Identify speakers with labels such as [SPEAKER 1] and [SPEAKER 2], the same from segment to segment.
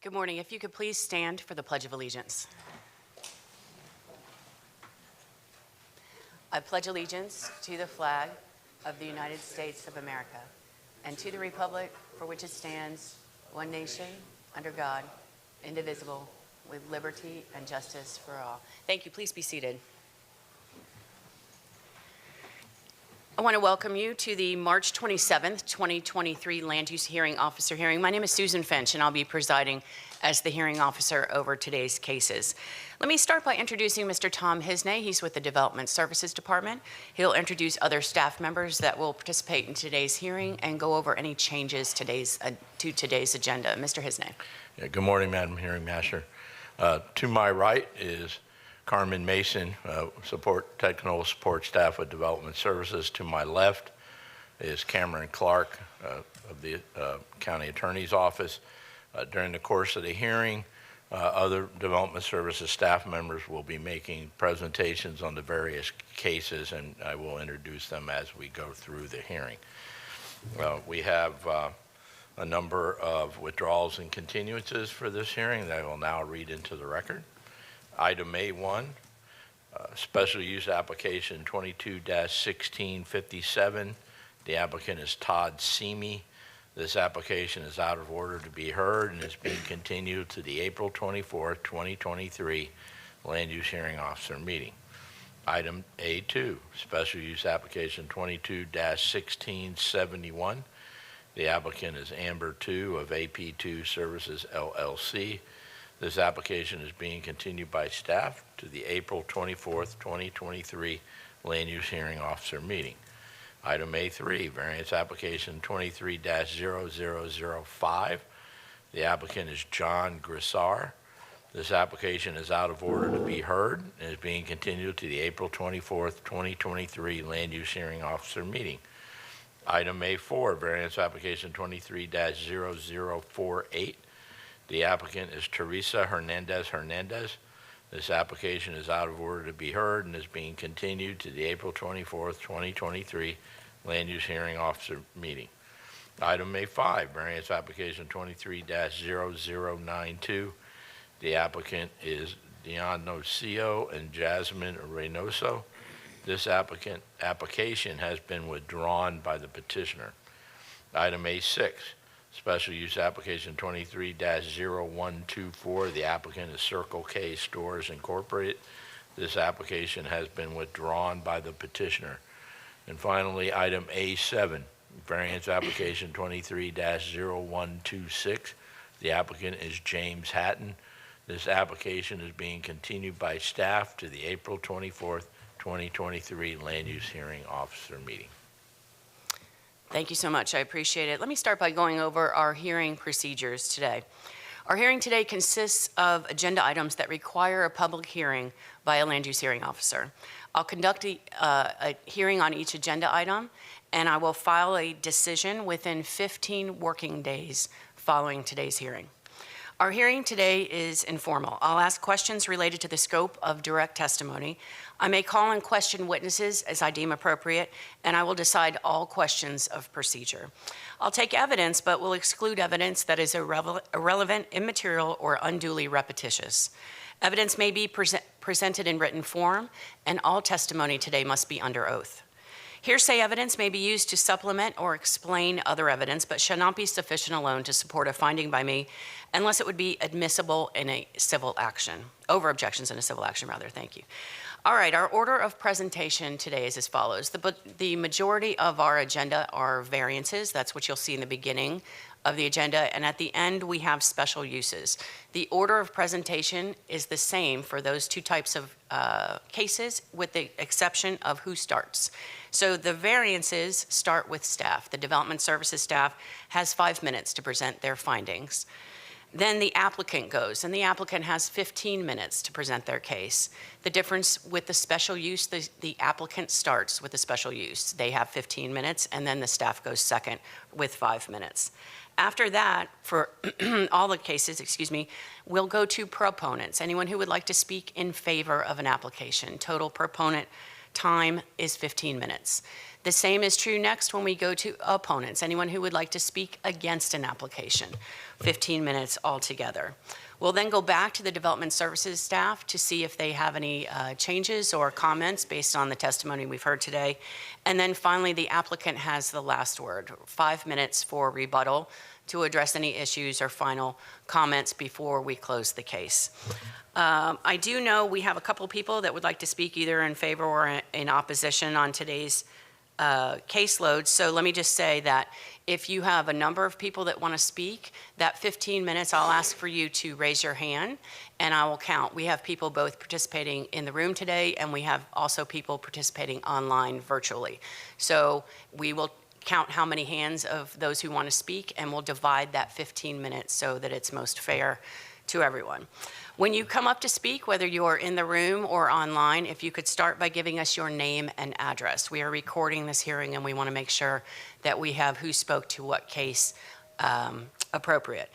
[SPEAKER 1] Good morning. If you could please stand for the Pledge of Allegiance. I pledge allegiance to the flag of the United States of America and to the republic for which it stands, one nation, under God, indivisible, with liberty and justice for all. Thank you. Please be seated. I want to welcome you to the March 27th, 2023 Land Use Hearing Officer hearing. My name is Susan Finch, and I'll be presiding as the hearing officer over today's cases. Let me start by introducing Mr. Tom Hisney. He's with the Development Services Department. He'll introduce other staff members that will participate in today's hearing and go over any changes to today's agenda. Mr. Hisney.
[SPEAKER 2] Yeah, good morning, Madam Hearing Master. To my right is Carmen Mason, technical support staff with Development Services. To my left is Cameron Clark of the County Attorney's Office. During the course of the hearing, other Development Services staff members will be making presentations on the various cases, and I will introduce them as we go through the hearing. We have a number of withdrawals and continuances for this hearing that I will now read into the record. Item A1, special use application 22-1657. The applicant is Todd Scime. This application is out of order to be heard and is being continued to the April 24th, 2023 Land Use Hearing Officer meeting. Item A2, special use application 22-1671. The applicant is Amber 2 of APTew Services LLC. This application is being continued by staff to the April 24th, 2023 Land Use Hearing Officer meeting. Item A3, variance application 23-0005. The applicant is Jon Grisar. This application is out of order to be heard and is being continued to the April 24th, 2023 Land Use Hearing Officer meeting. Item A4, variance application 23-0048. The applicant is Teresa Hernandez. This application is out of order to be heard and is being continued to the April 24th, 2023 Land Use Hearing Officer meeting. Item A5, variance application 23-0092. The applicant is Dionosio and Jasmine Reynoso. This application has been withdrawn by the petitioner. Item A6, special use application 23-0124. The applicant is Circle K Stores Incorporated. This application has been withdrawn by the petitioner. And finally, item A7, variance application 23-0126. The applicant is James Hatton. This application is being continued by staff to the April 24th, 2023 Land Use Hearing Officer meeting.
[SPEAKER 1] Thank you so much. I appreciate it. Let me start by going over our hearing procedures today. Our hearing today consists of agenda items that require a public hearing by a land use hearing officer. I'll conduct a hearing on each agenda item, and I will file a decision within 15 working days following today's hearing. Our hearing today is informal. I'll ask questions related to the scope of direct testimony. I may call and question witnesses as I deem appropriate, and I will decide all questions of procedure. I'll take evidence, but will exclude evidence that is irrelevant, immaterial, or unduly repetitious. Evidence may be presented in written form, and all testimony today must be under oath. Hearsay evidence may be used to supplement or explain other evidence, but shall not be sufficient alone to support a finding by me unless it would be admissible in a civil action, over objections in a civil action rather, thank you. All right, our order of presentation today is as follows. The majority of our agenda are variances. That's what you'll see in the beginning of the agenda, and at the end we have special uses. The order of presentation is the same for those two types of cases with the exception of who starts. So the variances start with staff. The Development Services staff has 5 minutes to present their findings. Then the applicant goes, and the applicant has 15 minutes to present their case. The difference with the special use, the applicant starts with the special use. They have 15 minutes, and then the staff goes second with 5 minutes. After that, for all the cases, we'll go to proponents. Anyone who would like to speak in favor of an application. Total proponent Time is 15 minutes. The same is true next when we go to opponents. Anyone who would like to speak against an application, 15 minutes altogether. We'll then go back to the Development Services staff to see if they have any changes or comments based on the testimony we've heard today. And then finally, the applicant has the last word, 5 minutes for rebuttal to address any issues or final comments before we close the case. I do know we have a couple people that would like to speak either in favor or in opposition on today's caseload. So let me just say that if you have a number of people that want to speak, that 15 minutes, I'll ask for you to raise your hand and I will count. We have people both participating in the room today and we have also people participating online virtually. So we will count how many hands of those who want to speak and we'll divide that 15 minutes so that it's most fair to everyone. When you come up to speak, whether you're in the room or online, if you could start by giving us your name and address. We are recording this hearing and we want to make sure that we have who spoke to what case appropriate.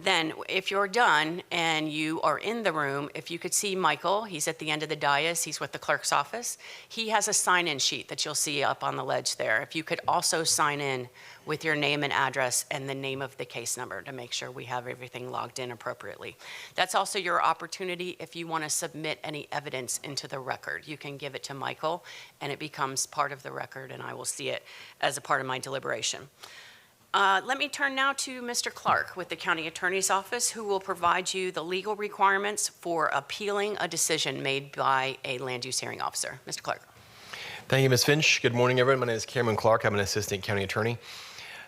[SPEAKER 1] Then, if you're done and you are in the room, if you could see Michael, he's at the end of the dais, he's with the clerk's office. He has a sign-in sheet that you'll see up on the ledge there. If you could also sign in with your name and address and the name of the case number to make sure we have everything logged in appropriately. That's also your opportunity if you want to submit any evidence into the record. You can give it to Michael and it becomes part of the record and I will see it as a part of my deliberation. Let me turn now to Mr. Clark with the County Attorney's Office, who will provide you the legal requirements for appealing a decision made by a land use hearing officer. Mr. Clark.
[SPEAKER 3] Thank you, Ms. Finch. Good morning, everyone. My name is Cameron Clark. I'm an Assistant County Attorney.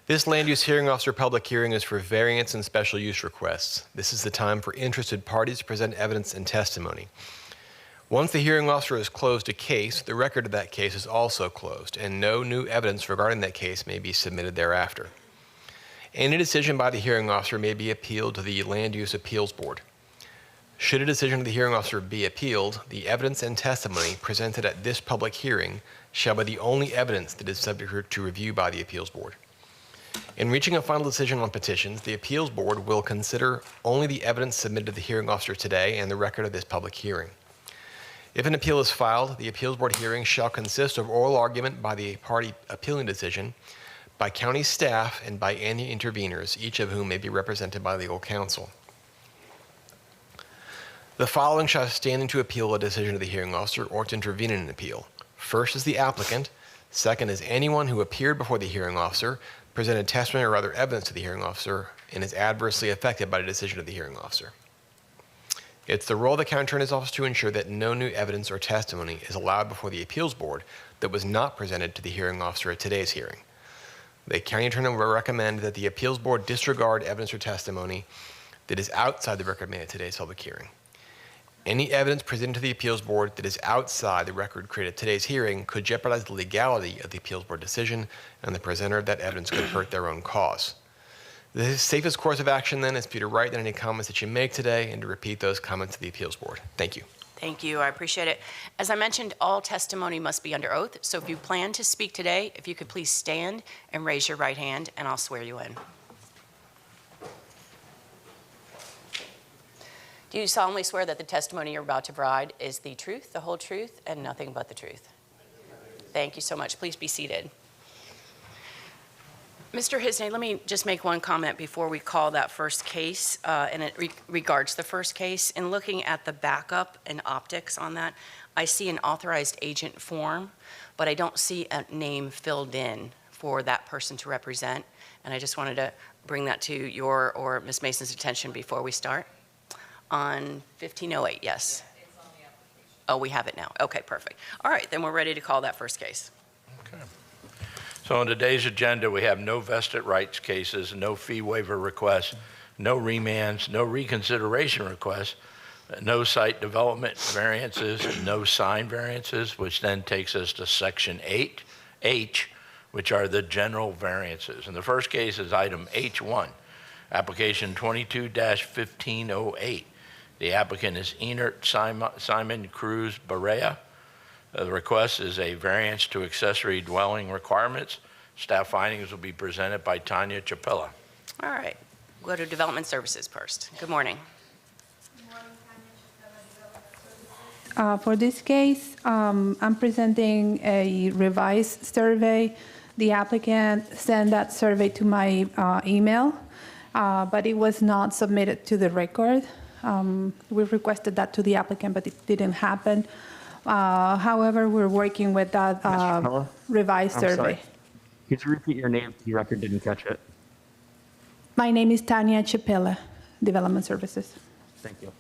[SPEAKER 3] This land use hearing officer public hearing is for variance and special use requests. This is the time for interested parties to present evidence and testimony. Once the hearing officer has closed a case, the record of that case is also closed, and no new evidence regarding that case may be submitted thereafter. Any decision by the hearing officer may be appealed to the Land Use Appeals Board. Should a decision of the hearing officer be appealed, the evidence and testimony presented at this public hearing shall be the only evidence that is subject to review by the Appeals Board. In reaching a final decision on petitions, the Appeals Board will consider only the evidence submitted to the hearing officer today and the record of this public hearing. If an appeal is filed, the Appeals Board hearing shall consist of oral argument by the party appealing decision, by county staff, and by any interveners, each of whom may be represented by legal counsel. The following shall stand to appeal a decision of the hearing officer or to intervene in an appeal. First is the applicant. Second is anyone who appeared before the hearing officer, presented testimony or other evidence to the hearing officer, and is adversely affected by the decision of the hearing officer. It's the role of the County Attorney's Office to ensure that no new evidence or testimony is allowed before the Appeals Board that was not presented to the hearing officer at today's hearing. The County Attorney will recommend that the Appeals Board disregard evidence or testimony that is outside the record made at today's public hearing. Any evidence presented to the Appeals Board that is outside the record created at today's hearing could jeopardize the legality of the Appeals Board decision, and the presenter of that evidence could hurt their own cause. The safest course of action, then, is for you to write down any comments that you make today and to repeat those comments to the Appeals Board. Thank you.
[SPEAKER 1] Thank you. I appreciate it. As I mentioned, all testimony must be under oath. So if you plan to speak today, if you could please stand and raise your right hand, and I'll swear you in. Do you solemnly swear that the testimony you're about to provide is the truth, the whole truth, and nothing but the truth? Thank you so much. Please be seated. Mr. Hisney, let me just make one comment before we call that first case, and it regards the first case. In looking at the backup and optics on that, I see an authorized agent form, but I don't see a name filled in for that person to represent, and I just wanted to bring that to your or Ms. Mason's attention before we start. On 1508, yes?
[SPEAKER 4] Yeah, it's on the application.
[SPEAKER 1] Oh, we have it now. Okay, perfect. All right, then we're ready to call that first case.
[SPEAKER 2] Okay. So on today's agenda, we have no vested rights cases, no fee waiver requests, no remands, no reconsideration requests, no site development variances, no sign variances, which then takes us to Section 8H, which are the general variances. And the first case is item H1, application 22-1508. The applicant is Enert Simon Cruz Barea. The request is a variance to accessory dwelling requirements. Staff findings will be presented by Tanya Chapella.
[SPEAKER 1] All right, we'll go to Development Services first. Good morning.
[SPEAKER 4] Good morning, Tanya Chapella, Development Services. For this case, I'm presenting a revised survey. The applicant sent that survey to my email, but it was not submitted to the record. We requested that to the applicant, but it didn't happen. However, we're working with that revised survey.
[SPEAKER 5] Sorry. Could you repeat your name? The record didn't catch it.
[SPEAKER 4] My name is Tanya Chapela, Development Services.
[SPEAKER 5] Thank you.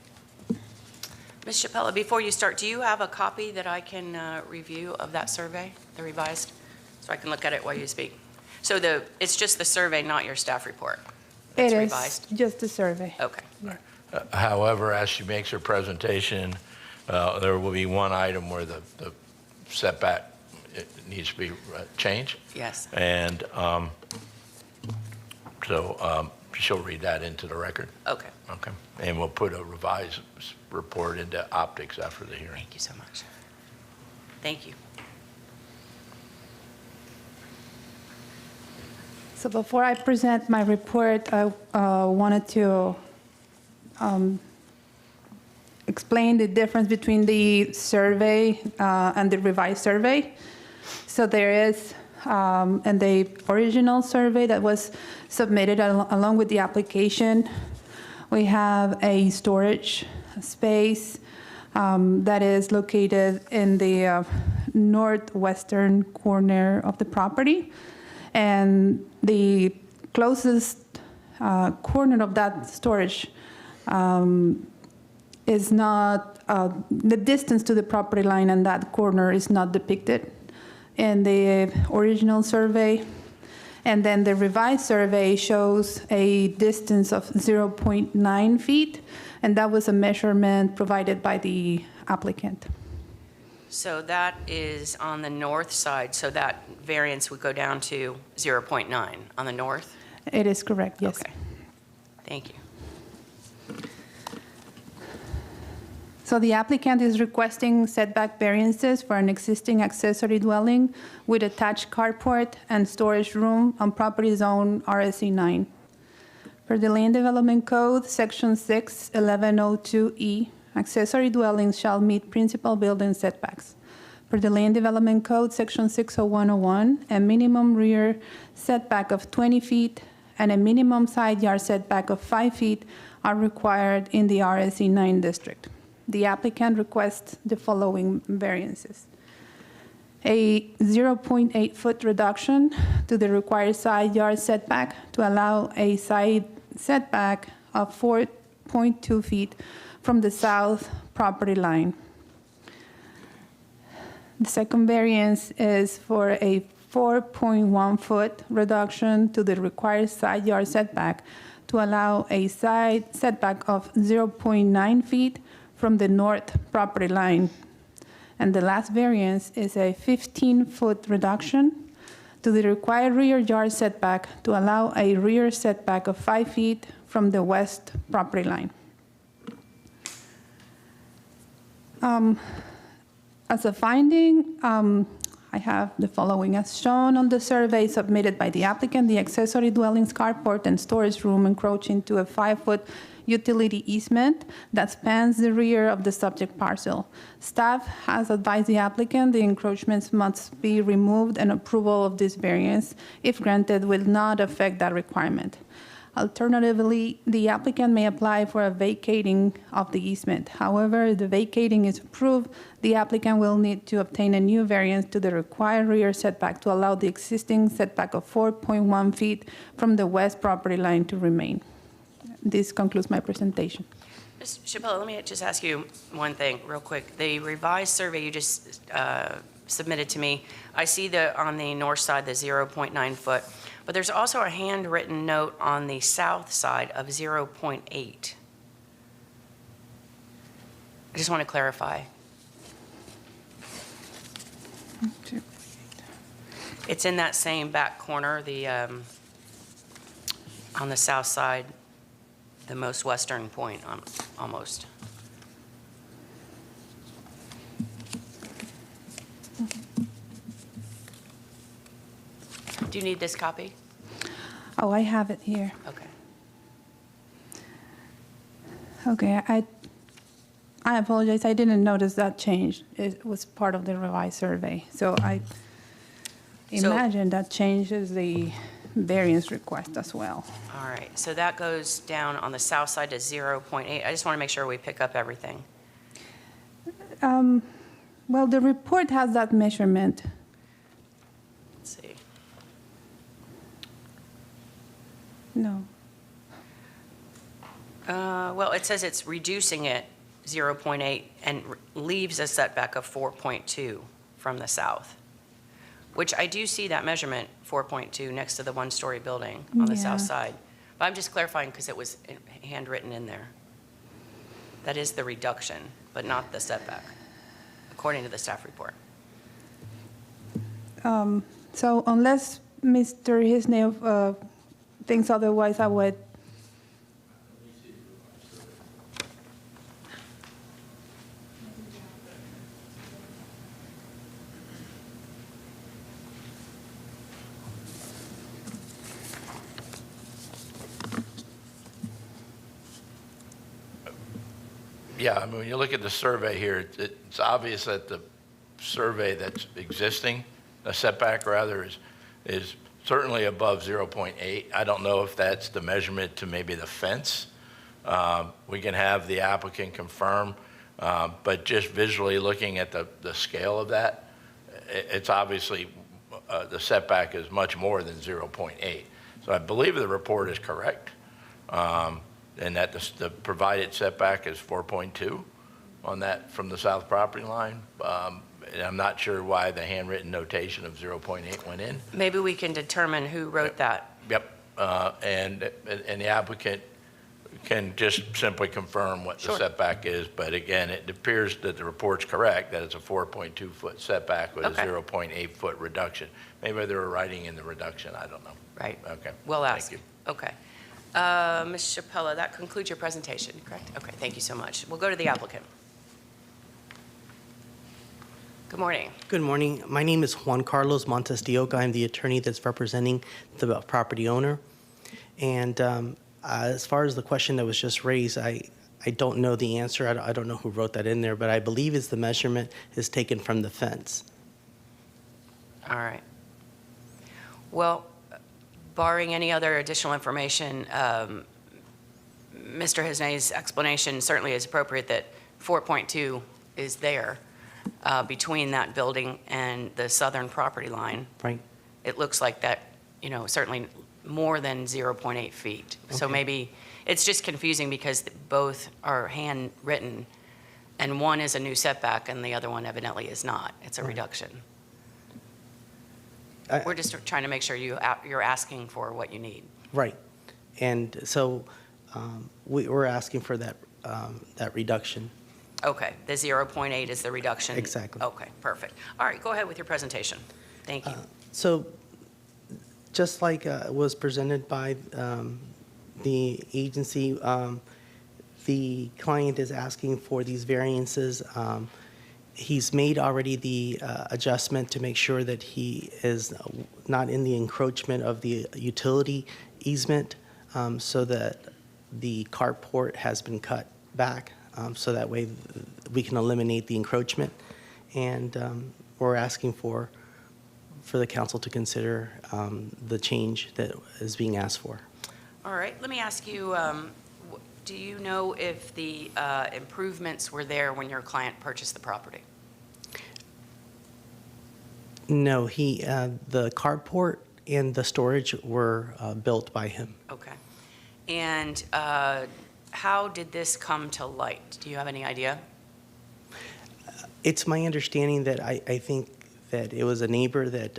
[SPEAKER 1] Ms. Chappella, before you start, do you have a copy that I can review of that survey, the revised, so I can look at it while you speak? So it's just the survey, not your staff report? That's
[SPEAKER 4] It is
[SPEAKER 1] revised?
[SPEAKER 4] just a survey.
[SPEAKER 1] Okay.
[SPEAKER 2] However, as she makes her presentation, there will be one item where the setback it needs to be changed.
[SPEAKER 1] Yes.
[SPEAKER 2] And so she'll read that into the record.
[SPEAKER 1] Okay.
[SPEAKER 2] Okay. And we'll put a revised report into optics after the hearing.
[SPEAKER 1] Thank you so much. Thank you.
[SPEAKER 4] So before I present my report, I wanted to explain the difference between the survey and the revised survey. So there is, in the original survey that was submitted along with the application, we have a storage space that is located in the northwestern corner of the property. And the closest corner of that storage is not, the distance to the property line and that corner is not depicted in the original survey. And then the revised survey shows a distance of 0.9 feet, and that was a measurement provided by the applicant.
[SPEAKER 1] So that is on the north side, so that variance would go down to 0.9 on the north?
[SPEAKER 4] It is correct, yes.
[SPEAKER 1] Okay. Thank you.
[SPEAKER 4] So the applicant is requesting setback variances for an existing accessory dwelling with attached carport and storage room on property zone RSC 9. Per the Land Development Code, Section 6-1102E, accessory dwellings shall meet principal building setbacks. Per the Land Development Code, Section 60101, a minimum rear setback of 20 feet and a minimum side yard setback of 5 feet are required in the RSC 9 district. The applicant requests the following variances. A 0.8-foot reduction to the required side yard setback to allow a side setback of 4.2 feet from the south property line. The second variance is for a 4.1-foot reduction to the required side yard setback to allow a side setback of 0.9 feet from the north property line. And the last variance is a 15-foot reduction to the required rear yard setback to allow a rear setback of 5 feet from the west property line. As a finding, I have the following. As shown on the survey submitted by the applicant, the accessory dwellings carport and storage room encroach into a 5-foot utility easement that spans the rear of the subject parcel. Staff has advised the applicant the encroachments must be removed, and approval of this variance, if granted, will not affect that requirement. Alternatively, the applicant may apply for a vacating of the easement. However, if the vacating is approved, the applicant will need to obtain a new variance to the required rear setback to allow the existing setback of 4.1 feet from the west property line to remain. This concludes my presentation.
[SPEAKER 1] Ms. Chappella, let me just ask you one thing real quick. The revised survey you just submitted to me, I see on the north side the 0.9 foot, but there's also a handwritten note on the south side of 0.8. I just want to clarify. It's in that same back corner, on the south side, the most western point, almost. Do you need this copy?
[SPEAKER 4] Oh, I have it here.
[SPEAKER 1] Okay.
[SPEAKER 4] Okay, I apologize, I didn't notice that change. It was part of the revised survey. So I imagine that changes the variance request as well.
[SPEAKER 1] All right, so that goes down on the south side to 0.8. I just want to make sure we pick up everything.
[SPEAKER 4] Well, the report has that measurement.
[SPEAKER 1] Let's see.
[SPEAKER 4] No.
[SPEAKER 1] Well, it says it's reducing it 0.8 and leaves a setback of 4.2 from the south, which I do see that measurement, 4.2, next to the one-story building on the south
[SPEAKER 4] Yeah.
[SPEAKER 1] side. But I'm just clarifying because it was handwritten in there. That is the reduction, but not the setback, according to the staff report.
[SPEAKER 4] So unless Mr. Hisney thinks otherwise, I would.
[SPEAKER 2] Yeah, I mean, when you look at the survey here, it's obvious that the survey that's existing, a setback rather, is certainly above 0.8. I don't know if that's the measurement to maybe the fence. We can have the applicant confirm, but just visually looking at the scale of that, it's obviously, the setback is much more than 0.8. So I believe the report is correct. And that the provided setback is 4.2 on that from the south property line. And I'm not sure why the handwritten notation of 0.8 went in.
[SPEAKER 1] Maybe we can determine who wrote that.
[SPEAKER 2] Yep, and the applicant can just simply confirm what the
[SPEAKER 1] Sure.
[SPEAKER 2] setback is. But again, it appears that the report's correct, that it's a 4.2-foot setback with a
[SPEAKER 1] Okay.
[SPEAKER 2] 0.8-foot reduction. Maybe they were writing in the reduction, I don't know.
[SPEAKER 1] Right.
[SPEAKER 2] Okay.
[SPEAKER 1] We'll
[SPEAKER 2] Thank
[SPEAKER 1] ask.
[SPEAKER 2] you.
[SPEAKER 1] Okay. Ms. Chappella, that concludes your presentation, correct? Okay, thank you so much. We'll go to the applicant. Good morning.
[SPEAKER 6] Good morning. My name is Juan Carlos Montes de Oca. I'm the attorney that's representing the property owner. And as far as the question that was just raised, I don't know the answer. I don't know who wrote that in there, but I believe the measurement is taken from the fence.
[SPEAKER 1] All right. Well, barring any other additional information, Mr. Hisney's explanation certainly is appropriate that 4.2 is there between that building and the southern property line.
[SPEAKER 6] Right.
[SPEAKER 1] It looks like that, certainly more than 0.8 feet. So
[SPEAKER 6] Okay.
[SPEAKER 1] maybe it's just confusing because both are handwritten and one is a new setback and the other one evidently is not. It's a
[SPEAKER 6] Right.
[SPEAKER 1] reduction.
[SPEAKER 6] I-
[SPEAKER 1] We're just trying to make sure you're asking for what you need.
[SPEAKER 6] Right. And so we're asking for that reduction.
[SPEAKER 1] Okay, the 0.8 is the reduction?
[SPEAKER 6] Exactly.
[SPEAKER 1] Okay, perfect. All right, go ahead with your presentation. Thank you.
[SPEAKER 6] So just like was presented by the agency, the client is asking for these variances. He's made already the adjustment to make sure that he is not in the encroachment of the utility easement, so that the carport has been cut back, so that way we can eliminate the encroachment. And we're asking for the council to consider the change that is being asked for.
[SPEAKER 1] All right, let me ask you, do you know if the improvements were there when your client purchased the property?
[SPEAKER 6] No, the carport and the storage were built by him.
[SPEAKER 1] Okay. And how did this come to light? Do you have any idea?
[SPEAKER 6] It's my understanding that I think that it was a neighbor that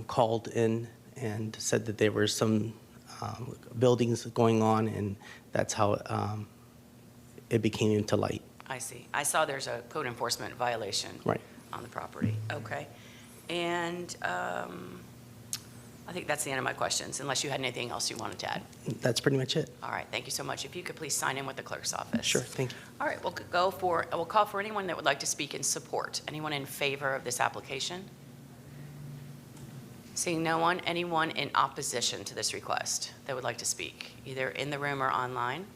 [SPEAKER 6] called in and said that there were some buildings going on, and that's how it became into light.
[SPEAKER 1] I see. I saw there's a code enforcement violation
[SPEAKER 6] Right.
[SPEAKER 1] on the property. Okay. And I think that's the end of my questions, unless you had anything else you wanted to add.
[SPEAKER 6] That's pretty much it.
[SPEAKER 1] All right, thank you so much. If you could please sign in with the clerk's office.
[SPEAKER 6] Sure, thank you.
[SPEAKER 1] All right, we'll call for anyone that would like to speak in support. Anyone in favor of this application? Seeing no one, anyone in opposition to this request that would like to speak, either in the room or online?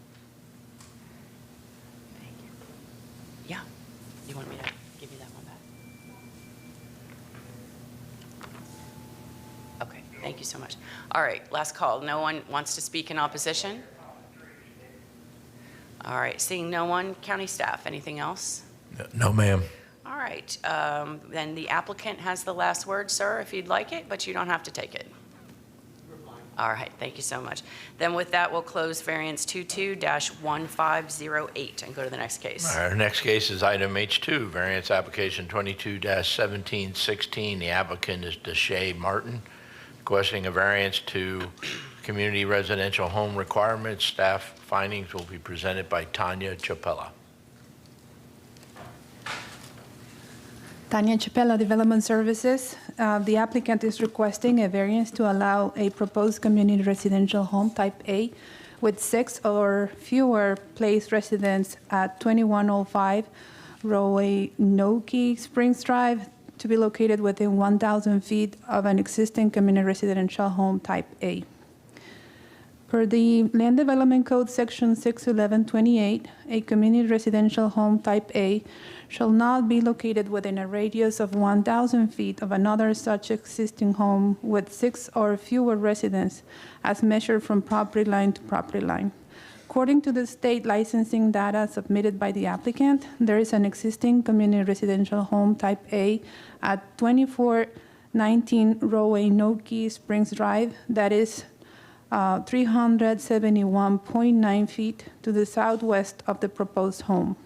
[SPEAKER 1] Yeah. You want me to give you that one back? Okay, thank you so much. All right, last call. No one wants to speak in opposition? All right, seeing no one, county staff, anything else?
[SPEAKER 2] No, ma'am.
[SPEAKER 1] All right, then the applicant has the last word, sir, if you'd like it, but you don't have to take it. All right, thank you so much. Then with that, we'll close variance 22-1508 and go to the next case.
[SPEAKER 2] Our next case is item H2, variance application 22-1716. The applicant is Deshae Martin, requesting a variance to community residential home requirements. Staff findings will be presented by Tanya Chapella.
[SPEAKER 4] Tanya Chapella, Development Services. The applicant is requesting a variance to allow a proposed community residential home type A with 6 or fewer place residents at 2105 Reynoso Springs Drive to be located within 1,000 feet of an existing community residential home type A. Per the Land Development Code Section 61128, a community residential home type A shall not be located within a radius of 1,000 feet of another such existing home with 6 or fewer residents as measured from property line to property line. According to the state licensing data submitted by the applicant, there is an existing community residential home type A at 2419 Reynoso Springs Drive that is 371.9 feet to the southwest of the proposed home.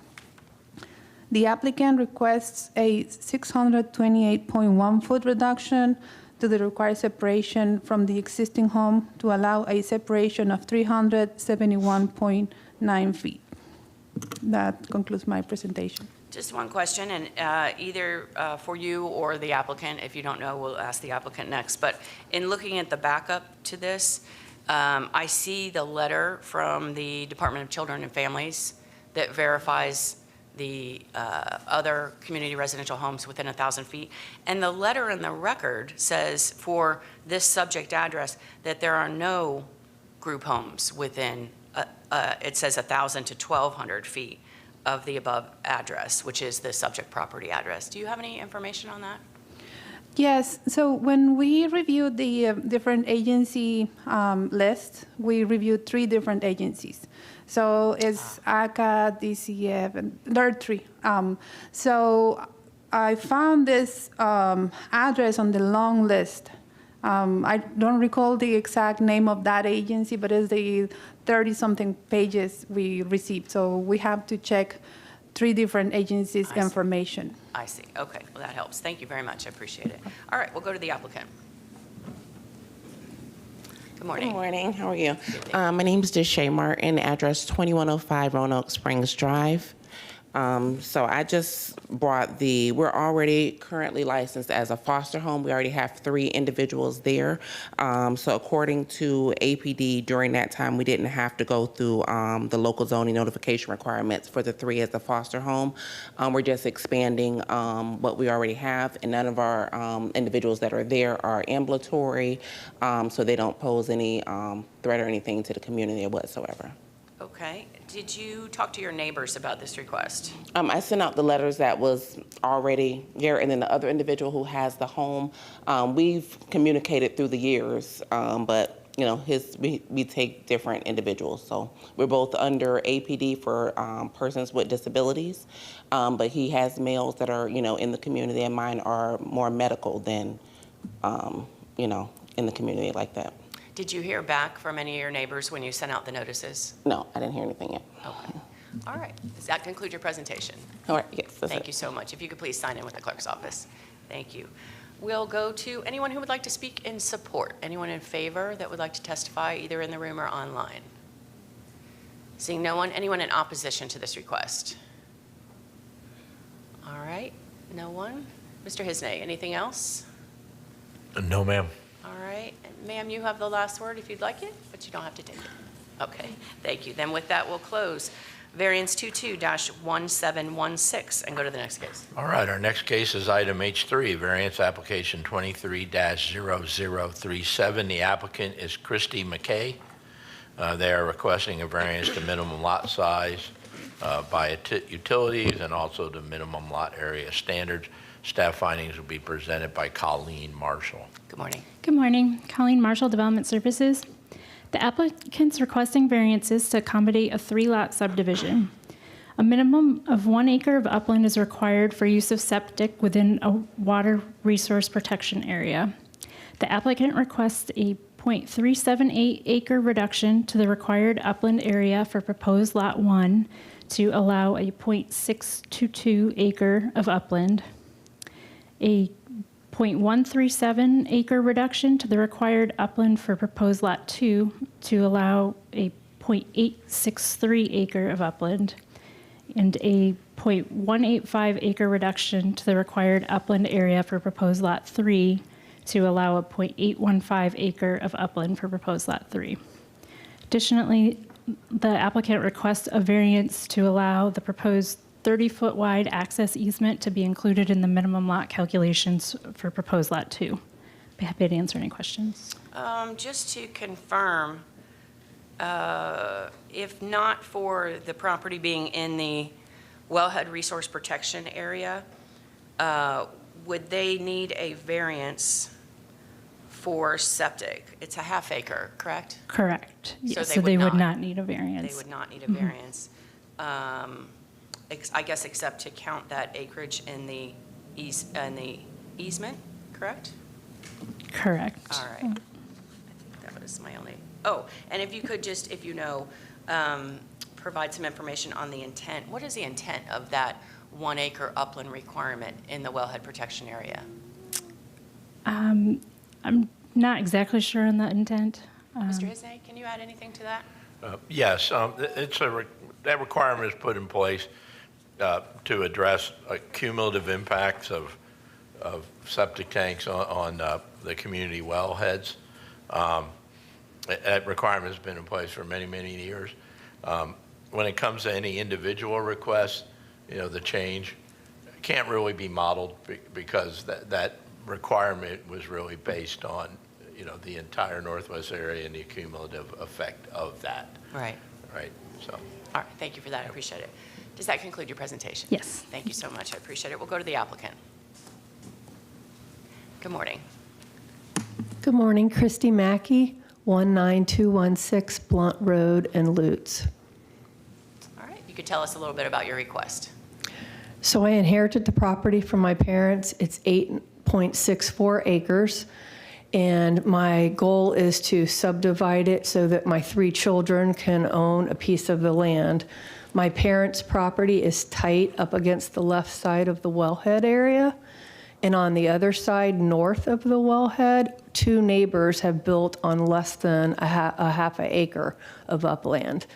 [SPEAKER 4] The applicant requests a 628.1 foot reduction to the required separation from the existing home to allow a separation of 371.9 feet. That concludes my presentation.
[SPEAKER 1] Just one question, and either for you or the applicant. If you don't know, we'll ask the applicant next. But in looking at the backup to this, I see the letter from the Department of Children and Families that verifies the other community residential homes within 1,000 feet. And the letter in the record says for this subject address that there are no group homes within, it says 1,000 to 1,200 feet of the above address, which is the subject property address. Do you have any information on that?
[SPEAKER 4] Yes, so when we reviewed the different agency list, we reviewed 3 different agencies. So it's ACA, DCF, and there are 3. So I found this address on the long list. I don't recall the exact name of that agency, but it's the 30-something pages we received. So we have to check 3 different agencies' information.
[SPEAKER 1] I see. Okay, well, that helps. Thank you very much. I appreciate it. All right, we'll go to the applicant. Good morning.
[SPEAKER 7] Good morning. How are you? My name is Deshae Martin, address 2105 Roanoke Springs Drive. So I just brought we're already currently licensed as a foster home. We already have 3 individuals there. So according to APD, during that time, we didn't have to go through the local zoning notification requirements for the 3 as a foster home. We're just expanding what we already have, and none of our individuals that are there are ambulatory, so they don't pose any threat or anything to the community whatsoever.
[SPEAKER 1] Okay. Did you talk to your neighbors about this request?
[SPEAKER 7] I sent out the letters that was already there, and then the other individual who has the home, we've communicated through the years, but you know, we take different individuals. So we're both under APD for persons with disabilities, but he has males that are, you know, in the community, and mine are more medical than, you know, in the community like that.
[SPEAKER 1] Did you hear back from any of your neighbors when you sent out the notices?
[SPEAKER 7] No, I didn't hear anything yet.
[SPEAKER 1] Okay. All right. Does that conclude your presentation?
[SPEAKER 7] All right, yes, that's
[SPEAKER 1] Thank
[SPEAKER 7] it.
[SPEAKER 1] you so much. If you could please sign in with the clerk's office. Thank you. We'll go to anyone who would like to speak in support. Anyone in favor that would like to testify either in the room or online? Seeing no one, anyone in opposition to this request? All right, no one. Mr. Hisney, anything else?
[SPEAKER 2] No, ma'am.
[SPEAKER 1] All right, ma'am, you have the last word if you'd like it, but you don't have to take it. Okay, thank you. Then with that, we'll close variance 22-1716 and go to the next case.
[SPEAKER 2] All right, our next case is item H3, variance application 23-0037. The applicant is Christy McKay. They are requesting a variance to minimum lot size by utilities and also the minimum lot area standards. Staff findings will be presented by Colleen Marshall.
[SPEAKER 1] Good morning.
[SPEAKER 8] Good morning. Colleen Marshall, Development Services. The applicant's requesting variances to accommodate a 3-lot subdivision. A minimum of 1 acre of upland is required for use of septic within a water resource protection area. The applicant requests a 0.378 acre reduction to the required upland area for proposed Lot 1 to allow a 0.622 acre of upland. A 0.137 acre reduction to the required upland for proposed Lot 2 to allow a 0.863 acre of upland, and a 0.185 acre reduction to the required upland area for proposed Lot 3 to allow a 0.815 acre of upland for proposed Lot 3. Additionally, the applicant requests a variance to allow the proposed 30-foot wide access easement to be included in the minimum lot calculations for proposed Lot 2. Be happy to answer any questions.
[SPEAKER 1] Just to confirm, if not for the property being in the wellhead resource protection area, would they need a variance for septic? It's a half acre, correct?
[SPEAKER 8] Correct. Yes,
[SPEAKER 1] they
[SPEAKER 8] so
[SPEAKER 1] would
[SPEAKER 8] they would
[SPEAKER 1] not.
[SPEAKER 8] not need a variance.
[SPEAKER 1] They would not need a variance. I guess except to count that acreage in the easement, correct?
[SPEAKER 8] Correct.
[SPEAKER 1] All right. I think that was my only, oh, and if you could just, if you know, provide some information on the intent. What is the intent of that 1 acre upland requirement in the wellhead protection area?
[SPEAKER 8] I'm not exactly sure on the intent.
[SPEAKER 1] Mr. Hisney, can you add anything to that?
[SPEAKER 2] Yes, that requirement is put in place to address cumulative impacts of septic tanks on the community wellheads. That requirement has been in place for many, many years. When it comes to any individual requests, the change can't really be modeled because that requirement was really based on, the entire Northwest area and the cumulative effect of that.
[SPEAKER 1] Right.
[SPEAKER 2] Right. So.
[SPEAKER 1] All right. Thank you for that. I appreciate it. Does that conclude your presentation?
[SPEAKER 8] Yes.
[SPEAKER 1] Thank you so much. I appreciate it. We'll go to the applicant. Good morning.
[SPEAKER 9] Good morning, Christy Mackey, 19216 Blunt Road in Lutz.
[SPEAKER 1] All right. You could tell us a little bit about your request.
[SPEAKER 9] So I inherited the property from my parents. It's 8.64 acres. And my goal is to subdivide it so that my 3 children can own a piece of the land. My parents' property is tight up against the left side of the wellhead area. And on the other side, north of the wellhead, 2 neighbors have built on less than a half an acre of upland.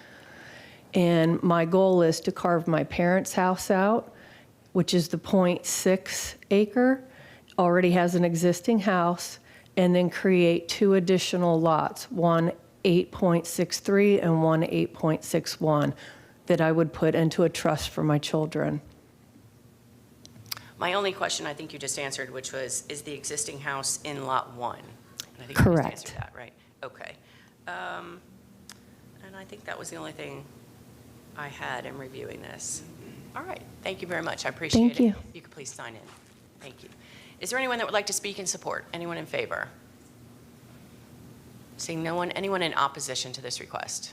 [SPEAKER 9] And my goal is to carve my parents' house out, which is the 0.6 acre, already has an existing house, and then create 2 additional lots, one 8.63 and one 8.61, that I would put into a trust for my children.
[SPEAKER 1] My only question I think you just answered, which was, is the existing house in Lot 1? And I think
[SPEAKER 9] Correct.
[SPEAKER 1] You just answered that, right? Okay. And I think that was the only thing I had in reviewing this. All right. Thank you very much. I appreciate it.
[SPEAKER 9] Thank you.
[SPEAKER 1] You could please sign in. Thank you. Is there anyone that would like to speak in support? Anyone in favor? Seeing no one, anyone in opposition to this request?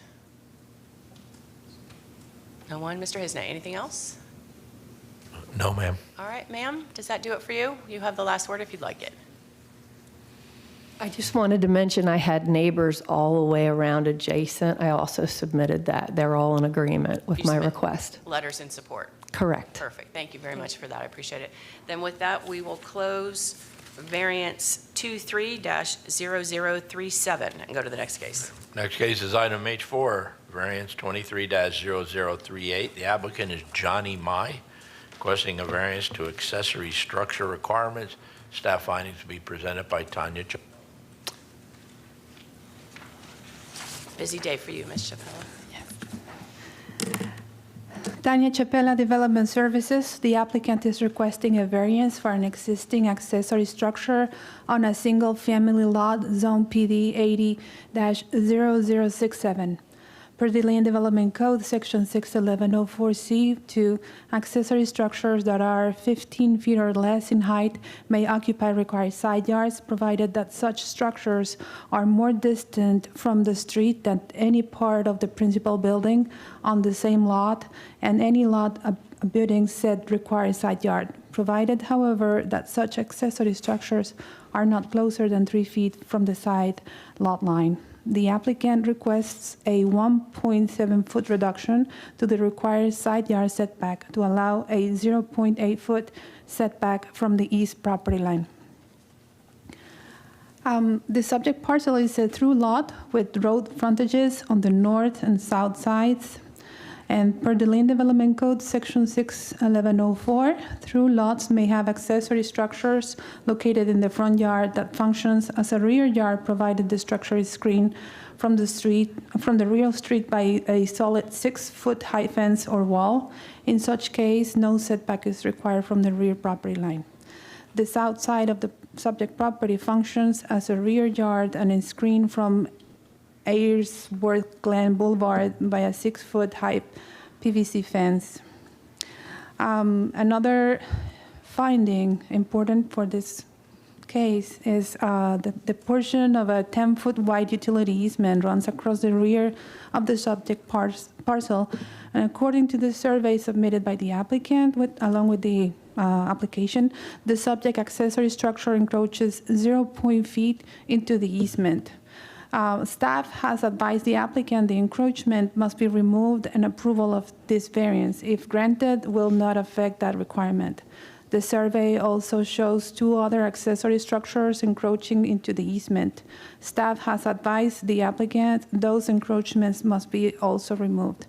[SPEAKER 1] No one? Mr. Hisney, anything else?
[SPEAKER 2] No, ma'am.
[SPEAKER 1] All right, ma'am, does that do it for you? You have the last word if you'd like it.
[SPEAKER 9] I just wanted to mention I had neighbors all the way around adjacent. I also submitted that. They're all in agreement with
[SPEAKER 1] You
[SPEAKER 9] my
[SPEAKER 1] submit
[SPEAKER 9] request.
[SPEAKER 1] Letters in support.
[SPEAKER 9] Correct.
[SPEAKER 1] Perfect. Thank you very much for that. I appreciate it. Then with that, we will close variance 23-0037 and go to the next case.
[SPEAKER 2] Next case is item H4, variance 23-0038. The applicant is Johnny Mai, requesting a variance to accessory structure requirements. Staff findings to be presented by Tanya.
[SPEAKER 1] Busy day for you, Ms. Chappella.
[SPEAKER 4] Tanya Chapela, Development Services. The applicant is requesting a variance for an existing accessory structure on a single-family lot, Zone PD 80-0067. Per the Land Development Code, Section 61104C2, accessory structures that are 15 feet or less in height may occupy required side yards, provided that such structures are more distant from the street than any part of the principal building on the same lot and any lot abutting said required side yard, provided, however, that such accessory structures are not closer than 3 feet from the side lot line. The applicant requests a 1.7-foot reduction to the required side yard setback to allow a 0.8-foot setback from the east property line. The subject parcel is a through lot with road frontages on the north and south sides. And per the Land Development Code, Section 61104, through lots may have accessory structures located in the front yard that functions as a rear yard, provided the structure is screened from the real street by a solid 6-foot high fence or wall. In such case, no setback is required from the rear property line. The south side of the subject property functions as a rear yard and is screened from Ayersworth Glen Boulevard by a 6-foot high PVC fence. Another finding important for this case is the portion of a 10-foot wide utility easement runs across the rear of the subject parcel. And according to the survey submitted by the applicant along with the application, the subject accessory structure encroaches 0.5 feet into the easement. Staff has advised the applicant the encroachment must be removed, and approval of this variance, if granted, will not affect that requirement. The survey also shows 2 other accessory structures encroaching into the easement. Staff has advised the applicant those encroachments must be also removed.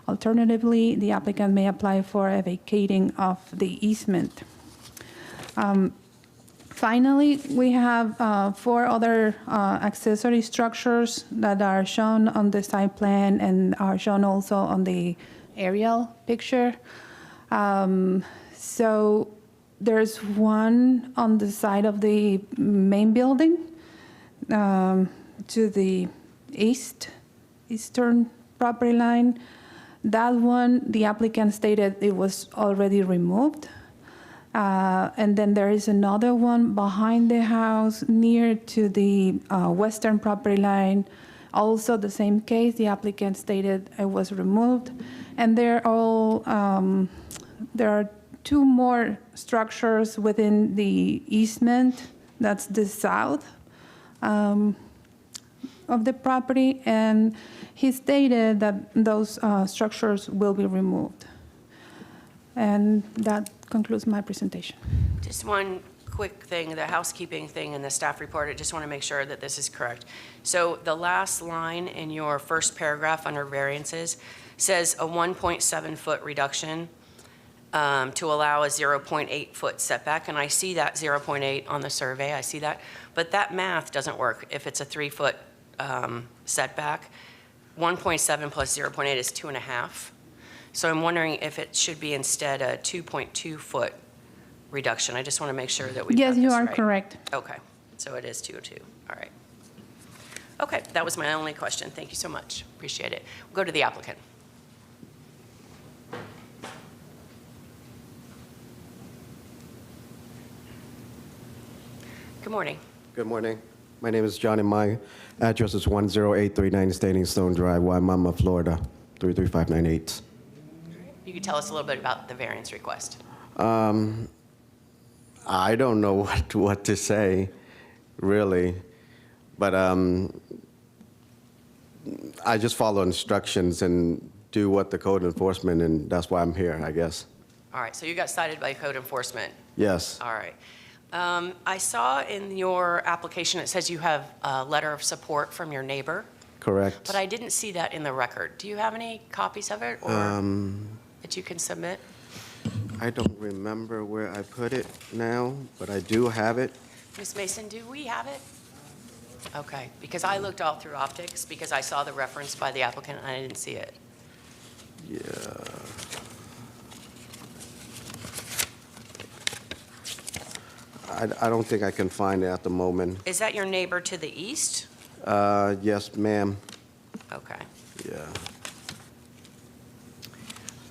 [SPEAKER 4] Alternatively, the applicant may apply for a vacating of the easement. Finally, we have 4 other accessory structures that are shown on the site plan and are shown also on the aerial picture. So there's one on the side of the main building to the eastern property line. That one, the applicant stated it was already removed. And then there is another one behind the house near to the western property line. Also the same case, the applicant stated it was removed. And there are 2 more structures within the easement. That's the south of the property. And he stated that those structures will be removed. And that concludes my presentation.
[SPEAKER 1] Just one quick thing, the housekeeping thing in the staff report, I just want to make sure that this is correct. So the last line in your first paragraph under variances says a 1.7-foot reduction to allow a 0.8-foot setback, and I see that 0.8 on the survey, I see that, but that math doesn't work if it's a 3-foot setback. 1.7 plus 0.8 is 2.5. So I'm wondering if it should be instead a 2.2-foot reduction. I just want to make sure that we got
[SPEAKER 4] Yes,
[SPEAKER 1] this
[SPEAKER 4] you are
[SPEAKER 1] right.
[SPEAKER 4] correct.
[SPEAKER 1] Okay, so it is 202. All right. Okay, that was my only question. Thank you so much. Appreciate it. We'll go to the applicant. Good morning.
[SPEAKER 10] Good morning. My name is John, and my address is 10839 Standing Stone Drive, Waimama, Florida, 33598.
[SPEAKER 1] You could tell us a little bit about the variance request.
[SPEAKER 10] I don't know what to say, really, but I just follow instructions and do what the code enforcement, and that's why I'm here, I guess.
[SPEAKER 1] All right, so you got cited by code enforcement.
[SPEAKER 10] Yes.
[SPEAKER 1] All right. I saw in your application it says you have a letter of support from your neighbor,
[SPEAKER 10] Correct.
[SPEAKER 1] but I didn't see that in the record. Do you have any copies of it or that you can submit?
[SPEAKER 10] I don't remember where I put it now, but I do have it.
[SPEAKER 1] Ms. Mason, do we have it? Okay, because I looked all through optics because I saw the reference by the applicant and I didn't see it.
[SPEAKER 10] Yeah. I don't think I can find it at the moment.
[SPEAKER 1] Is that your neighbor to the east?
[SPEAKER 10] Yes, ma'am.
[SPEAKER 1] Okay.
[SPEAKER 10] Yeah.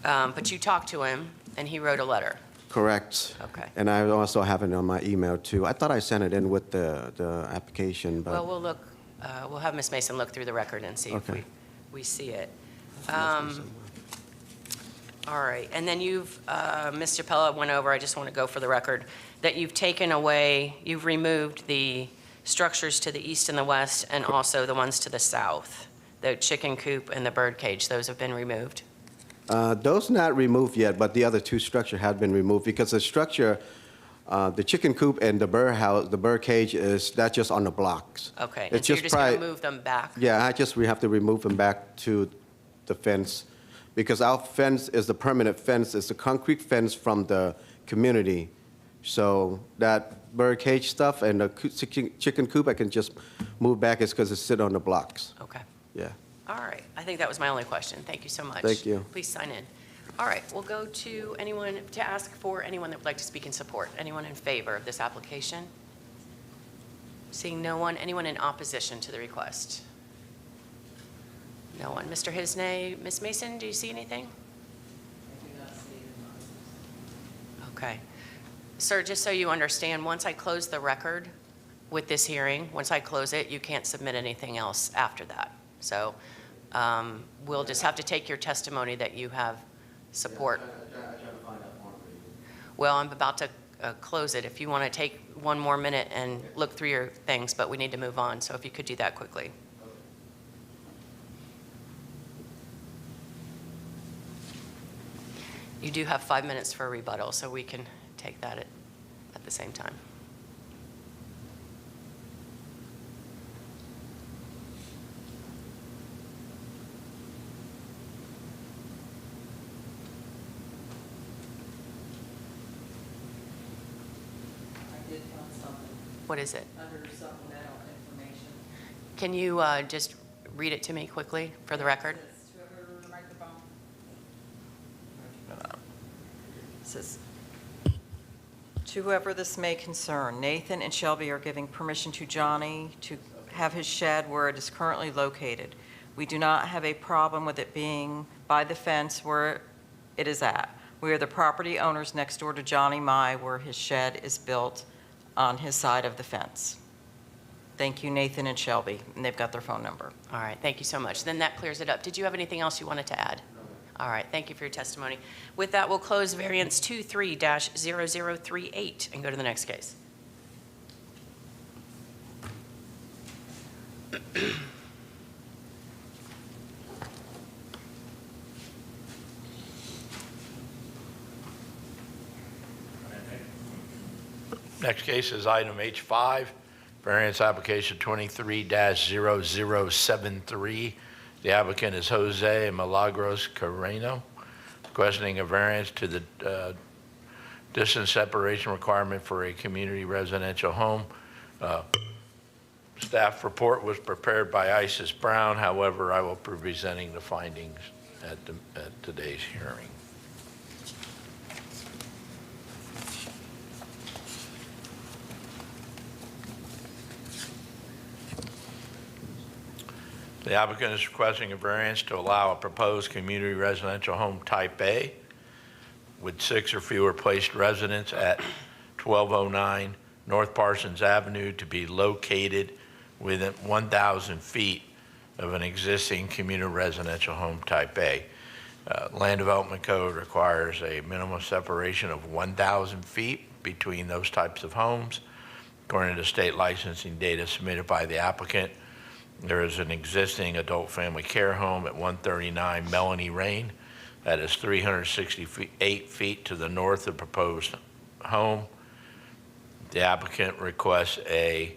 [SPEAKER 1] But you talked to him, and he wrote a letter.
[SPEAKER 10] Correct.
[SPEAKER 1] Okay.
[SPEAKER 10] And I also have it on my email, too. I thought I sent it in with the application, but...
[SPEAKER 1] Well, we'll look, we'll have Ms. Mason look through the record and see if
[SPEAKER 10] Okay.
[SPEAKER 1] we see it. All right, and then Mr. Pella went over, I just want to go for the record, that you've taken away, you've removed the structures to the east and the west, and also the ones to the south, the chicken coop and the bird cage, those have been removed?
[SPEAKER 10] Those not removed yet, but the other two structures have been removed because the structure, the chicken coop and the bird house, the bird cage that's just on the blocks.
[SPEAKER 1] Okay, and so you're just going to move them back?
[SPEAKER 10] Yeah, we have to remove them back to the fence because our fence is the permanent fence. It's a concrete fence from the community. So that bird cage stuff and the chicken coop, I can just move back. It's because it's sit on the blocks.
[SPEAKER 1] Okay.
[SPEAKER 10] Yeah.
[SPEAKER 1] All right, I think that was my only question. Thank you so much.
[SPEAKER 10] Thank you.
[SPEAKER 1] Please sign in. All right, we'll go to anyone, to ask for anyone that would like to speak in support. Anyone in favor of this application? Seeing no one. Anyone in opposition to the request? No one. Mr. Hisney, Ms. Mason, do you see anything?
[SPEAKER 11] I do not see it.
[SPEAKER 1] Okay. Sir, just so you understand, once I close the record with this hearing, once I close it, you can't submit anything else after that. So we'll just have to take your testimony that you have support. Well, I'm about to close it. If you want to take one more minute and look through your things, but we need to move on. So if you could do that quickly. You do have 5 minutes for a rebuttal, so we can take that at the same time.
[SPEAKER 11] I did find something
[SPEAKER 1] What is it?
[SPEAKER 11] under supplemental information.
[SPEAKER 1] Can you just read it to me quickly for the record?
[SPEAKER 11] It says, to whoever this may concern, Nathan and Shelby are giving permission to Johnny to have his shed where it is currently located. We do not have a problem with it being by the fence where it is at. We are the property owners next door to Johnny Mai where his shed is built on his side of the fence. Thank you, Nathan and Shelby, and they've got their phone number.
[SPEAKER 1] All right, thank you so much. Then that clears it up. Did you have anything else you wanted to add? All right, thank you for your testimony. With that, we'll close variance 23-0038 and go to the next case.
[SPEAKER 2] Next case is item H5, variance application 23-0073. The applicant is Jose Milagros Carreno, requesting a variance to the distance separation requirement for a community residential home. Staff report was prepared by Isis Brown. However, I will be presenting the findings at today's hearing. The applicant is requesting a variance to allow a proposed community residential home type A with 6 or fewer placed residents at 1209 North Parsons Avenue to be located within 1,000 feet of an existing community residential home type A. Land Development Code requires a minimum separation of 1,000 feet between those types of homes. According to state licensing data submitted by the applicant, there is an existing adult family care home at 139 Melanie Lane that is 368 feet to the north of proposed home. The applicant requests a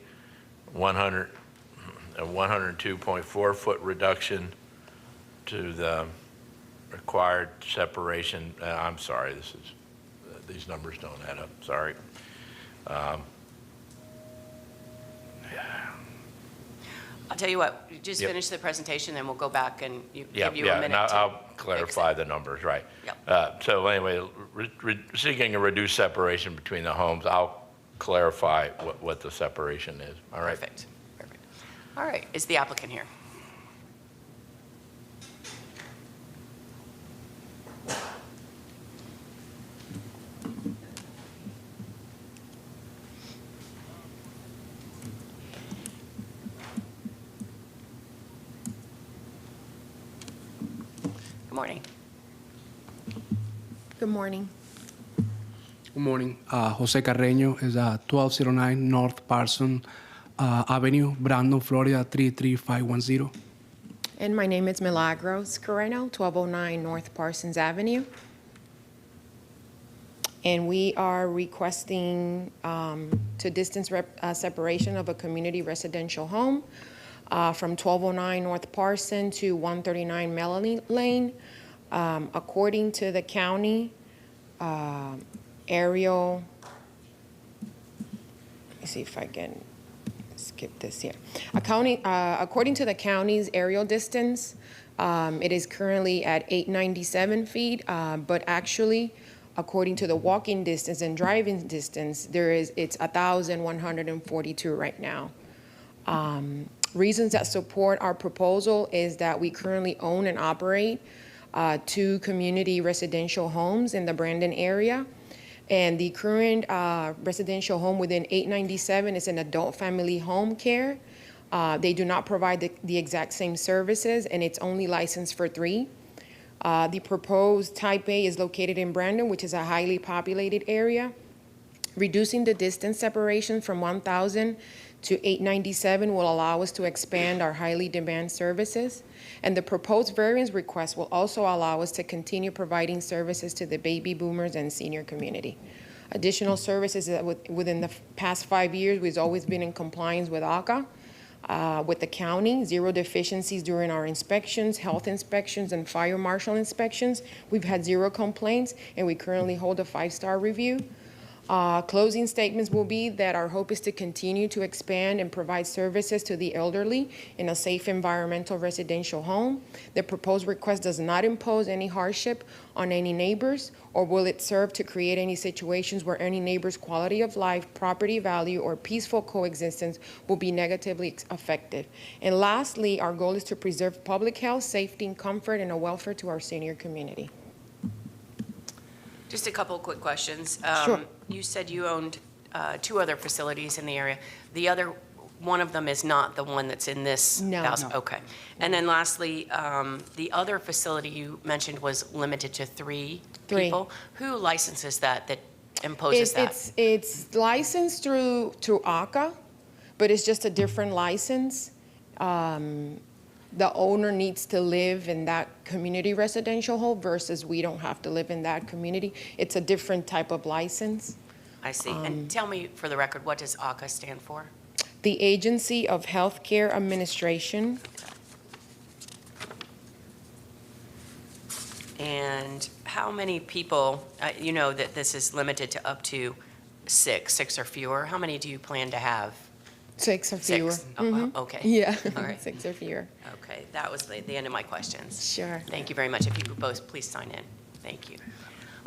[SPEAKER 2] 102.4 foot reduction to the required separation. I'm sorry, these numbers don't add up, sorry.
[SPEAKER 1] I'll tell you what, just
[SPEAKER 2] Yep.
[SPEAKER 1] finish the presentation, then we'll go back and give you
[SPEAKER 2] Yeah,
[SPEAKER 1] a minute
[SPEAKER 2] and
[SPEAKER 1] to
[SPEAKER 2] I'll clarify the numbers, right.
[SPEAKER 1] Yep.
[SPEAKER 2] So anyway, seeking a reduced separation between the homes, I'll clarify what the separation is, all right?
[SPEAKER 1] Perfect. All right, is the applicant here? morning.
[SPEAKER 12] Good morning.
[SPEAKER 13] Good morning. Jose Carreño is 1209 North Parson Avenue, Brandon, Florida 33510.
[SPEAKER 12] And my name is Milagros Carreno, 1209 North Parsons Avenue. And we are requesting to distance separation of a community residential home from 1209 North Parson to 139 Melanie Lane. According to the county aerial, let me see if I can skip this here. According to the county's aerial distance, it is currently at 897 feet, but actually, according to the walking distance and driving distance, it's 1,142 right now. Reasons that support our proposal is that we currently own and operate 2 community residential homes in the Brandon area. And the current residential home within 897 is an adult family home care. They do not provide the exact same services, and it's only licensed for 3. The proposed Type A is located in Brandon, which is a highly populated area. Reducing the distance separation from 1,000 to 897 will allow us to expand our highly demanded services. And the proposed variance request will also allow us to continue providing services to the baby boomers and senior community. Additional services that within the past 5 years, we've always been in compliance with ACA, with the county, 0 deficiencies during our inspections, health inspections, and fire marshal inspections. We've had 0 complaints, and we currently hold a 5-star review. Closing statements will be that our hope is to continue to expand and provide services to the elderly in a safe environmental residential home. The proposed request does not impose any hardship on any neighbors, or will it serve to create any situations where any neighbor's quality of life, property value, or peaceful coexistence will be negatively affected. And lastly, our goal is to preserve public health, safety, and comfort, and a welfare to our senior community.
[SPEAKER 1] Just a couple of quick questions.
[SPEAKER 12] Sure.
[SPEAKER 1] You said you owned 2 other facilities in the area. The other, one of them is not the one that's in this house?
[SPEAKER 12] No.
[SPEAKER 1] Okay. And then lastly, the other facility you mentioned was limited to 3 people? Who licenses that imposes that?
[SPEAKER 12] It's licensed through ACA, but it's just a different license. The owner needs to live in that community residential home versus we don't have to live in that community. It's a different type of license.
[SPEAKER 1] I see. And tell me, for the record, what does ACA stand for?
[SPEAKER 12] The Agency of Healthcare Administration.
[SPEAKER 1] And how many people, you know that this is limited to up to 6 or fewer. How many do you plan to have?
[SPEAKER 12] 6 or fewer.
[SPEAKER 1] 6? Oh, okay.
[SPEAKER 12] Yeah,
[SPEAKER 1] All right.
[SPEAKER 12] 6 or fewer.
[SPEAKER 1] Okay, that was the end of my questions.
[SPEAKER 12] Sure.
[SPEAKER 1] Thank you very much. If you could both please sign in. Thank you.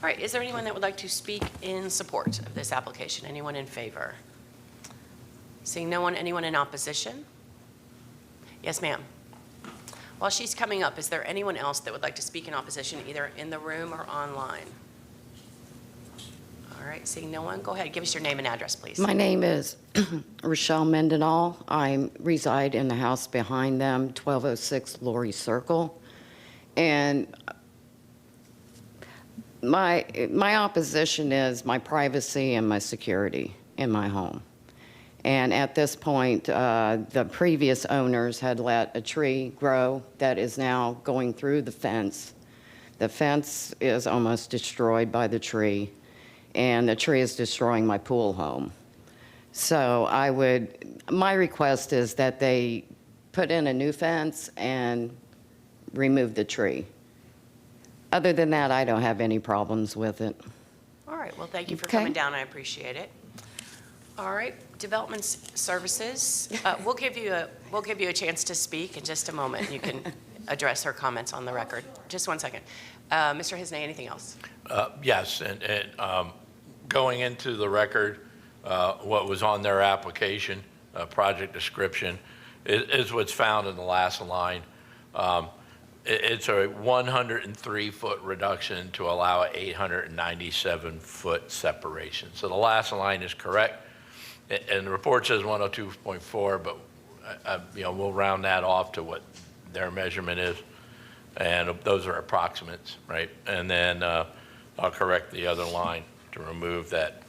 [SPEAKER 1] All right, is there anyone that would like to speak in support of this application? Anyone in favor? Seeing no one, anyone in opposition? Yes, ma'am. While she's coming up, is there anyone else that would like to speak in opposition, either in the room or online? All right, seeing no one, go ahead. Give us your name and address, please.
[SPEAKER 14] My name is Rochelle Mendenhall. I reside in the house behind them, 1206 Laurie Circle. And my opposition is my privacy and my security in my home. And at this point, the previous owners had let a tree grow that is now going through the fence. The fence is almost destroyed by the tree, and the tree is destroying my pool home. So my request is that they put in a new fence and remove the tree. Other than that, I don't have any problems with it.
[SPEAKER 1] All right, well, thank you for
[SPEAKER 14] Okay.
[SPEAKER 1] coming down. I appreciate it. All right, Development Services, we'll give you a chance to speak in just a moment. You can address her comments on the record. Just one second. Mr. Hisney, anything else?
[SPEAKER 2] Yes, and going into the record, what was on their application, project description, is what's found in the last line. It's a 103-foot reduction to allow an 897-foot separation. So the last line is correct, and the report says 102.4, but we'll round that off to what their measurement is. And those are approximates, right? And then I'll correct the other line to remove that,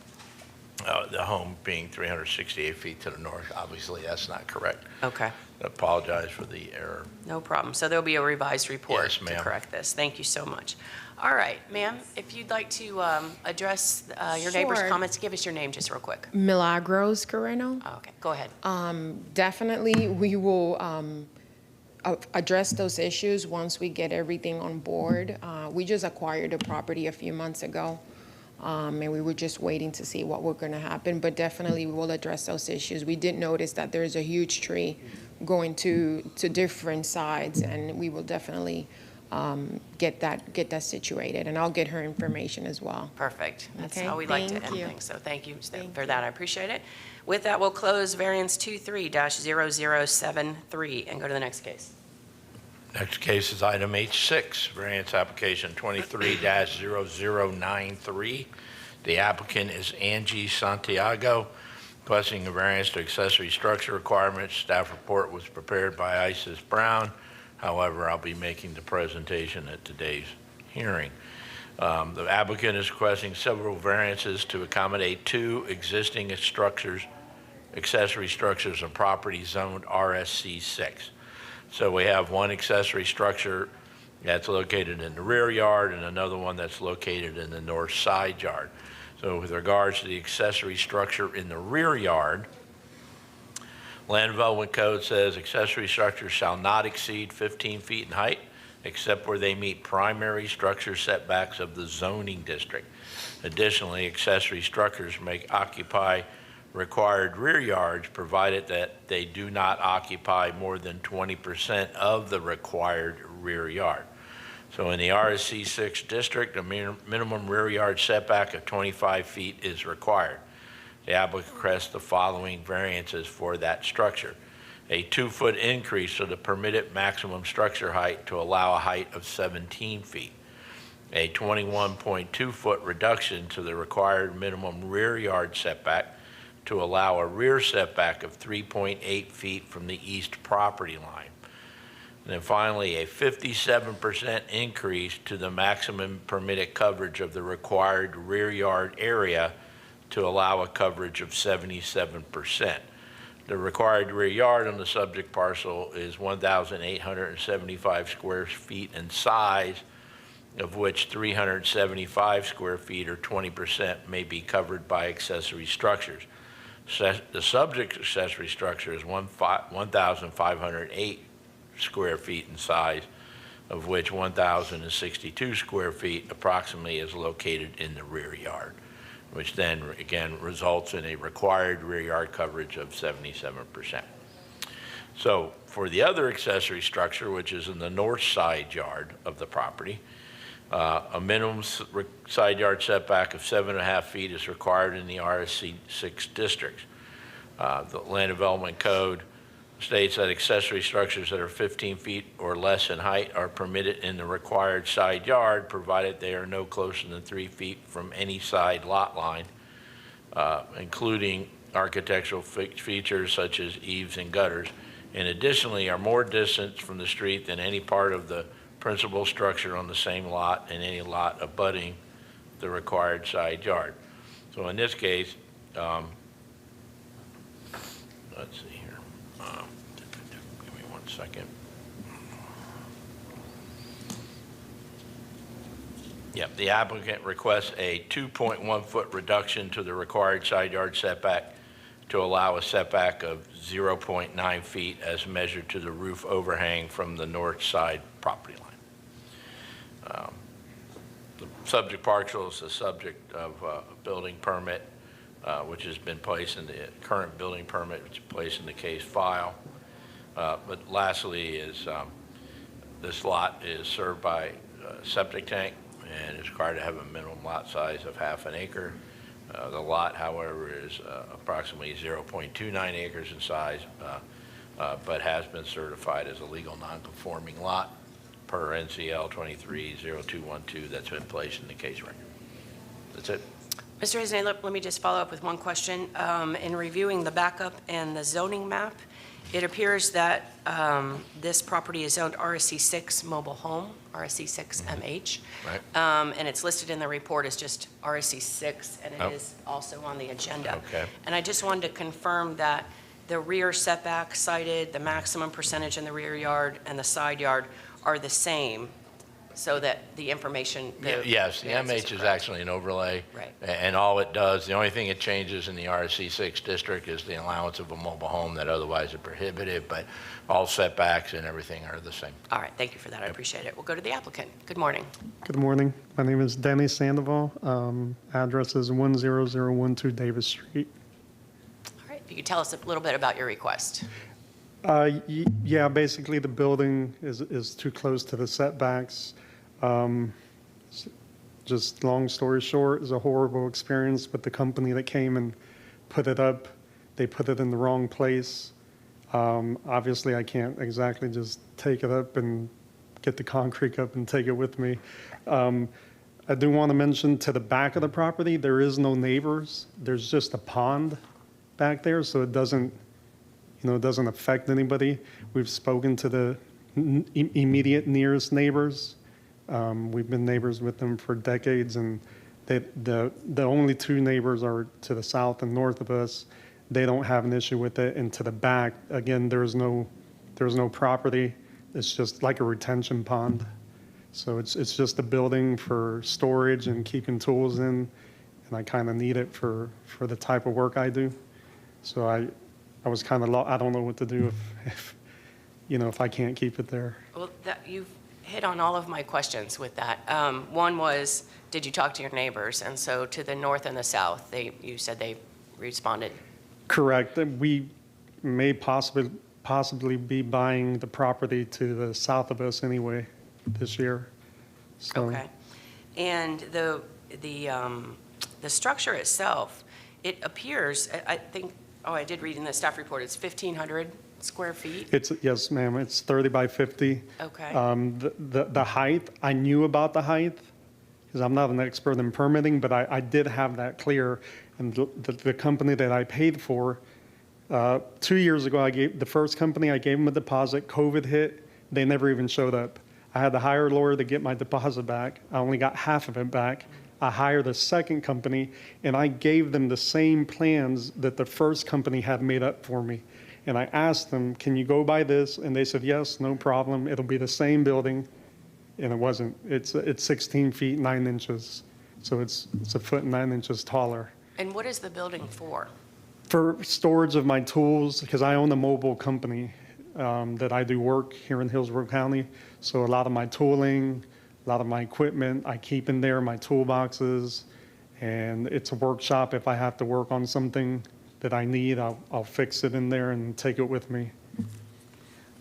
[SPEAKER 2] the home being 368 feet to the north. Obviously, that's not correct.
[SPEAKER 1] Okay,
[SPEAKER 2] I apologize for the error.
[SPEAKER 1] no problem. So there'll be a revised report
[SPEAKER 2] Yes,
[SPEAKER 1] to
[SPEAKER 2] ma'am.
[SPEAKER 1] correct this. Thank you so much. All right, ma'am, if you'd like to address your neighbor's
[SPEAKER 12] Sure.
[SPEAKER 1] comments, give us your name just real quick.
[SPEAKER 12] Milagros Carreno.
[SPEAKER 1] Okay, go ahead.
[SPEAKER 12] Definitely, we will address those issues once we get everything on board. We just acquired the property a few months ago, and we were just waiting to see what was going to happen, but definitely we will address those issues. We did notice that there's a huge tree going to different sides, and we will definitely get that situated, and I'll get her information as well.
[SPEAKER 1] Perfect. That's
[SPEAKER 12] Okay,
[SPEAKER 1] how we like to
[SPEAKER 12] thank
[SPEAKER 1] end
[SPEAKER 12] you.
[SPEAKER 1] things. So thank you
[SPEAKER 12] Thank
[SPEAKER 1] for
[SPEAKER 12] you.
[SPEAKER 1] that. I appreciate it. With that, we'll close variance 23-0073 and go to the next case.
[SPEAKER 2] Next case is item H6, variance application 23-0093. The applicant is Angie Santiago, requesting a variance to accessory structure requirements. Staff report was prepared by Isis Brown. However, I'll be making the presentation at today's hearing. The applicant is requesting several variances to accommodate 2 existing structures, accessory structures on property zoned RSC 6. So we have one accessory structure that's located in the rear yard and another one that's located in the north side yard. So with regards to the accessory structure in the rear yard, Land Development Code says accessory structures shall not exceed 15 feet in height, except where they meet primary structure setbacks of the zoning district. Additionally, accessory structures may occupy required rear yards, provided that they do not occupy more than 20% of the required rear yard. So in the RSC 6 district, a minimum rear yard setback of 25 feet is required. The applicant requests the following variances for that structure. A 2-foot increase to the permitted maximum structure height to allow a height of 17 feet. A 21.2-foot reduction to the required minimum rear yard setback to allow a rear setback of 3.8 feet from the east property line. And then finally, a 57% increase to the maximum permitted coverage of the required rear yard area to allow a coverage of 77%. The required rear yard on the subject parcel is 1,875 square feet in size, of which 375 square feet or 20% may be covered by accessory structures. The subject accessory structure is 1,508 square feet in size, of which 1,062 square feet approximately is located in the rear yard, which then again results in a required rear yard coverage of 77%. So for the other accessory structure, which is in the north side yard of the property, a minimum side yard setback of 7.5 feet is required in the RSC 6 districts. The Land Development Code states that accessory structures that are 15 feet or less in height are permitted in the required side yard, provided they are no closer than 3 feet from any side lot line, including architectural features such as eaves and gutters, and additionally are more distant from the street than any part of the principal structure on the same lot and any lot abutting the required side yard. So in this case, let's see here. Give me 1 second. Yep, the applicant requests a 2.1-foot reduction to the required side yard setback to allow a setback of 0.9 feet as measured to the roof overhang from the north side property line. The subject parcel is the subject of a building permit, which has been placed in the current building permit, which is placed in the case file. But lastly is this lot is served by a septic tank and is required to have a minimum lot size of ½ an acre. The lot, however, is approximately 0.29 acres in size, but has been certified as a legal non-conforming lot per NCL 230212 that's been placed in the case record. That's it.
[SPEAKER 1] Mr. Hernandez, let me just follow up with one question. In reviewing the backup and the zoning map, It appears that this property is zoned RSC 6 mobile home, RSC 6 MH.
[SPEAKER 2] Right.
[SPEAKER 1] And it's listed in the report as just RSC 6, and
[SPEAKER 2] Oh.
[SPEAKER 1] it is also on the agenda.
[SPEAKER 2] Okay.
[SPEAKER 1] And I just wanted to confirm that the rear setback cited, the maximum percentage in the rear yard and the side yard are the same, so that the information.
[SPEAKER 2] Yes, the
[SPEAKER 1] variances
[SPEAKER 2] MH
[SPEAKER 1] are
[SPEAKER 2] is
[SPEAKER 1] correct.
[SPEAKER 2] actually an overlay.
[SPEAKER 1] Right.
[SPEAKER 2] And all it does, the only thing it changes in the RSC 6 district is the allowance of a mobile home that otherwise are prohibited, but all setbacks and everything are the same.
[SPEAKER 1] All right, thank you for that. I appreciate it. We'll go to the applicant. Good morning.
[SPEAKER 15] Good morning. My name is Denny Sandoval. Address is 10012 Davis Street.
[SPEAKER 1] All right, if you could tell us a little bit about your request.
[SPEAKER 15] Yeah, basically the building is too close to the setbacks. Just long story short, it's a horrible experience with the company that came and put it up. They put it in the wrong place. Obviously, I can't exactly just take it up and get the concrete up and take it with me. I do want to mention to the back of the property, there is no neighbors. There's just a pond back there, so it doesn't affect anybody. We've spoken to the immediate nearest neighbors. We've been neighbors with them for decades, and the only two neighbors are to the south and north of us. They don't have an issue with it. And to the back, again, there's no property. It's just like a retention pond. So it's just a building for storage and keeping tools in, and I kind of need it for the type of work I do. So I was kind of I don't know what to do if I can't keep it there.
[SPEAKER 1] Well, you've hit on all of my questions with that. One was, did you talk to your neighbors? And so to the north and the south, you said they responded.
[SPEAKER 15] Correct. We may possibly be buying the property to the south of us anyway this year. So,
[SPEAKER 1] Okay. And the structure itself, it appears, I think, I did read in the staff report, it's 1,500 square feet?
[SPEAKER 15] Yes, ma'am. It's 30 by 50.
[SPEAKER 1] Okay.
[SPEAKER 15] The height, I knew about the height because I'm not an expert in permitting, but I did have that clear. And the company that I paid for, 2 years ago, the first company, I gave them a deposit. COVID hit. They never even showed up. I had to hire a lawyer to get my deposit back. I only got half of it back. I hired a second company, and I gave them the same plans that the first company had made up for me. And I asked them, can you go by this? And they said, yes, no problem. It'll be the same building. And it wasn't. It's 16 feet, 9 inches. So it's a foot and 9 inches taller.
[SPEAKER 1] And what is the building for?
[SPEAKER 15] For storage of my tools, because I own a mobile company that I do work here in Hillsborough County. So a lot of my tooling, a lot of my equipment, I keep in there, my toolboxes. And it's a workshop. If I have to work on something that I need, I'll fix it in there and take it with me.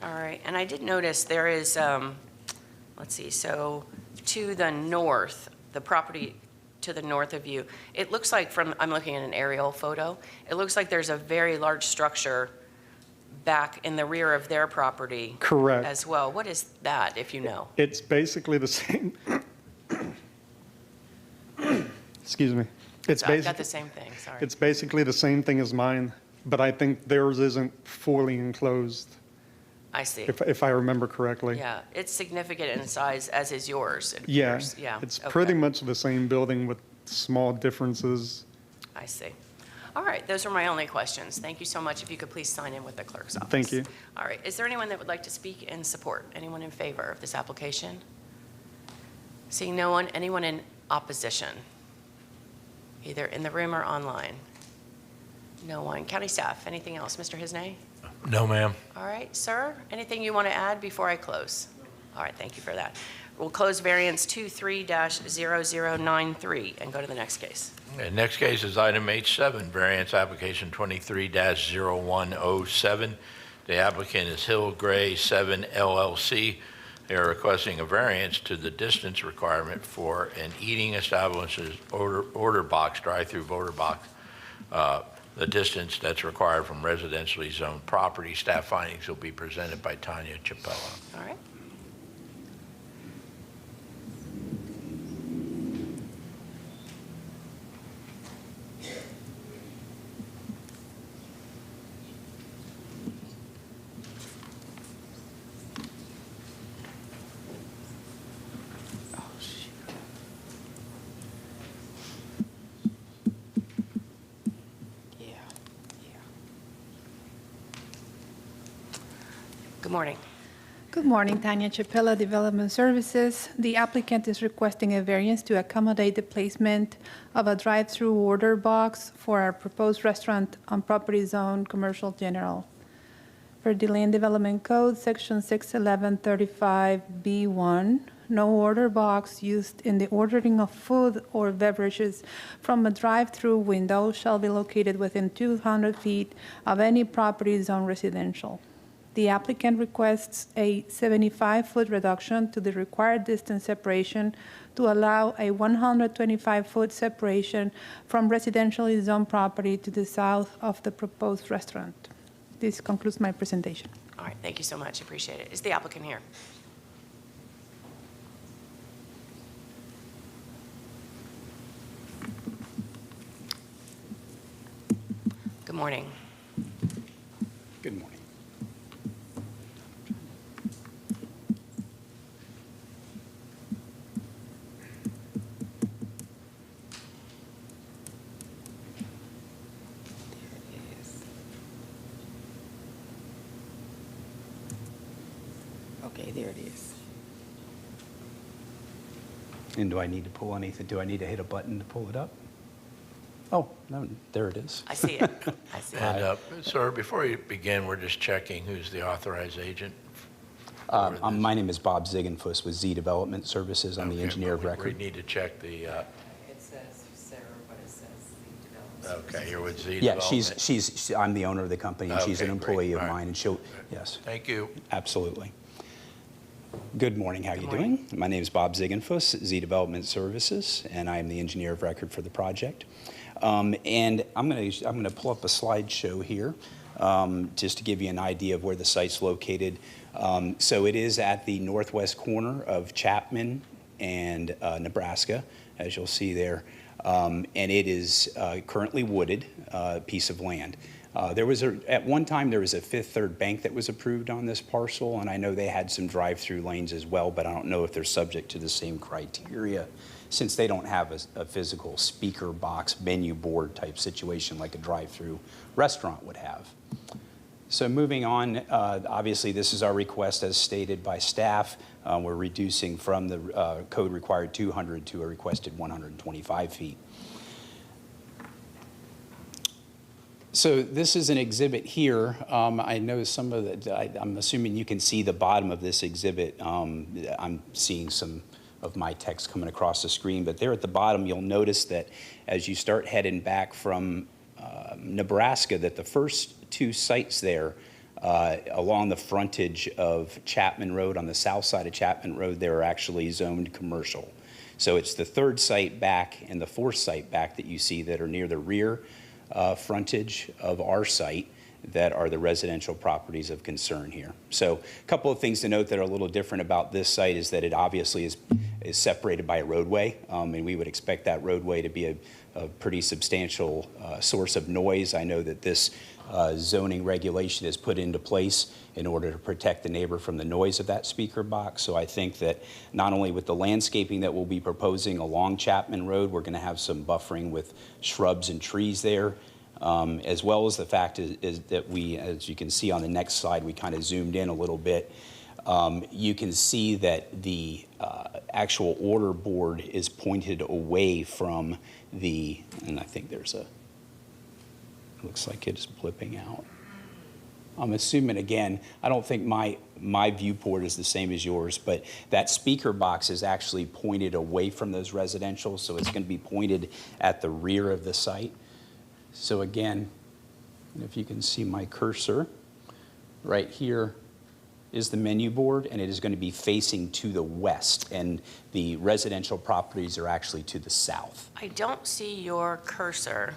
[SPEAKER 1] All right. And I did notice there is, let's see, so to the north, the property to the north of you, it looks like I'm looking at an aerial photo, it looks like there's a very large structure back in the rear of their property.
[SPEAKER 15] Correct.
[SPEAKER 1] As well. What is that, if you know?
[SPEAKER 15] It's basically the same. Excuse me.
[SPEAKER 1] I've got the same thing, sorry.
[SPEAKER 15] It's basically the same thing as mine, but I think theirs isn't fully enclosed,
[SPEAKER 1] I see.
[SPEAKER 15] if I remember correctly.
[SPEAKER 1] Yeah, it's significant in size, as is yours, it
[SPEAKER 15] Yeah,
[SPEAKER 1] appears. Yeah.
[SPEAKER 15] it's
[SPEAKER 1] okay.
[SPEAKER 15] pretty much the same building with small differences.
[SPEAKER 1] I see. All right, those are my only questions. Thank you so much. If you could please sign in with the clerk's office.
[SPEAKER 15] Thank you.
[SPEAKER 1] All right, is there anyone that would like to speak in support? Anyone in favor of this application? Seeing no one, anyone in opposition? Either in the room or online? No one. County staff, anything else? Mr. Hisney?
[SPEAKER 2] No, ma'am.
[SPEAKER 1] All right, sir, anything you want to add before I close? All right, thank you for that. We'll close variance 23-0093 and go to the next case.
[SPEAKER 2] The next case is item H7, variance application 23-0107. The applicant is Hill Gray 7 LLC. They are requesting a variance to the distance requirement for an eating establishment's order box, drive-through voter box. The distance that's required from residentially zoned property. Staff findings will be presented by Tanya Chapella.
[SPEAKER 1] All right. morning.
[SPEAKER 4] Good morning, Tanya Chapella, Development Services. The applicant is requesting a variance to accommodate the placement of a drive-through order box for our proposed restaurant on property zone Commercial General. Per the Land Development Code, Section 61135B1, no order box used in the ordering of food or beverages from a drive-through window shall be located within 200 feet of any property zone residential. The applicant requests a 75-foot reduction to the required distance separation to allow a 125-foot separation from residentially zoned property to the south of the proposed restaurant. This concludes my presentation.
[SPEAKER 1] All right, thank you so much. Appreciate it. Is the applicant here? Good morning.
[SPEAKER 16] Good morning.
[SPEAKER 17] Okay, there it is.
[SPEAKER 16] And do I need to pull anything? Do I need to hit a button to pull it up? Oh, no, there it is.
[SPEAKER 1] I see it. I see it.
[SPEAKER 2] And, sir, before you begin, we're just checking who's the authorized agent.
[SPEAKER 16] My name is Bob Ziegenfuss with Z Development Services. I'm the engineer of
[SPEAKER 2] We
[SPEAKER 16] record.
[SPEAKER 2] need to check the,
[SPEAKER 11] It says Sarah, but it says the development.
[SPEAKER 2] okay, you're with Z
[SPEAKER 16] Yeah,
[SPEAKER 2] Development.
[SPEAKER 16] I'm the owner of the company, and she's an
[SPEAKER 2] Okay,
[SPEAKER 16] employee
[SPEAKER 2] great.
[SPEAKER 16] of
[SPEAKER 2] All right.
[SPEAKER 16] mine, and she'll, yes.
[SPEAKER 2] Thank you.
[SPEAKER 16] Absolutely. Good morning, how are you
[SPEAKER 1] morning.
[SPEAKER 16] doing? My name is Bob Ziegenfuss, Z Development Services, and I am the engineer of record for the project. And I'm gonna pull up a slideshow here, just to give you an idea of where the site's located. So it is at the northwest corner of Chapman and Nebraska, as you'll see there. And it is currently wooded piece of land. At one time, there was a Fifth Third Bank that was approved on this parcel, and I know they had some drive-through lanes as well, but I don't know if they're subject to the same criteria since they don't have a physical speaker box menu board type situation like a drive-through restaurant would have. So moving on, obviously this is our request as stated by staff. We're reducing from the code required 200 to a requested 125 feet. So this is an exhibit here. I know some of the, I'm assuming you can see the bottom of this exhibit. I'm seeing some of my text coming across the screen, but there at the bottom, you'll notice that as you start heading back from Nebraska, that the first two sites there along the frontage of Chapman Road, on the south side of Chapman Road, they're actually zoned commercial. So it's the third site back and the fourth site back that you see that are near the rear frontage of our site that are the residential properties of concern here. So a couple of things to note that are a little different about this site is that it obviously is separated by a roadway, and we would expect that roadway to be a pretty substantial source of noise. I know that this zoning regulation is put into place in order to protect the neighbor from the noise of that speaker box. So I think that not only with the landscaping that we'll be proposing along Chapman Road, we're going to have some buffering with shrubs and trees there, as well as the fact is that we, as you can see on the next slide, we kind of zoomed in a little bit. You can see that the actual order board is pointed away from the, and I think there's a, looks like it's blipping out. I'm assuming, again, I don't think my viewport is the same as yours, but that speaker box is actually pointed away from those residential, so it's going to be pointed at the rear of the site. So again, if you can see my cursor, right here is the menu board, and it is going to be facing to the west, and the residential properties are actually to the south.
[SPEAKER 1] I don't see your cursor.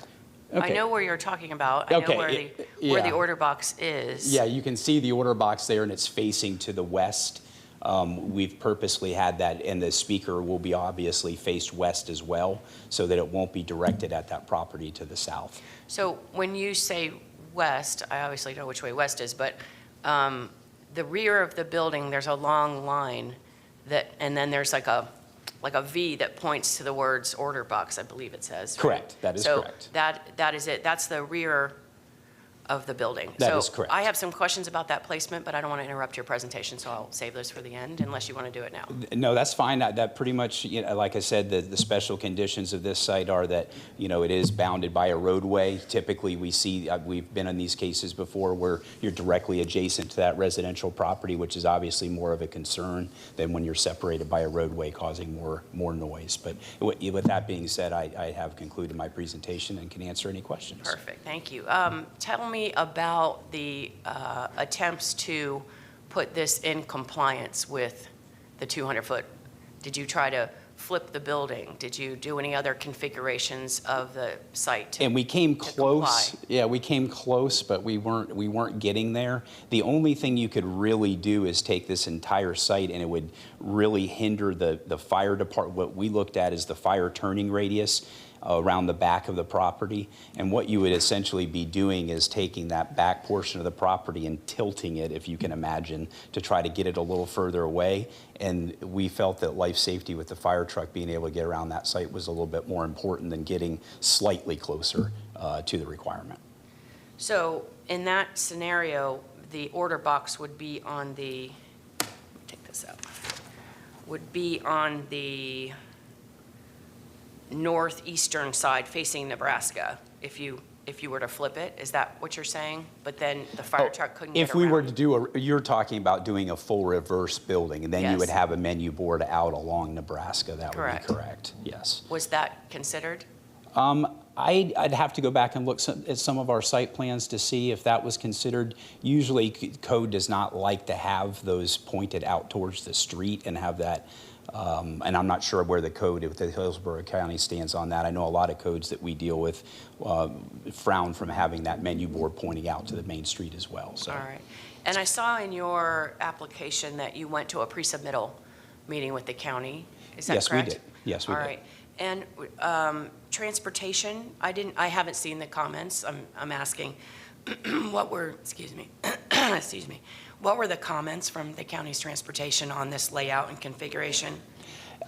[SPEAKER 16] Okay.
[SPEAKER 1] I know where you're talking about. I know where the order box is.
[SPEAKER 16] Yeah, you can see the order box there, and it's facing to the west. We've purposely had that, and the speaker will be obviously faced west as well, so that it won't be directed at that property to the south.
[SPEAKER 1] So when you say west, I obviously know which way west is, but the rear of the building, there's a long line that, and then there's like a V that points to the words order box, I believe it says. Right?
[SPEAKER 16] Correct, that is correct.
[SPEAKER 1] So that is it. That's the rear of the building.
[SPEAKER 16] That is correct.
[SPEAKER 1] So I have some questions about that placement, but I don't want to interrupt your presentation, so I'll save those for the end unless you want to do it now.
[SPEAKER 16] No, that's fine. That pretty much, like I said, the special conditions of this site are that, it is bounded by a roadway. Typically, we see, we've been in these cases before where you're directly adjacent to that residential property, which is obviously more of a concern than when you're separated by a roadway causing more noise. But with that being said, I have concluded my presentation and can answer any questions.
[SPEAKER 1] Perfect, thank you. Tell me about the attempts to put this in compliance with the 200-foot. Did you try to flip the building? Did you do any other configurations of the site?
[SPEAKER 16] And we came close. Yeah, we came close, but we weren't getting there. The only thing you could really do is take this entire site, and it would really hinder the fire department. What we looked at is the fire turning radius around the back of the property. And what you would essentially be doing is taking that back portion of the property and tilting it, if you can imagine, to try to get it a little further away. And we felt that life safety with the fire truck being able to get around that site was a little bit more important than getting slightly closer to the requirement.
[SPEAKER 1] So in that scenario, the order box would be on the, take this out, would be on the northeastern side facing Nebraska, if you were to flip it. Is that what you're saying? But then the fire truck couldn't get
[SPEAKER 16] If we were
[SPEAKER 1] around.
[SPEAKER 16] to do you're talking about doing a full reverse building, and then you
[SPEAKER 1] Yes.
[SPEAKER 16] would have a menu board out along Nebraska. That
[SPEAKER 1] Correct.
[SPEAKER 16] would be correct, yes.
[SPEAKER 1] Was that considered?
[SPEAKER 16] I'd have to go back and look at some of our site plans to see if that was considered. Usually code does not like to have those pointed out towards the street and have that. And I'm not sure where the code with the Hillsborough County stands on that. I know a lot of codes that we deal with frown from having that menu board pointing out to the main street as well. So.
[SPEAKER 1] All right. And I saw in your application that you went to a pre-submittal meeting with the county. Is that correct?
[SPEAKER 16] Yes, we did. Yes, we did.
[SPEAKER 1] All right. And transportation, I haven't seen the comments. I'm asking, what were, excuse me, what were the comments from the county's transportation on this layout and configuration?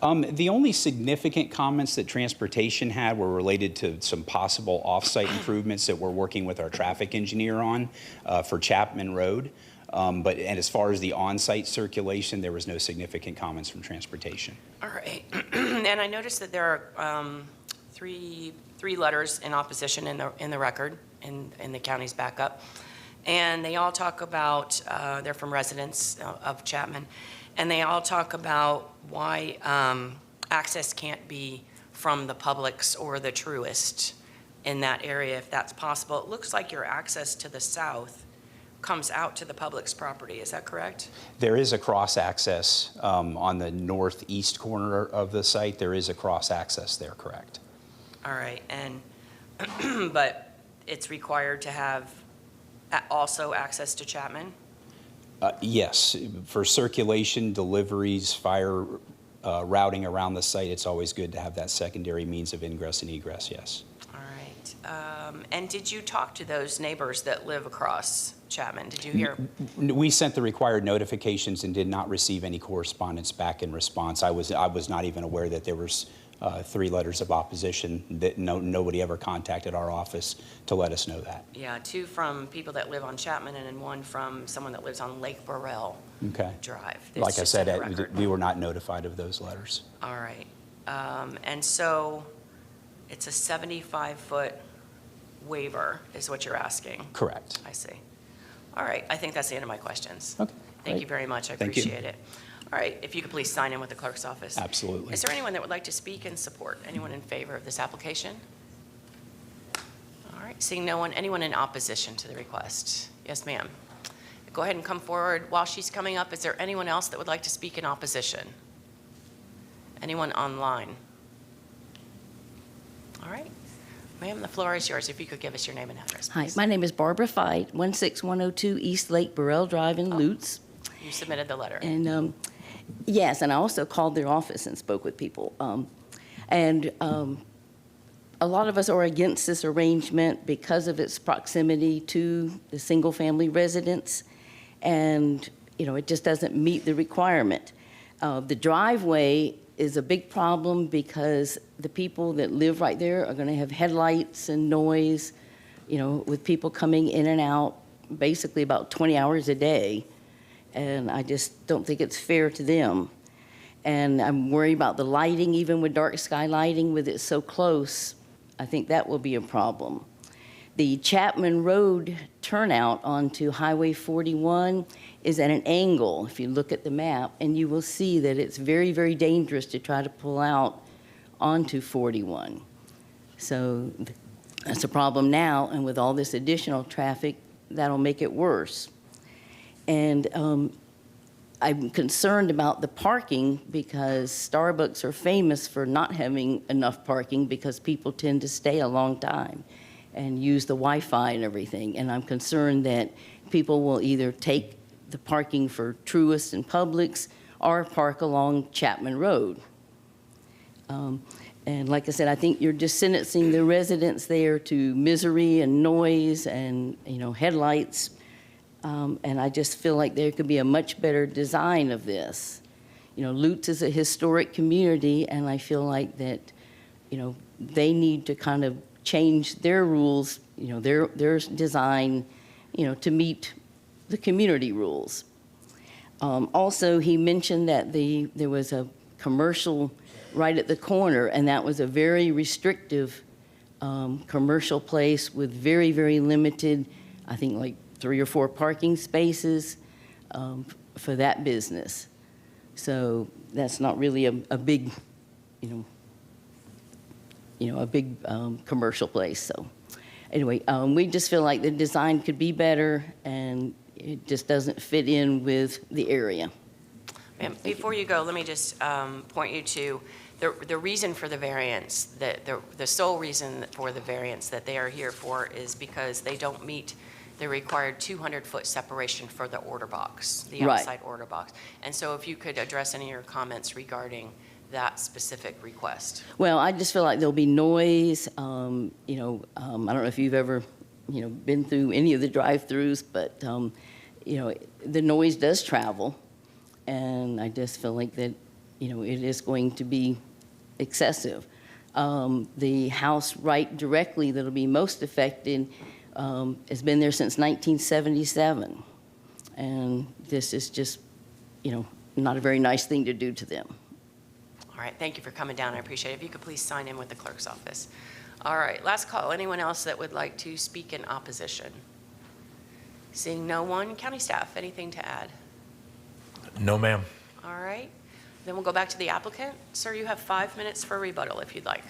[SPEAKER 16] The only significant comments that transportation had were related to some possible off-site improvements that we're working with our traffic engineer on for Chapman Road. And as far as the on-site circulation, there was no significant comments from transportation.
[SPEAKER 1] All right. And I noticed that there are three letters in opposition in the record in the county's backup. And they all talk about, they're from residents of Chapman, and they all talk about why access can't be from the Publix or the Truist in that area, if that's possible. It looks like your access to the south comes out to the Publix property. Is that correct?
[SPEAKER 16] There is a cross-access on the northeast corner of the site. There is a cross-access there, correct?
[SPEAKER 1] All right. And but it's required to have also access to Chapman?
[SPEAKER 16] Yes, for circulation, deliveries, fire routing around the site, it's always good to have that secondary means of ingress and egress, yes.
[SPEAKER 1] All right. And did you talk to those neighbors that live across Chapman? Did you hear?
[SPEAKER 16] We sent the required notifications and did not receive any correspondence back in response. I was not even aware that there was 3 letters of opposition, that nobody ever contacted our office to let us know that.
[SPEAKER 1] Yeah, 2 from people that live on Chapman and then 1 from someone that lives on Lake Burrell Drive. It's
[SPEAKER 16] Like I
[SPEAKER 1] just in the
[SPEAKER 16] said,
[SPEAKER 1] record.
[SPEAKER 16] we were not notified of those letters.
[SPEAKER 1] All right. And so it's a 75-foot waiver is what you're asking?
[SPEAKER 16] Correct.
[SPEAKER 1] I see. All right. I think that's the end of my questions.
[SPEAKER 16] Okay.
[SPEAKER 1] Thank you very much. I
[SPEAKER 16] Thank you.
[SPEAKER 1] appreciate it. All right. If you could please sign in with the clerk's office.
[SPEAKER 16] Absolutely.
[SPEAKER 1] Is there anyone that would like to speak in support? Anyone in favor of this application? All right. Seeing no one, anyone in opposition to the request? Yes, ma'am. Go ahead and come forward. While she's coming up, is there anyone else that would like to speak in opposition? Anyone online? All right. Ma'am, the floor is yours. If you could give us your name and address,
[SPEAKER 17] Hi,
[SPEAKER 1] please.
[SPEAKER 17] my name is Barbara Fight, 16102 East Lake Burrell Drive in Lutz.
[SPEAKER 1] You submitted the letter.
[SPEAKER 17] And yes, and I also called their office and spoke with people. A lot of us are against this arrangement because of its proximity to the single-family residence, and it just doesn't meet the requirement. The driveway is a big problem because the people that live right there are going to have headlights and noise, with people coming in and out basically about 20 hours a day. And I just don't think it's fair to them. And I'm worried about the lighting, even with dark sky lighting, with it so close. I think that will be a problem. The Chapman Road turnout onto Highway 41 is at an angle, if you look at the map, and you will see that it's very, very dangerous to try to pull out onto 41. So that's a problem now, and with all this additional traffic, that'll make it worse. And I'm concerned about the parking because Starbucks are famous for not having enough parking because people tend to stay a long time and use the Wi-Fi and everything. And I'm concerned that people will either take the parking for Truist and Publix or park along Chapman Road. And like I said, I think you're just sentencing the residents there to misery and noise and, headlights. And I just feel like there could be a much better design of this. Lutz is a historic community, and I feel like that, they need to kind of change their rules, their design, to meet the community rules. Also, he mentioned that there was a commercial right at the corner, and that was a very restrictive commercial place with very, very limited, I think like 3 or 4 parking spaces for that business. So that's not really a big, a big commercial place. So anyway, we just feel like the design could be better, and it just doesn't fit in with the area.
[SPEAKER 1] Ma'am, before you go, let me just point you to the reason for the variance, the sole reason for the variance that they are here for is because they don't meet the required 200-foot separation for the order box, the
[SPEAKER 17] Right.
[SPEAKER 1] outside order box. And so if you could address any of your comments regarding that specific request.
[SPEAKER 17] Well, I just feel like there'll be noise. I don't know if you've ever, been through any of the drive-throughs, but, the noise does travel. And I just feel like that, it is going to be excessive. The house right directly that'll be most affected has been there since 1977. And this is just, not a very nice thing to do to them.
[SPEAKER 1] All right, thank you for coming down. I appreciate it. If you could please sign in with the clerk's office. All right, last call. Anyone else that would like to speak in opposition? Seeing no one, county staff, anything to add?
[SPEAKER 2] No, ma'am.
[SPEAKER 1] All right, then we'll go back to the applicant. Sir, you have 5 minutes for rebuttal if you'd like.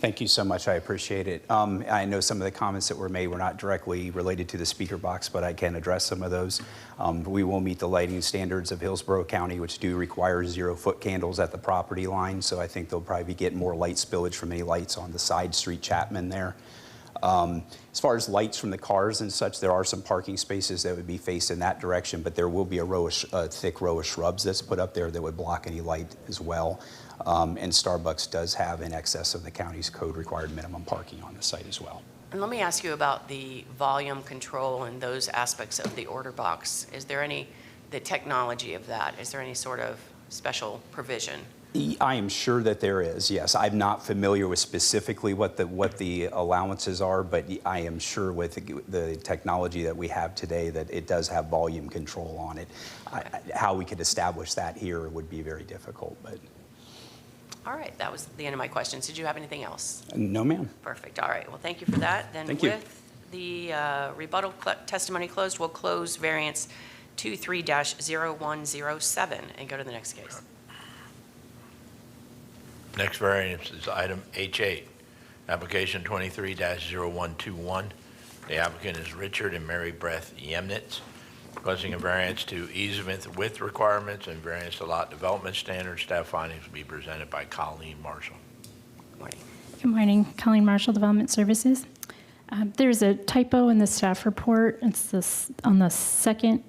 [SPEAKER 16] Thank you so much. I appreciate it. I know some of the comments that were made were not directly related to the speaker box, but I can address some of those. We will meet the lighting standards of Hillsborough County, which do require 0-foot candles at the property line. So I think they'll probably be getting more light spillage from any lights on the side street Chapman there. As far as lights from the cars and such, there are some parking spaces that would be faced in that direction, but there will be a thick row of shrubs that's put up there that would block any light as well. And Starbucks does have in excess of the county's code required minimum parking on the site as well.
[SPEAKER 1] And let me ask you about the volume control and those aspects of the order box. Is there the technology of that, is there any sort of special provision?
[SPEAKER 16] I am sure that there is, yes. I'm not familiar with specifically what the allowances are, but I am sure with the technology that we have today that it does have volume control on it. How we could establish that here would be very difficult, but.
[SPEAKER 1] All right, that was the end of my questions. Did you have anything else?
[SPEAKER 16] No, ma'am.
[SPEAKER 1] Perfect, all right. Well, thank you for that. Then
[SPEAKER 16] Thank you.
[SPEAKER 1] with the rebuttal testimony closed, we'll close variance 23-0107 and go to the next case.
[SPEAKER 2] Next variance is item H8, application 23-0121. The applicant is Richard and Mary Beth Yemnitz, requesting a variance to easement width requirements and variance to lot development standards. Staff findings will be presented by Colleen Marshall.
[SPEAKER 1] Good morning.
[SPEAKER 8] Good morning, Colleen Marshall, Development Services. There's a typo in the staff report. It's this on the second,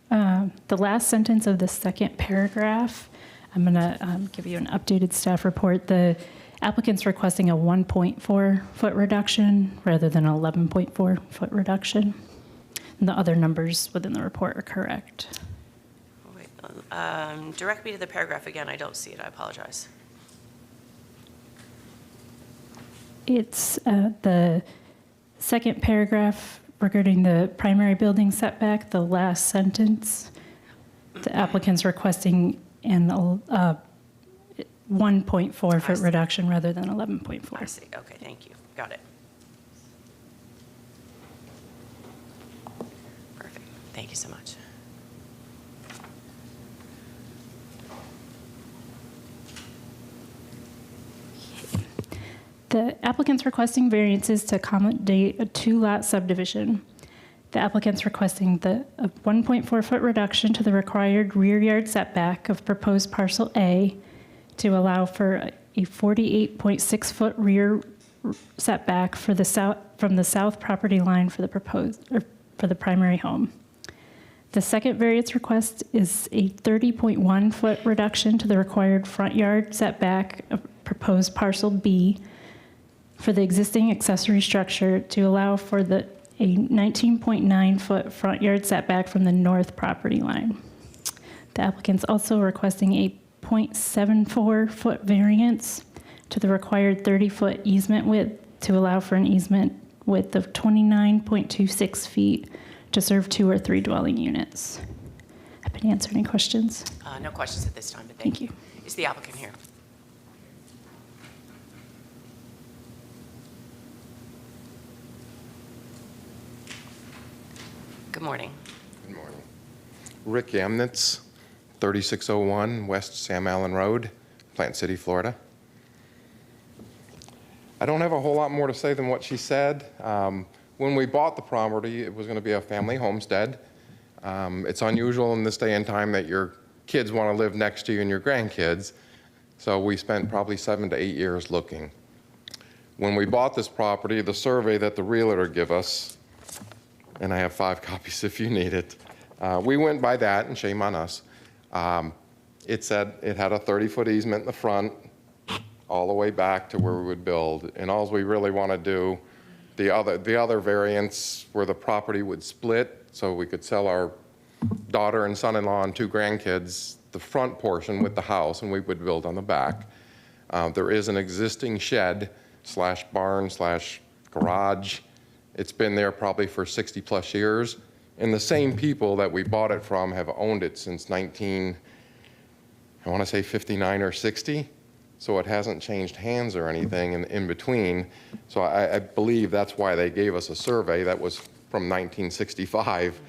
[SPEAKER 8] the last sentence of the second paragraph. I'm going to give you an updated staff report. The applicant's requesting a 1.4-foot reduction rather than an 11.4-foot reduction. And the other numbers within the report are correct.
[SPEAKER 1] Wait, direct me to the paragraph again. I don't see it. I apologize.
[SPEAKER 8] It's the Second paragraph regarding the primary building setback, the last sentence, the applicant's requesting an 1.4 foot reduction rather than 11.4.
[SPEAKER 1] I see. Okay, thank you. Got it. Perfect. Thank you so much.
[SPEAKER 8] The applicant's requesting variances to accommodate a two-lot subdivision. The applicant's requesting a 1.4 foot reduction to the required rear yard setback of proposed parcel A to allow for a 48.6 foot rear setback for the from the south property line for the primary home. The second variance request is a 30.1 foot reduction to the required front yard setback of proposed parcel B for the existing accessory structure to allow for a 19.9 foot front yard setback from the north property line. The applicant's also requesting a 0.74 foot variance to the required 30 foot easement width to allow for an easement width of 29.26 feet to serve 2 or 3 dwelling units. Happy to answer any questions.
[SPEAKER 1] No questions at this time, but thank you. Is the applicant here? Good morning.
[SPEAKER 18] Good morning. Rick Yamnitz, 3601 West Sam Allen Road, Plant City, Florida. I don't have a whole lot more to say than what she said. When we bought the property, it was going to be a family homestead. It's unusual in this day and time that your kids want to live next to you and your grandkids, so we spent probably 7 to 8 years looking. When we bought this property, the survey that the realtor gave us, and I have 5 copies if you need it. We went by that, and shame on us. It said it had a 30-foot easement in the front, all the way back to where we would build. And all we really want to do, the other variance where the property would split, so we could sell our daughter and son-in-law and 2 grandkids the front portion with the house, and we would build on the back. There is an existing shed / barn / garage. It's been there probably for 60 plus years. And the same people that we bought it from have owned it since 59 or 60. So it hasn't changed hands or anything in between. So I believe that's why they gave us a survey that was from 1965.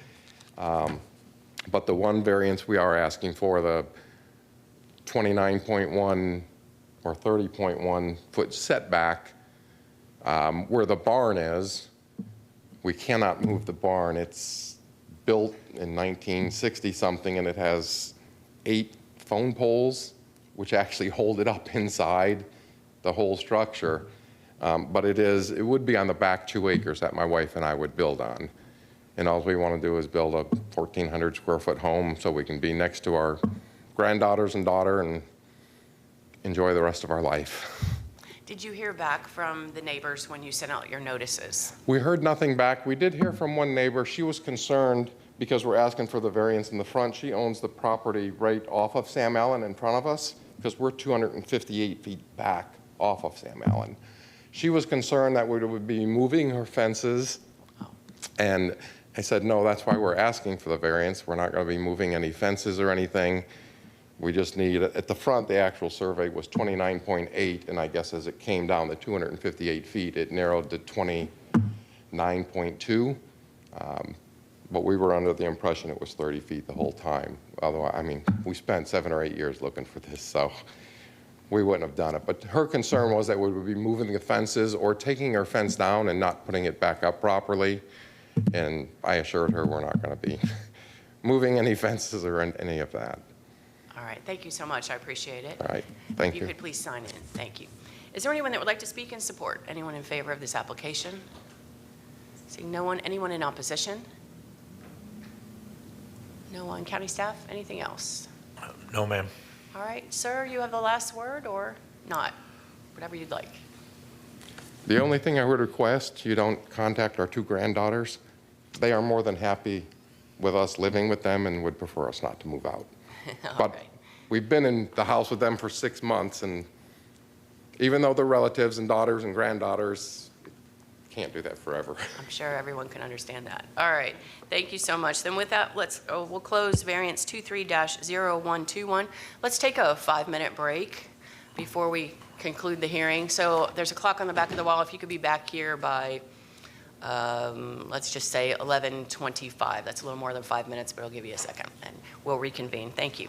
[SPEAKER 18] But the one variance we are asking for, the 29.1 or 30.1 foot setback where the barn is, we cannot move the barn. It's built in 1960 something, and it has 8 phone poles which actually hold it up inside the whole structure. But it would be on the back 2 acres that my wife and I would build on. And all we want to do is build a 1,400 square foot home so we can be next to our granddaughters and daughter and enjoy the rest of our life.
[SPEAKER 1] Did you hear back from the neighbors when you sent out your notices?
[SPEAKER 18] We heard nothing back. We did hear from one neighbor. She was concerned because we're asking for the variance in the front. She owns the property right off of Sam Allen in front of us because we're 258 feet back off of Sam Allen. She was concerned that we would be moving her fences, and I said, no, that's why we're asking for the variance. We're not going to be moving any fences or anything. We just need, at the front, the actual survey was 29.8, and I guess as it came down to 258 feet, it narrowed to 29.2. But we were under the impression it was 30 feet the whole time. Although, I mean, we spent 7 or 8 years looking for this, so we wouldn't have done it. But her concern was that we would be moving the fences or taking our fence down and not putting it back up properly. And I assured her we're not going to be moving any fences or any of that.
[SPEAKER 1] All right, thank you so much. I appreciate it.
[SPEAKER 18] All right, thank
[SPEAKER 1] If
[SPEAKER 18] you.
[SPEAKER 1] you could please sign in. Thank you. Is there anyone that would like to speak in support? Anyone in favor of this application? Seeing no one. Anyone in opposition? No one. County staff, anything else?
[SPEAKER 2] No, ma'am.
[SPEAKER 1] All right, sir, you have the last word or not? Whatever you'd like.
[SPEAKER 18] The only thing I would request, you don't contact our 2 granddaughters. They are more than happy with us living with them and would prefer us not to move out. But we've been in the house with them for 6 months, and even though they're relatives and daughters and granddaughters, can't do that forever.
[SPEAKER 1] I'm sure everyone can understand that. All right, thank you so much. Then with that, we'll close variance 23-0121. Let's take a 5-minute break before we conclude the hearing. So there's a clock on the back of the wall. If you could be back here by, let's just say 11:25. That's a little more than 5 minutes, but I'll give you a second, and we'll reconvene. Thank you.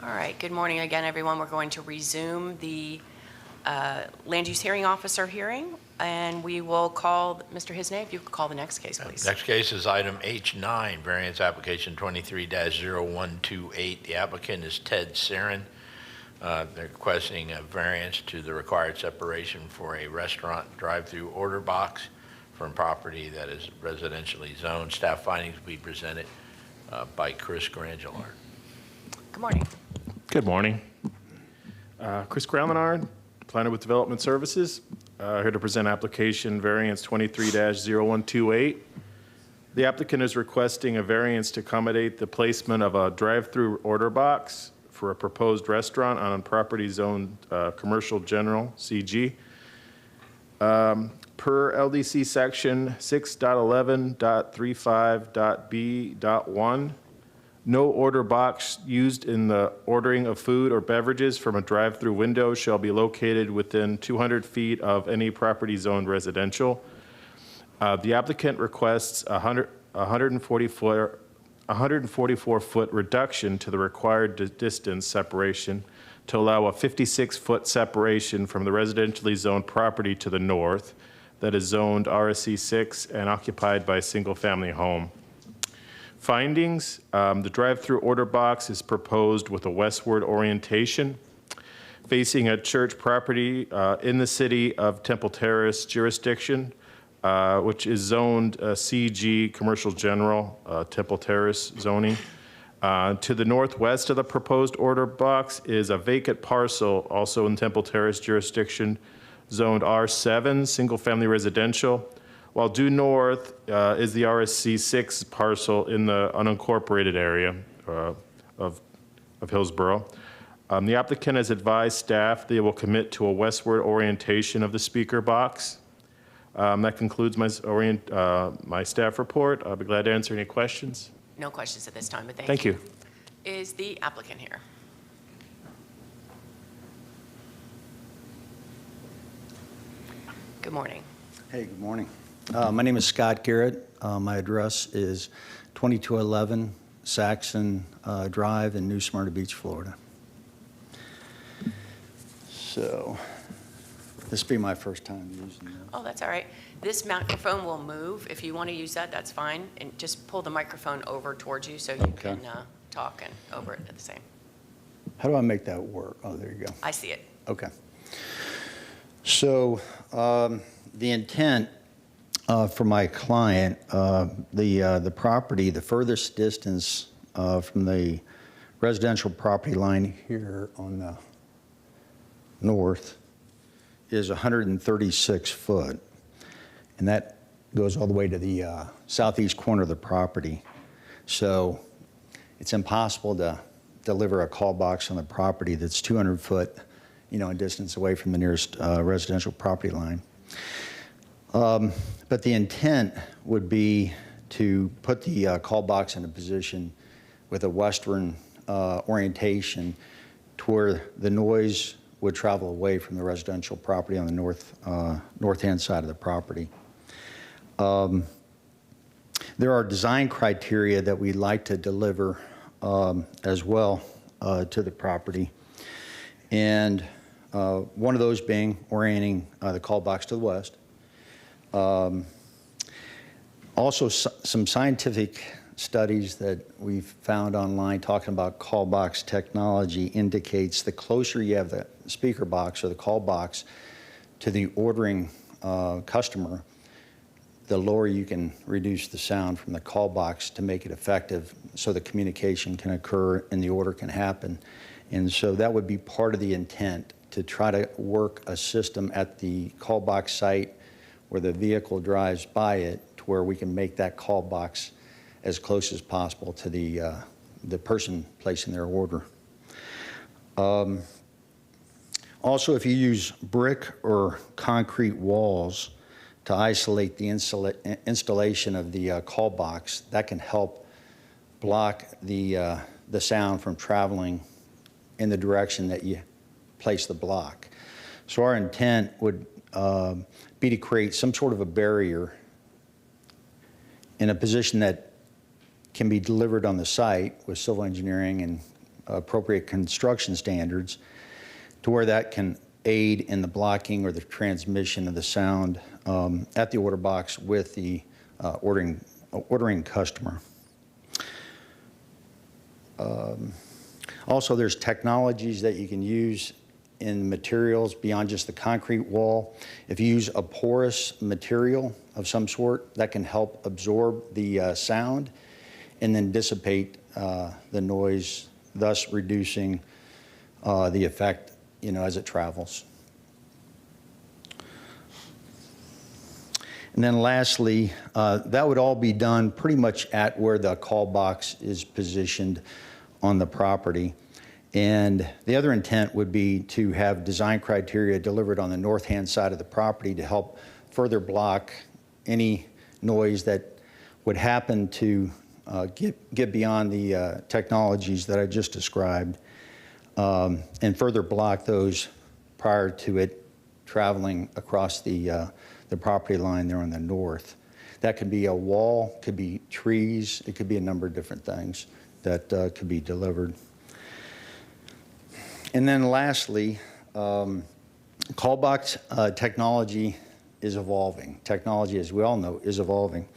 [SPEAKER 1] All right, good morning again, everyone. We're going to resume the Land Use Hearing Officer hearing, and we will call, Mr. Hisney, if you could call the next case, please.
[SPEAKER 2] Next case is item H9, variance application 23-0128. The applicant is Ted Sarin. They're requesting a variance to the required separation for a restaurant drive-through order box from property that is residentially zoned. Staff findings will be presented by Chris Grangelard.
[SPEAKER 1] Good morning.
[SPEAKER 19] Good morning. Chris Grangelard, Planner with Development Services, here to present application variance 23-0128. The applicant is requesting a variance to accommodate the placement of a drive-through order box for a proposed restaurant on a property zoned commercial general, CG. Per LDC section 6.11.35.b.1, no order box used in the ordering of food or beverages from a drive-through window shall be located within 200 feet of any property zoned residential. The applicant requests a 144-foot reduction to the required distance separation to allow a 56-foot separation from the residentially zoned property to the north that is zoned RSC 6 and occupied by a single-family home. Findings, the drive-through order box is proposed with a westward orientation facing a church property in the city of Temple Terrace jurisdiction, which is zoned CG Commercial General, Temple Terrace zoning. To the northwest of the proposed order box is a vacant parcel, also in Temple Terrace jurisdiction, zoned R7, single-family residential, while due north is the RSC 6 parcel in the unincorporated area of Hillsborough. The applicant has advised staff they will commit to a westward orientation of the speaker box. That concludes my staff report. I'll be glad to answer any questions.
[SPEAKER 1] No questions at this time, but
[SPEAKER 19] Thank you.
[SPEAKER 1] Is the applicant here? Good morning.
[SPEAKER 20] Hey, good morning. My name is Scott Garrett. My address is 2211 Saxon Drive in New Smyrna Beach, Florida. So this will be my first time using this.
[SPEAKER 1] Oh, that's all right. This microphone will move. If you want to use that, that's fine. And just pull the microphone over towards you so you can talk and over it at the same.
[SPEAKER 20] How do I make that work? Oh, there you go.
[SPEAKER 1] I see it.
[SPEAKER 20] Okay. So the intent for my client, the property, the furthest distance from the residential property line here on the north is 136 foot. And that goes all the way to the southeast corner of the property. So it's impossible to deliver a call box on the property that's 200 foot, in distance away from the nearest residential property line. But the intent would be to put the call box in a position with a western orientation to where the noise would travel away from the residential property on the north-hand side of the property. There are design criteria that we'd like to deliver as well to the property. And one of those being orienting the call box to the west. Also, some scientific studies that we've found online talking about call box technology indicates the closer you have the speaker box or the call box to the ordering customer, the lower you can reduce the sound from the call box to make it effective so the communication can occur and the order can happen. And so that would be part of the intent, to try to work a system at the call box site where the vehicle drives by it to where we can make that call box as close as possible to the person placing their order. Also, if you use brick or concrete walls to isolate the installation of the call box, that can help block the sound from traveling in the direction that you place the block. So our intent would be to create some sort of a barrier in a position that can be delivered on the site with civil engineering and appropriate construction standards to where that can aid in the blocking or the transmission of the sound at the order box with the ordering customer. Also, there's technologies that you can use in materials beyond just the concrete wall. If you use a porous material of some sort, that can help absorb the sound and then dissipate the noise, thus reducing the effect, as it travels. And then lastly, that would all be done pretty much at where the call box is positioned on the property. And the other intent would be to have design criteria delivered on the north-hand side of the property to help further block any noise that would happen to get beyond the technologies that I just described, and further block those prior to it traveling across the property line there on the north. That could be a wall, could be trees, it could be a number of different things that could be delivered. And then lastly, call box technology is evolving. Technology, as we all know, is evolving.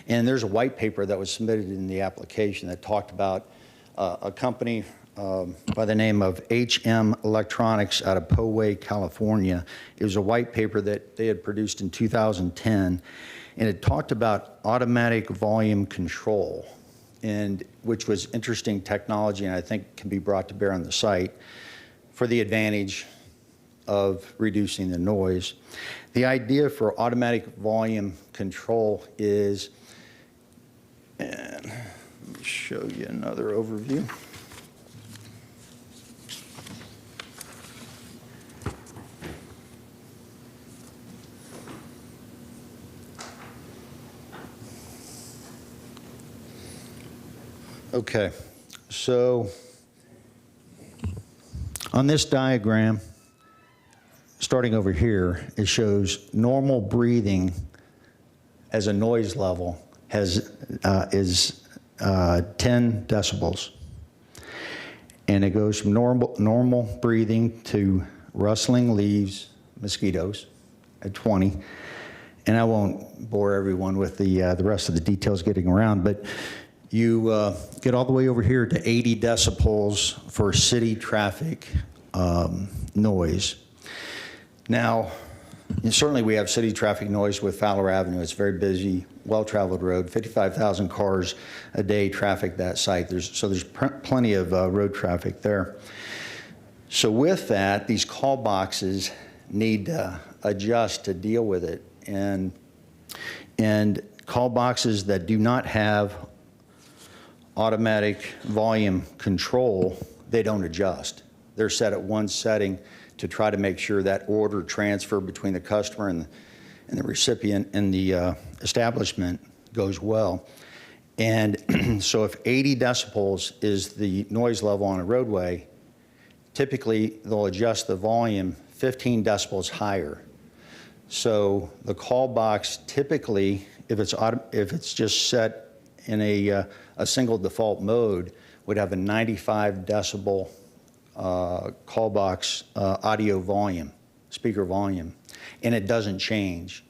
[SPEAKER 20] And there's a white paper that was submitted in the application that talked about a company by the name of HM Electronics out of Poway, California. It was a white paper that they had produced in 2010, and it talked about automatic volume control, and which was interesting technology, and I think can be brought to bear on the site for the advantage of reducing the noise. The idea for automatic volume control is, and let me show you another overview. Okay, so on this diagram, starting over here, it shows normal breathing as a noise level is 10 decibels. And it goes from normal breathing to rustling leaves, mosquitoes at 20. And I won't bore everyone with the rest of the details getting around, but you get all the way over here to 80 decibels for city traffic noise. Now, certainly we have city traffic noise with Fowler Avenue. It's a very busy, well-traveled road, 55,000 cars a day traffic that site. So there's plenty of road traffic there. So with that, these call boxes need to adjust to deal with it. And call boxes that do not have automatic volume control, they don't adjust. They're set at one setting to try to make sure that order transfer between the customer and the recipient and the establishment goes well. And so if 80 decibels is the noise level on a roadway, typically they'll adjust the volume 15 decibels higher. So the call box typically, if it's just set in a single default mode, would have a 95 decibel call box audio volume, speaker volume, and it doesn't change.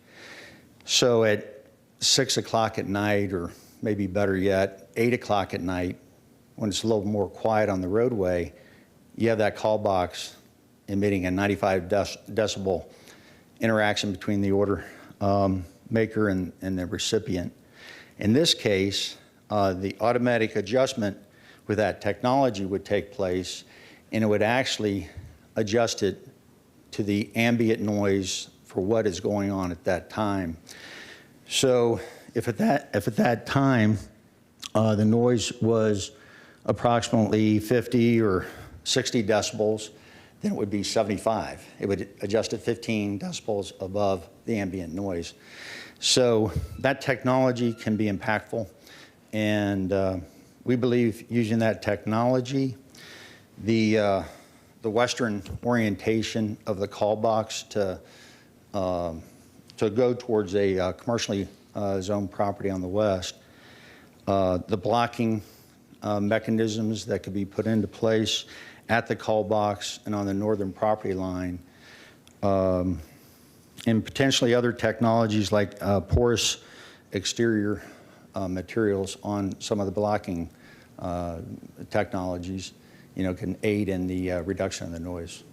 [SPEAKER 20] So at 6 o'clock at night, or maybe better yet, 8 o'clock at night, when it's a little more quiet on the roadway, you have that call box emitting a 95 decibel interaction between the order maker and the recipient. In this case, the automatic adjustment with that technology would take place, and it would actually adjust it to the ambient noise for what is going on at that time. So if at that time the noise was approximately 50 or 60 decibels, then it would be 75. It would adjust at 15 decibels above the ambient noise. So that technology can be impactful, and we believe using that technology, the Western orientation of the call box to go towards a commercially zoned property on the west, the blocking mechanisms that could be put into place at the call box and on the northern property line, and potentially other technologies like porous exterior materials on some of the blocking technologies, can aid in the reduction of the noise.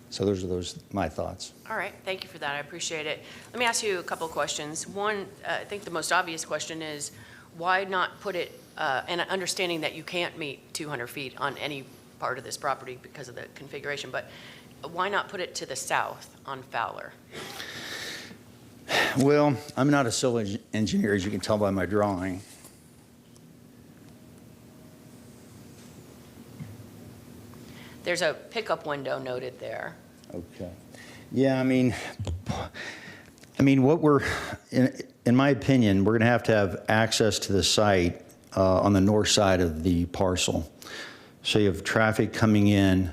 [SPEAKER 20] So those are my thoughts.
[SPEAKER 1] All right, thank you for that. I appreciate it. Let me ask you a couple of questions. One, I think the most obvious question is, why not put it, and understanding that you can't meet 200 feet on any part of this property because of the configuration, but why not put it to the south on Fowler?
[SPEAKER 20] Well, I'm not a civil engineer, as you can tell by my drawing.
[SPEAKER 1] There's a pickup window noted there.
[SPEAKER 20] Okay. Yeah, I mean, what we're, in my opinion, we're going to have access to the site on the north side of the parcel. So you have traffic coming in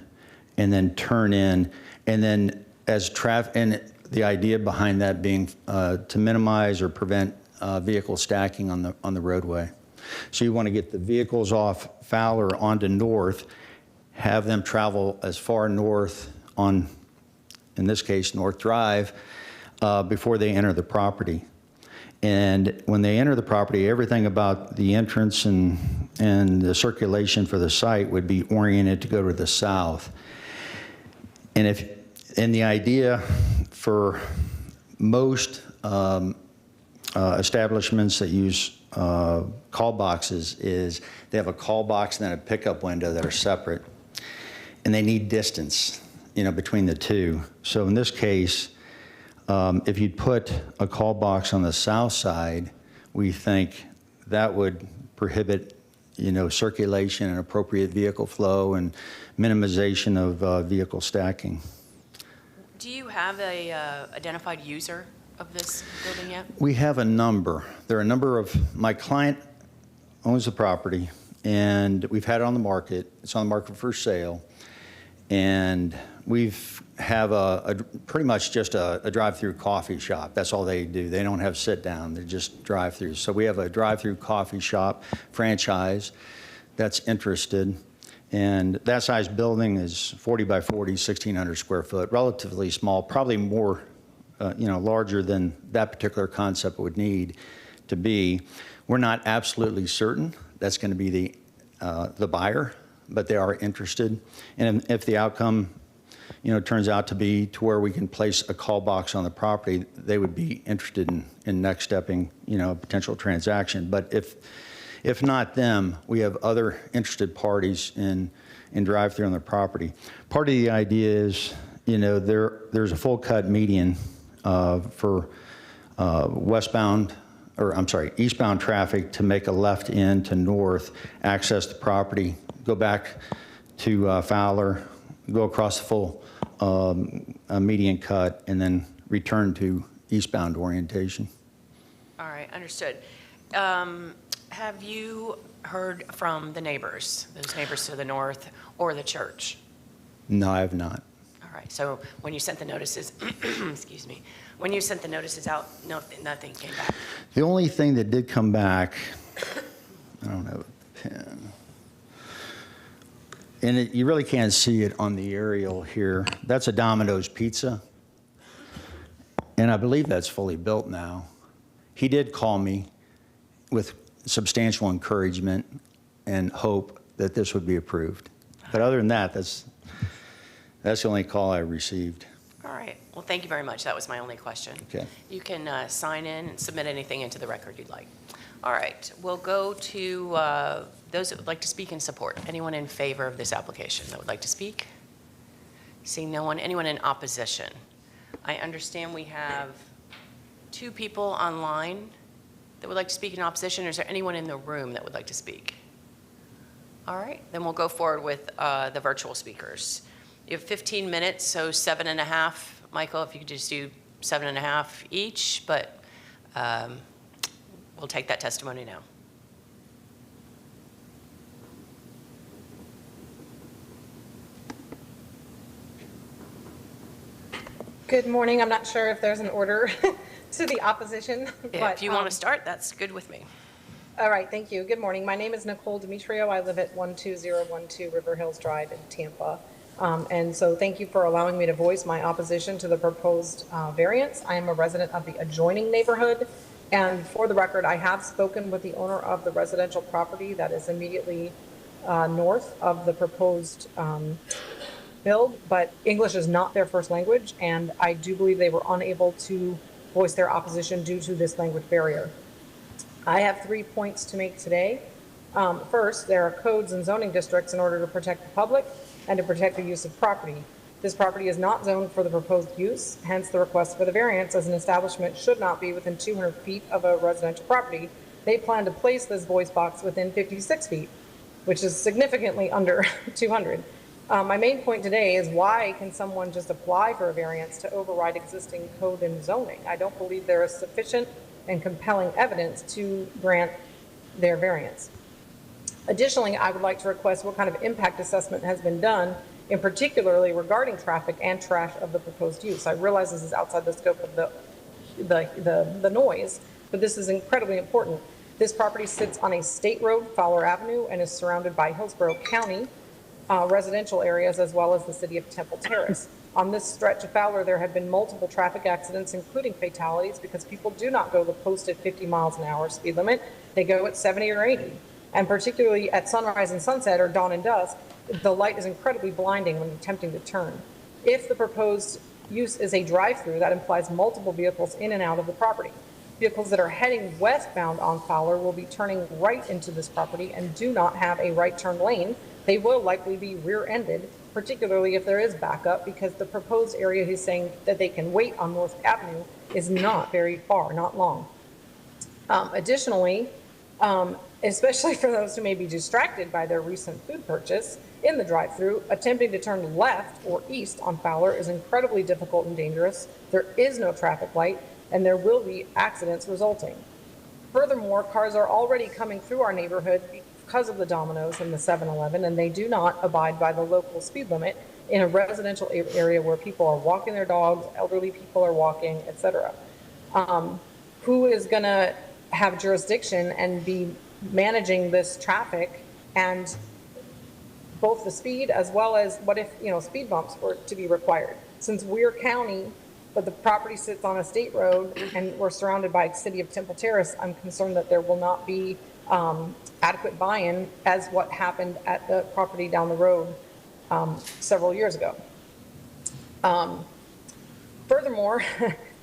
[SPEAKER 20] and then turn in, and then as traffic, and the idea behind that being to minimize or prevent vehicle stacking on the roadway. So you want to get the vehicles off Fowler onto North, have them travel as far north on, in this case, North Drive, before they enter the property. And when they enter the property, everything about the entrance and the circulation for the site would be oriented to go to the south. And the idea for most establishments that use call boxes is they have a call box and then a pickup window that are separate, and they need distance, between the two. So in this case, if you'd put a call box on the south side, we think that would prohibit, circulation and appropriate vehicle flow and minimization of vehicle stacking.
[SPEAKER 1] Do you have a identified user of this building yet?
[SPEAKER 20] We have a number. There are a number of, my client owns the property, and we've had it on the market. It's on the market for sale. And have pretty much just a drive-through coffee shop. That's all they do. They don't have sit-down. They're just drive-throughs. So we have a drive-through coffee shop franchise that's interested. And that size building is 40 by 40, 1,600 square foot, relatively small, probably more, larger than that particular concept would need to be. We're not absolutely certain that's going to be the buyer, but they are interested. And if the outcome, turns out to be to where we can place a call box on the property, they would be interested in next stepping, a potential transaction. But if not them, we have other interested parties in drive-through on the property. Part of the idea is, there's a full cut median for eastbound traffic to make a left in to north, access the property, go back to Fowler, go across the full median cut, and then return to eastbound orientation.
[SPEAKER 1] All right, understood. Have you heard from the neighbors, those neighbors to the north, or the church?
[SPEAKER 20] No, I have not.
[SPEAKER 1] All right, so when you sent the notices, excuse me, when you sent the notices out, nothing came back?
[SPEAKER 20] The only thing that did come back, I don't have a pen. And you really can't see it on the aerial here. That's a Domino's Pizza. And I believe that's fully built now. He did call me with substantial encouragement and hope that this would be approved. But other than that, that's the only call I received.
[SPEAKER 1] All right, well, thank you very much. That was my only question.
[SPEAKER 20] Okay.
[SPEAKER 1] You can sign in and submit anything into the record you'd like. All right, we'll go to those that would like to speak in support. Anyone in favor of this application that would like to speak? Seeing no one. Anyone in opposition? I understand we have 2 people online that would like to speak in opposition, or is there anyone in the room that would like to speak? All right, then we'll go forward with the virtual speakers. You have 15 minutes, so 7.5. Michael, if you could just do 7.5 each, but we'll take that testimony now.
[SPEAKER 21] Good morning. I'm not sure if there's an order to the opposition.
[SPEAKER 1] If you want to start, that's good with me.
[SPEAKER 21] All right, thank you. Good morning. My name is Nicole Demetrio. I live at 12012 River Hills Drive in Tampa. And so thank you for allowing me to voice my opposition to the proposed variance. I am a resident of the adjoining neighborhood. And for the record, I have spoken with the owner of the residential property that is immediately north of the proposed build, but English is not their first language, and I do believe they were unable to voice their opposition due to this language barrier. I have 3 points to make today. First, there are codes and zoning districts in order to protect the public and to protect the use of property. This property is not zoned for the proposed use, hence the request for the variance, as an establishment should not be within 200 feet of a residential property. They plan to place this voice box within 56 feet, which is significantly under 200. My main point today is, why can someone just apply for a variance to override existing code and zoning? I don't believe there is sufficient and compelling evidence to grant their variance. Additionally, I would like to request what kind of impact assessment has been done, in particularly regarding traffic and trash of the proposed use. I realize this is outside the scope of the noise, but this is incredibly important. This property sits on a state road, Fowler Avenue, and is surrounded by Hillsborough County residential areas, as well as the city of Temple Terrace. On this stretch of Fowler, there have been multiple traffic accidents, including fatalities, because people do not go the posted 50 miles an hour speed limit. They go at 70 or 80. And particularly at sunrise and sunset, or dawn and dusk, the light is incredibly blinding when attempting to turn. If the proposed use is a drive-through, that implies multiple vehicles in and out of the property. Vehicles that are heading westbound on Fowler will be turning right into this property and do not have a right turn lane. They will likely be rear-ended, particularly if there is backup, because the proposed area he's saying that they can wait on North Avenue is not very far, not long. Additionally, especially for those who may be distracted by their recent food purchase in the drive-thru, attempting to turn left or east on Fowler is incredibly difficult and dangerous. There is no traffic light, and there will be accidents resulting. Furthermore, cars are already coming through our neighborhood because of the Domino's and the 7-Eleven, and they do not abide by the local speed limit in a residential area where people are walking their dogs, elderly people are walking, etc. Who is going to have jurisdiction and be managing this traffic, and both the speed as well as what if, speed bumps were to be required? Since we're county, but the property sits on a state road and we're surrounded by the city of Temple Terrace, I'm concerned that there will not be adequate buy-in as what happened at the property down the road several years ago. Furthermore,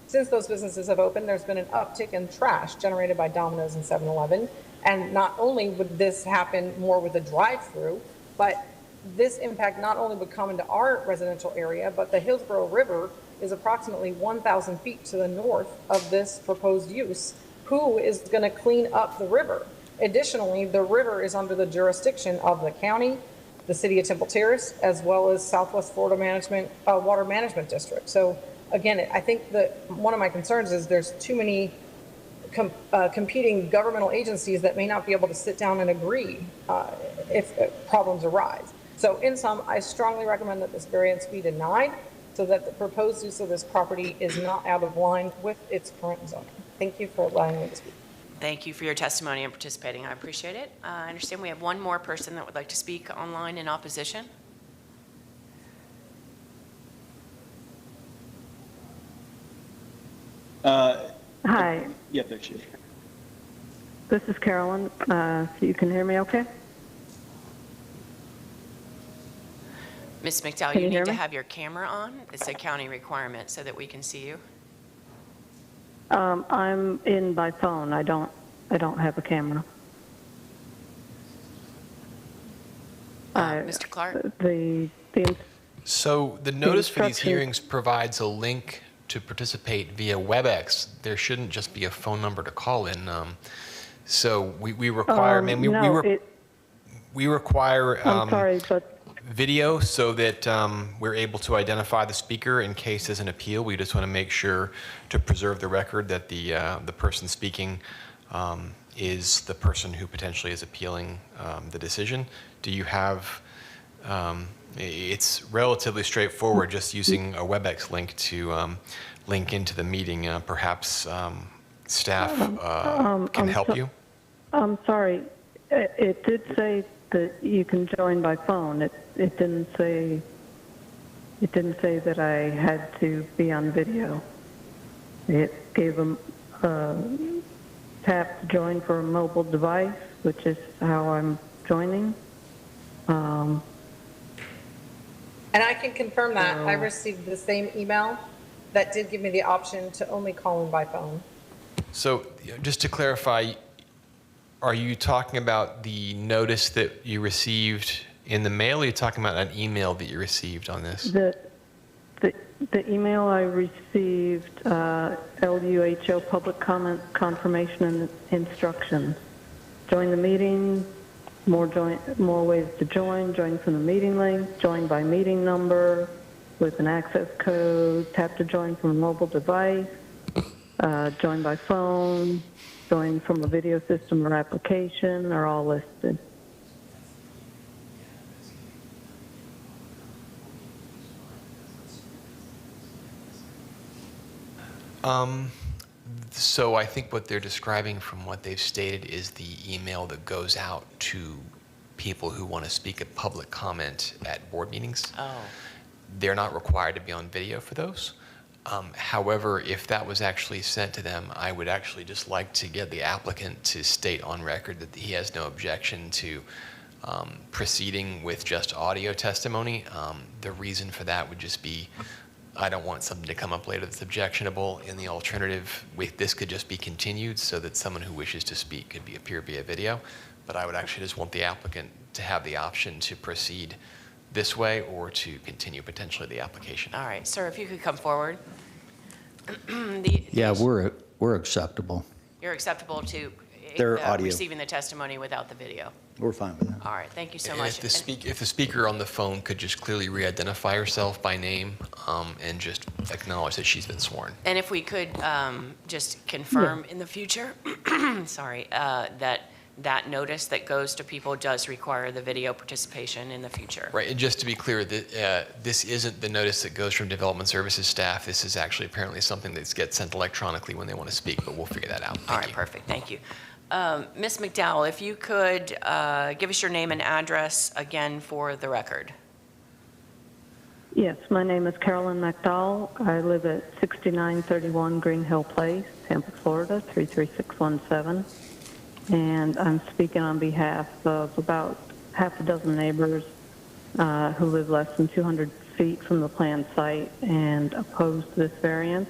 [SPEAKER 21] since those businesses have opened, there's been an uptick in trash generated by Domino's and 7-Eleven. And not only would this happen more with a drive-through, but this impact not only would come into our residential area, but the Hillsborough River is approximately 1,000 feet to the north of this proposed use. Who is going to clean up the river? Additionally, the river is under the jurisdiction of the county, the city of Temple Terrace, as well as Southwest Florida Water Management District. So again, I think that one of my concerns is there's too many competing governmental agencies that may not be able to sit down and agree if problems arise. So in sum, I strongly recommend that this variance be denied so that the proposed use of this property is not out of line with its current zoning. Thank you for allowing me to speak.
[SPEAKER 1] Thank you for your testimony and participating. I appreciate it. I understand we have one more person that would like to speak online in opposition.
[SPEAKER 3] Hi.
[SPEAKER 22] Yeah, there she is.
[SPEAKER 3] This is Carolyn. You can hear me okay?
[SPEAKER 1] Ms. McDowell, you need to have your camera on. It's a county requirement so that we can see you.
[SPEAKER 3] I'm in by phone. I don't have a camera.
[SPEAKER 1] Mr. Clark?
[SPEAKER 23] So the notice for these hearings provides a link to participate via WebEx. There shouldn't just be a phone number to call in. So we require, we require
[SPEAKER 3] I'm sorry, but
[SPEAKER 23] video so that we're able to identify the speaker in case there's an appeal. We just want to make sure to preserve the record that the person speaking is the person who potentially is appealing the decision. Do you have, it's relatively straightforward, just using a WebEx link to link into the meeting. Perhaps staff can help you.
[SPEAKER 3] I'm sorry. It did say that you can join by phone. It didn't say that I had to be on video. It gave them tap to join for a mobile device, which is how I'm joining.
[SPEAKER 21] And I can confirm that. I received the same email that did give me the option to only call in by phone.
[SPEAKER 23] So just to clarify, are you talking about the notice that you received in the mail, or are you talking about an email that you received on this?
[SPEAKER 3] The email I received, LUHO public comment confirmation and instructions. Join the meeting, more ways to join from the meeting link, join by meeting number with an access code, tap to join from a mobile device, join by phone, join from a video system or application are all listed.
[SPEAKER 23] So I think what they're describing from what they've stated is the email that goes out to people who want to speak at public comment at board meetings.
[SPEAKER 1] Oh.
[SPEAKER 23] They're not required to be on video for those. However, if that was actually sent to them, I would actually just like to get the applicant to state on record that he has no objection to proceeding with just audio testimony. The reason for that would just be, I don't want something to come up later that's objectionable. In the alternative, this could just be continued so that someone who wishes to speak could appear via video. But I would actually just want the applicant to have the option to proceed this way or to continue potentially the application.
[SPEAKER 1] All right, sir, if you could come forward.
[SPEAKER 20] Yeah, we're acceptable.
[SPEAKER 1] You're acceptable to
[SPEAKER 20] They're audio.
[SPEAKER 1] receiving the testimony without the video.
[SPEAKER 20] We're fine with that.
[SPEAKER 1] All right, thank you so
[SPEAKER 23] And
[SPEAKER 1] much.
[SPEAKER 23] if the speaker on the phone could just clearly re-identify herself by name and just acknowledge that she's been sworn.
[SPEAKER 1] And if we could just confirm in the future, sorry, that notice that goes to people does require the video participation in the future.
[SPEAKER 23] Right, and just to be clear, this isn't the notice that goes from Development Services staff. This is actually apparently something that gets sent electronically when they want to speak, but we'll figure that out.
[SPEAKER 1] All right, perfect, thank you. Ms. McDowell, if you could give us your name and address again for the record.
[SPEAKER 3] Yes, my name is Carolyn McDowell. I live at 6931 Green Hill Place, Tampa, Florida, 33617. And I'm speaking on behalf of about half a dozen neighbors who live less than 200 feet from the planned site and oppose this variance.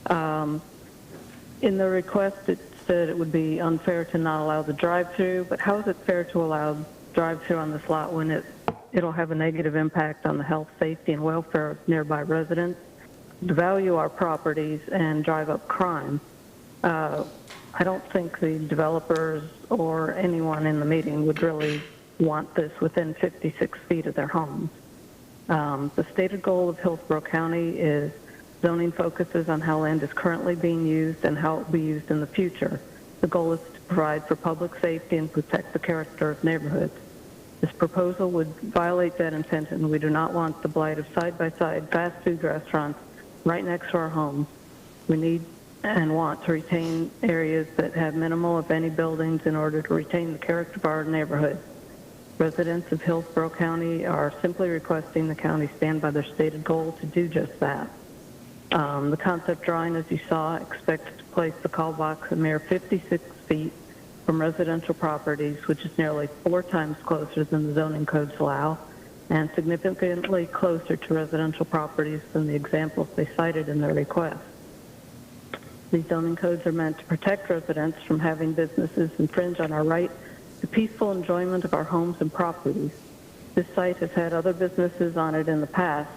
[SPEAKER 3] In the request, it said it would be unfair to not allow the drive-through, but how is it fair to allow drive-through on this lot when it'll have a negative impact on the health, safety, and welfare of nearby residents, devalue our properties, and drive up crime? I don't think the developers or anyone in the meeting would really want this within 56 feet of their homes. The stated goal of Hillsborough County is zoning focuses on how land is currently being used and how it will be used in the future. The goal is to provide for public safety and protect the character of neighborhoods. This proposal would violate that intent, and we do not want the blight of side-by-side fast food restaurants right next to our homes. We need and want to retain areas that have minimal, if any, buildings in order to retain the character of our neighborhood. Residents of Hillsborough County are simply requesting the county stand by their stated goal to do just that. The concept drawing, as you saw, expects to place the call box a mere 56 feet from residential properties, which is nearly 4 times closer than the zoning codes allow, and significantly closer to residential properties than the examples they cited in their request. These zoning codes are meant to protect residents from having businesses infringe on our right to peaceful enjoyment of our homes and properties. This site has had other businesses on it in the past,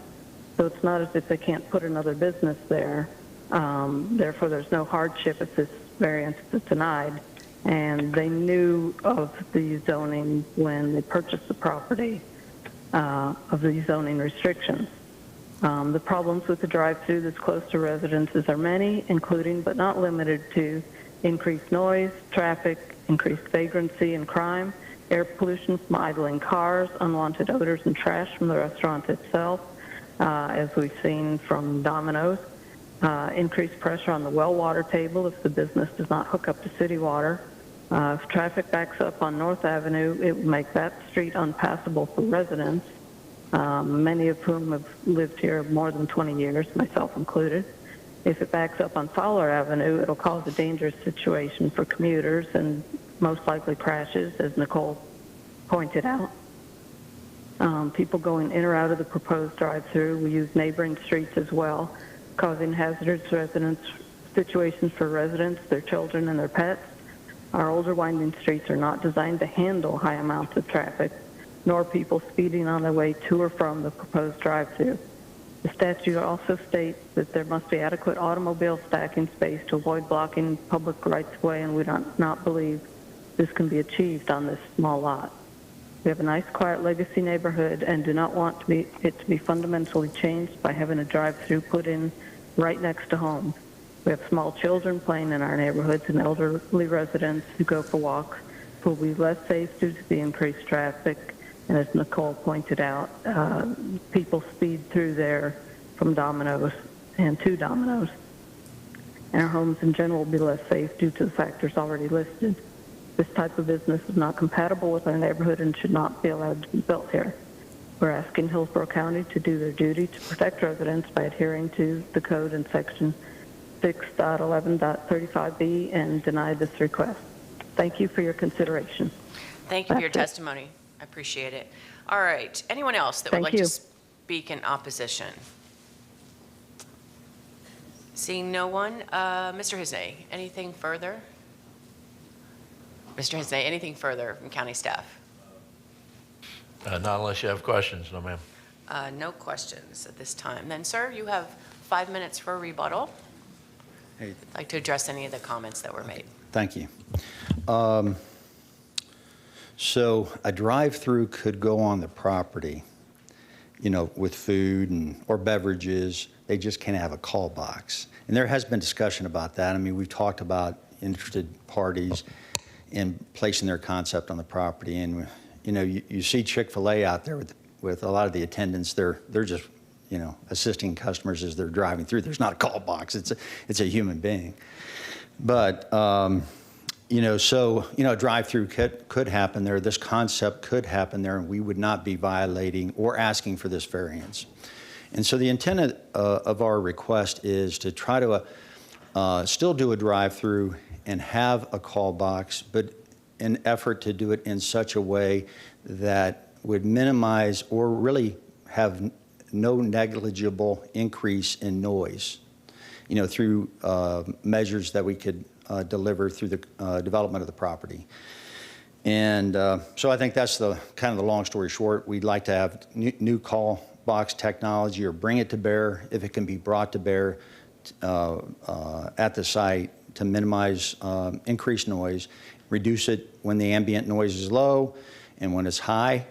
[SPEAKER 3] so it's not as if they can't put another business there. Therefore, there's no hardship if this variance is denied. And they knew of the zoning when they purchased the property, of the zoning restrictions. The problems with the drive-through that's close to residences are many, including but not limited to increased noise, traffic, increased vagrancy and crime, air pollution from idling cars, unwanted odors and trash from the restaurant itself, as we've seen from Domino's, increased pressure on the well water table if the business does not hook up to city water, If traffic backs up on North Avenue, it would make that street unpassable for residents, many of whom have lived here more than 20 years, myself included. If it backs up on Fowler Avenue, it'll cause a dangerous situation for commuters and most likely crashes, as Nicole pointed out. People going in or out of the proposed drive-through will use neighboring streets as well, causing hazardous situations for residents, their children, and their pets. Our older winding streets are not designed to handle high amounts of traffic, nor people speeding on their way to or from the proposed drive-through. The statute also states that there must be adequate automobile stacking space to avoid blocking public rights-of-way, and we do not believe this can be achieved on this small lot. We have a nice, quiet legacy neighborhood and do not want it to be fundamentally changed by having a drive-through put in right next to homes. We have small children playing in our neighborhoods and elderly residents who go for walks who will be less safe due to the increased traffic. And as Nicole pointed out, people speed through there from Domino's and to Domino's. And our homes in general will be less safe due to the factors already listed. This type of business is not compatible with our neighborhood and should not be allowed to be built here. We're asking Hillsborough County to do their duty to protect residents by adhering to the code in section 6.11.35B and deny this request. Thank you for your consideration.
[SPEAKER 1] Thank you for your
[SPEAKER 3] That's it.
[SPEAKER 1] testimony. I appreciate it. All right. Anyone else that would
[SPEAKER 3] Thank
[SPEAKER 1] like
[SPEAKER 3] you.
[SPEAKER 1] to speak in opposition? Seeing no one, Mr. Hisney, anything further? Mr. Hisney, anything further from county staff?
[SPEAKER 2] Not unless you have questions, no ma'am.
[SPEAKER 1] No questions at this time. Then, sir, you have 5 minutes for a rebuttal.
[SPEAKER 20] Hey.
[SPEAKER 1] I'd like to address any of the comments that were made.
[SPEAKER 20] Thank you. So a drive-through could go on the property, with food or beverages. They just can't have a call box. And there has been discussion about that. I mean, we've talked about interested parties in placing their concept on the property. And, you see Chick-fil-A out there with a lot of the attendants. They're just, assisting customers as they're driving through. There's not a call box. It's a human being. But, a drive-through could happen there. This concept could happen there, and we would not be violating or asking for this variance. And so the intent of our request is to try to still do a drive-through and have a call box, but an effort to do it in such a way that would minimize or really have no negligible increase in noise, through measures that we could deliver through the development of the property. And so I think that's the kind of the long story short. We'd like to have new call box technology or bring it to bear if it can be brought to bear at the site to minimize increased noise, reduce it when the ambient noise is low, and when it's high,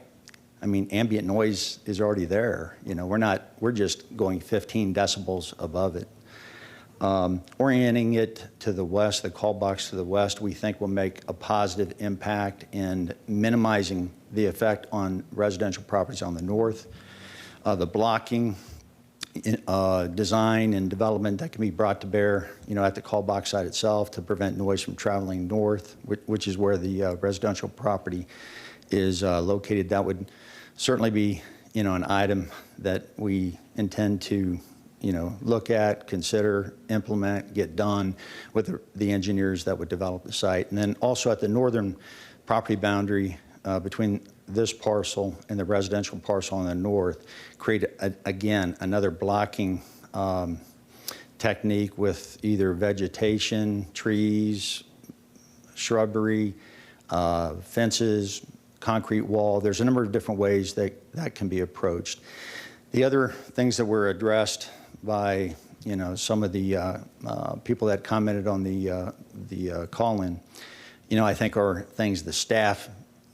[SPEAKER 20] I mean, ambient noise is already there. We're just going 15 decibels above it. Orienting it to the west, the call box to the west, we think will make a positive impact in minimizing the effect on residential properties on the north. The blocking design and development that can be brought to bear, at the call box site itself to prevent noise from traveling north, which is where the residential property is located. That would certainly be, an item that we intend to, look at, consider, implement, get done with the engineers that would develop the site. And then also at the northern property boundary between this parcel and the residential parcel on the north, create, again, another blocking technique with either vegetation, trees, shrubbery, fences, concrete wall. There's a number of different ways that can be approached. The other things that were addressed by some of the people that commented on the call-in, I think are things the staff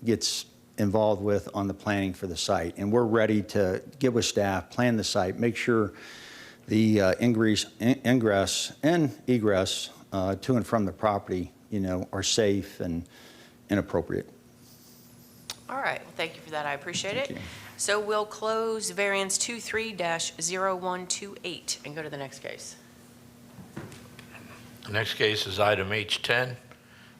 [SPEAKER 20] gets involved with on the planning for the site. And we're ready to get with staff, plan the site, make sure the ingress and egress to and from the property, are safe and appropriate.
[SPEAKER 1] All right. Well, thank you for that. I appreciate it. So we'll close variance 23-0128 and go to the next case.
[SPEAKER 2] The next case is item H10,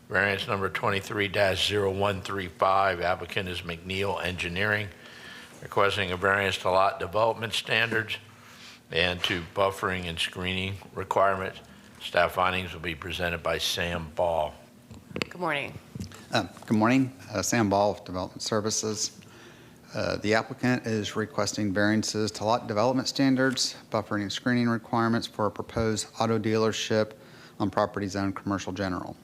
[SPEAKER 2] Variance number 23-0135, applicant is McNeil Engineering, requesting a variance to lot development standards and to buffering and screening requirements. Staff findings will be presented by Sam Ball.
[SPEAKER 1] Good morning.
[SPEAKER 5] Good morning. Sam Ball of Development Services. The applicant is requesting variances to lot development standards, buffering and screening requirements for a proposed auto dealership on property zoned commercial general.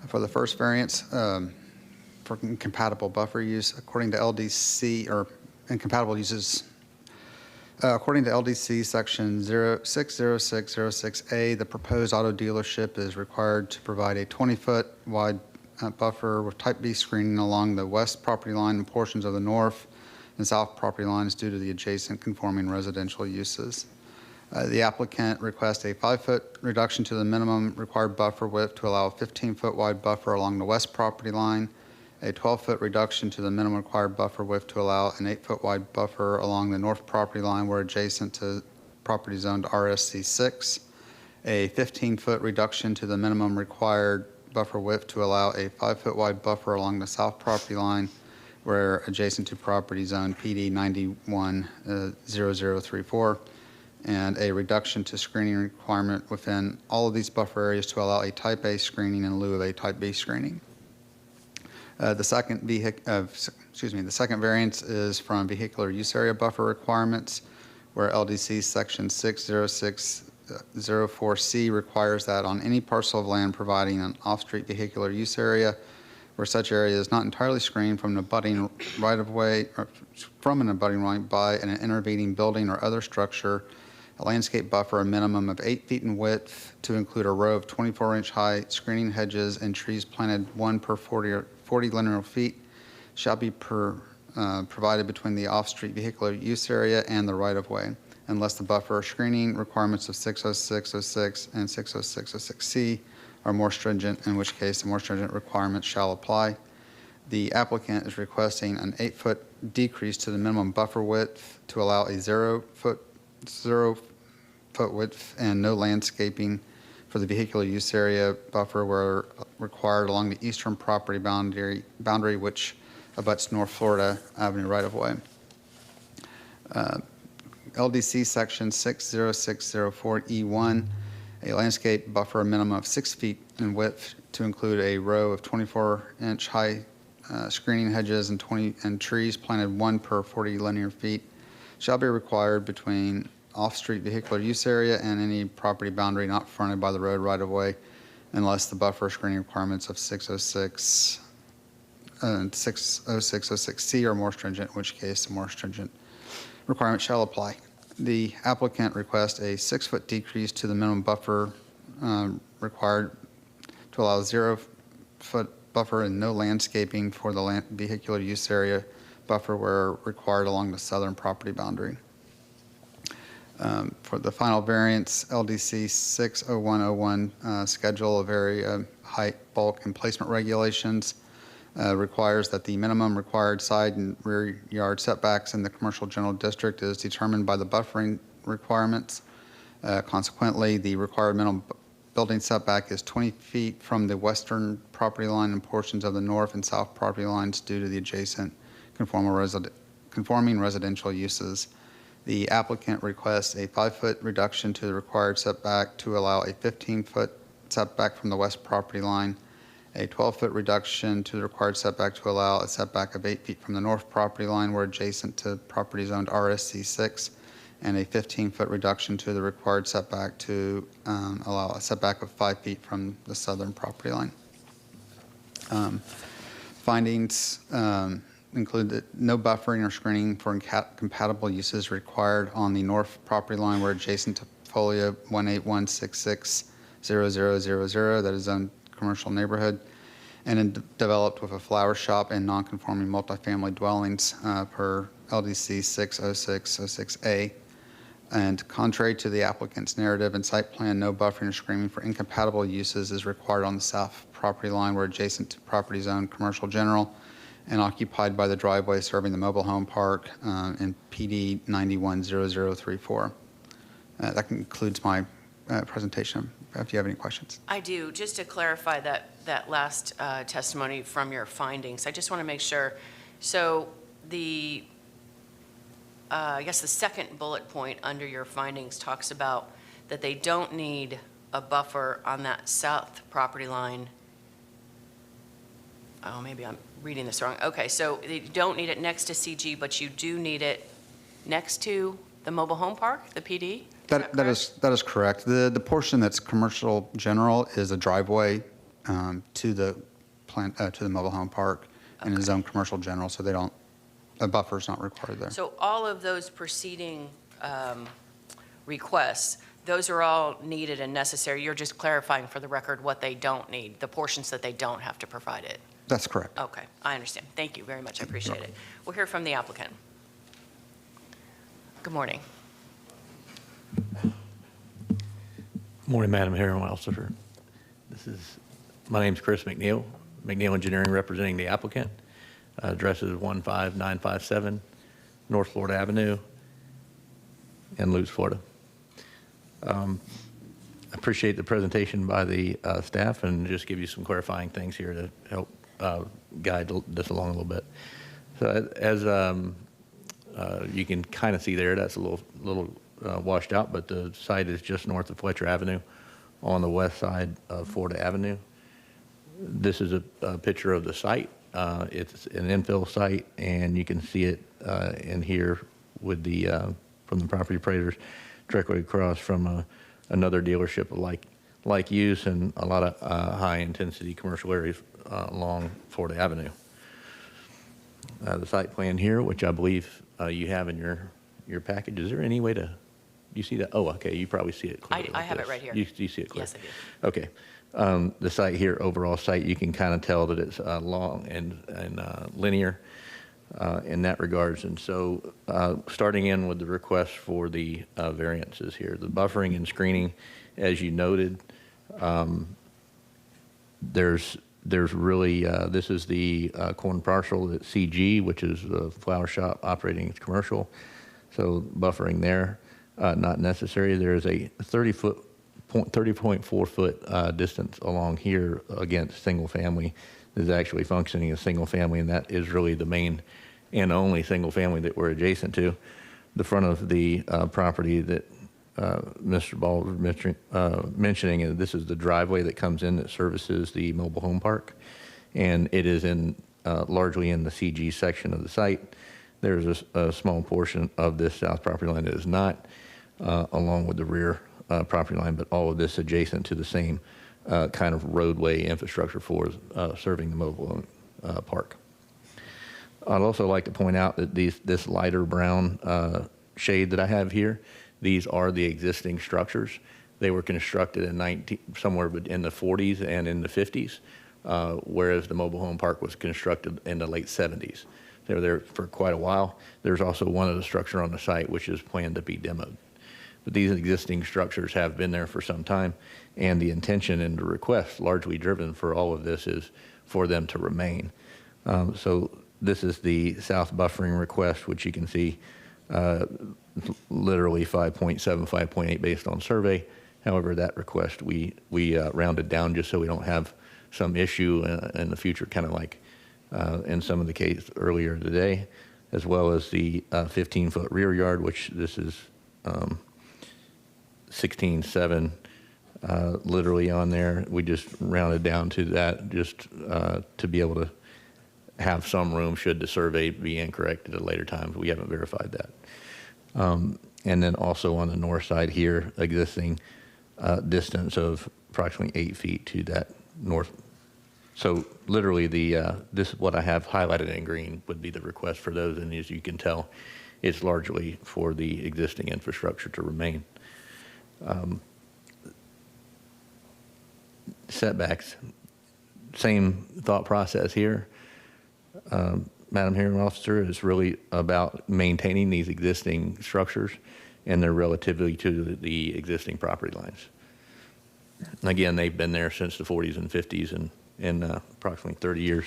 [SPEAKER 5] For the first variance, for incompatible buffer use, according to LDC, or incompatible uses, according to LDC section 60606A, the proposed auto dealership is required to provide a 20-foot wide buffer with type B screening along the west property line and portions of the north and south property lines due to the adjacent conforming residential uses. The applicant requests a 5-foot reduction to the minimum required buffer width to allow a 15-foot wide buffer along the west property line, a 12-foot reduction to the minimum required buffer width to allow an 8-foot wide buffer along the north property line where adjacent to property zoned RSC 6, a 15-foot reduction to the minimum required buffer width to allow a 5-foot wide buffer along the south property line where adjacent to property zone PD 910034, and a reduction to screening requirement within all of these buffer areas to allow a type A screening in lieu of a type B screening. The second variance is from vehicular use area buffer requirements, where LDC section 60604C requires that on any parcel of land providing an off-street vehicular use area where such area is not entirely screened from an abutting right-of-way or from an abutting right by an intervening building or other structure, a landscape buffer a minimum of 8 feet in width to include a row of 24-inch high screening hedges and trees planted 1 per 40 linear feet shall be provided between the off-street vehicular use area and the right-of-way, unless the buffer screening requirements of 60606 and 60606C are more stringent, in which case the more stringent requirements shall apply. The applicant is requesting an 8-foot decrease to the minimum buffer width to allow a 0-foot width and no landscaping for the vehicular use area buffer where required along the eastern property boundary which abuts North Florida Avenue right-of-way. LDC section 60604E1, a landscape buffer a minimum of 6 feet in width to include a row of 24-inch high screening hedges and trees planted 1 per 40 linear feet shall be required between off-street vehicular use area and any property boundary not fronted by the road right-of-way, unless the buffer screening requirements of 606 and 60606C are more stringent, in which case the more stringent requirement shall apply. The applicant requests a 6-foot decrease to the minimum buffer required to allow 0-foot buffer and no landscaping for the vehicular use area buffer where required along the southern property boundary. For the final variance, LDC 60101 schedule of area height, bulk, and placement regulations requires that the minimum required side and rear yard setbacks in the commercial general district is determined by the buffering requirements. Consequently, the required minimum building setback is 20 feet from the western property line and portions of the north and south property lines due to the adjacent conforming residential uses. The applicant requests a 5-foot reduction to the required setback to allow a 15-foot setback from the west property line, a 12-foot reduction to the required setback to allow a setback of 8 feet from the north property line where adjacent to property zoned RSC 6, and a 15-foot reduction to the required setback to allow a setback of 5 feet from the southern property line. Findings include that no buffering or screening for compatible uses required on the north property line where adjacent to folio 181660000 that is zoned commercial neighborhood and developed with a flower shop and non-conforming multifamily dwellings per LDC 60606A. And contrary to the applicant's narrative and site plan, no buffering or screening for incompatible uses is required on the south property line where adjacent to property zone commercial general and occupied by the driveway serving the mobile home park in PD 910034. That concludes my presentation. if you have any questions.
[SPEAKER 1] I do. Just to clarify that last testimony from your findings, I just want to make sure. So I guess the second bullet point under your findings talks about that they don't need a buffer on that south property line. Oh, maybe I'm reading this wrong. Okay, so you don't need it next to CG, but you do need it next to the mobile home park, the PD?
[SPEAKER 5] That is correct. The portion that's commercial general is a driveway to the mobile home park and is zone commercial general, so a buffer is not required there.
[SPEAKER 1] So all of those preceding requests, those are all needed and necessary. You're just clarifying for the record what they don't need, the portions that they don't have to provide it.
[SPEAKER 5] That's correct.
[SPEAKER 1] Okay, I understand. Thank you very much. I appreciate it. We'll hear from the applicant. Good morning.
[SPEAKER 6] Morning, Madam Hearing Officer. My name's Chris McNeil, McNeil Engineering representing the applicant. Address is 15957 North Florida Avenue in Luz, Florida. I appreciate the presentation by the staff and just give you some clarifying things here to help guide this along a little bit. So as you can kind of see there, that's a little washed out, but the site is just north of Fletcher Avenue on the west side of Florida Avenue. This is a picture of the site. It's an infill site, and you can see it in here with from the property appraisers directly across from another dealership of like use and a lot of high-intensity commercial areas along Florida Avenue. The site plan here, which I believe you have in your package, is there any way to, you see that? Oh, okay, you probably see it clearly.
[SPEAKER 1] I have it right here.
[SPEAKER 6] You see it clearly?
[SPEAKER 1] Yes, I do.
[SPEAKER 6] Okay. The site here, overall site, you can kind of tell that it's long and linear in that regards. And so starting in with the request for the variances here, the buffering and screening, as you noted, there's really, this is the corn parcel at CG, which is the flower shop operating as commercial. So buffering there, not necessary. There's a 30.4 foot distance along here against single family that is actually functioning as single family, and that is really the main and only single family that we're adjacent to. The front of the property that Mr. Ball was mentioning, and this is the driveway that comes in that services the mobile home park, and it is largely in the CG section of the site. There's a small portion of this south property line that is not, along with the rear property line, but all of this adjacent to the same kind of roadway infrastructure for serving the mobile park. I'd also like to point out that this lighter brown shade that I have here, these are the existing structures. They were constructed in somewhere in the 40s and in the 50s, whereas the mobile home park was constructed in the late 70s. They were there for quite a while. There's also one of the structure on the site which is planned to be demoed. But these existing structures have been there for some time, and the intention and the request largely driven for all of this is for them to remain. So this is the south buffering request, which you can see literally 5.7, 5.8 based on survey. However, that request we rounded down just so we don't have some issue in the future, kind of like in some of the case earlier today, as well as the 15-foot rear yard, which this is 16.7 literally on there. We just rounded down to that just to be able to have some room should the survey be incorrect at a later time. We haven't verified that. And then also on the north side here, existing distance of approximately 8 feet to that north. So literally this what I have highlighted in green would be the request for those, and as you can tell, it's largely for the existing infrastructure to remain. Setbacks, same thought process here. Madam Hearing Officer, is really about maintaining these existing structures and their relativity to the existing property lines. And again, they've been there since the 40s and 50s and approximately 30 years,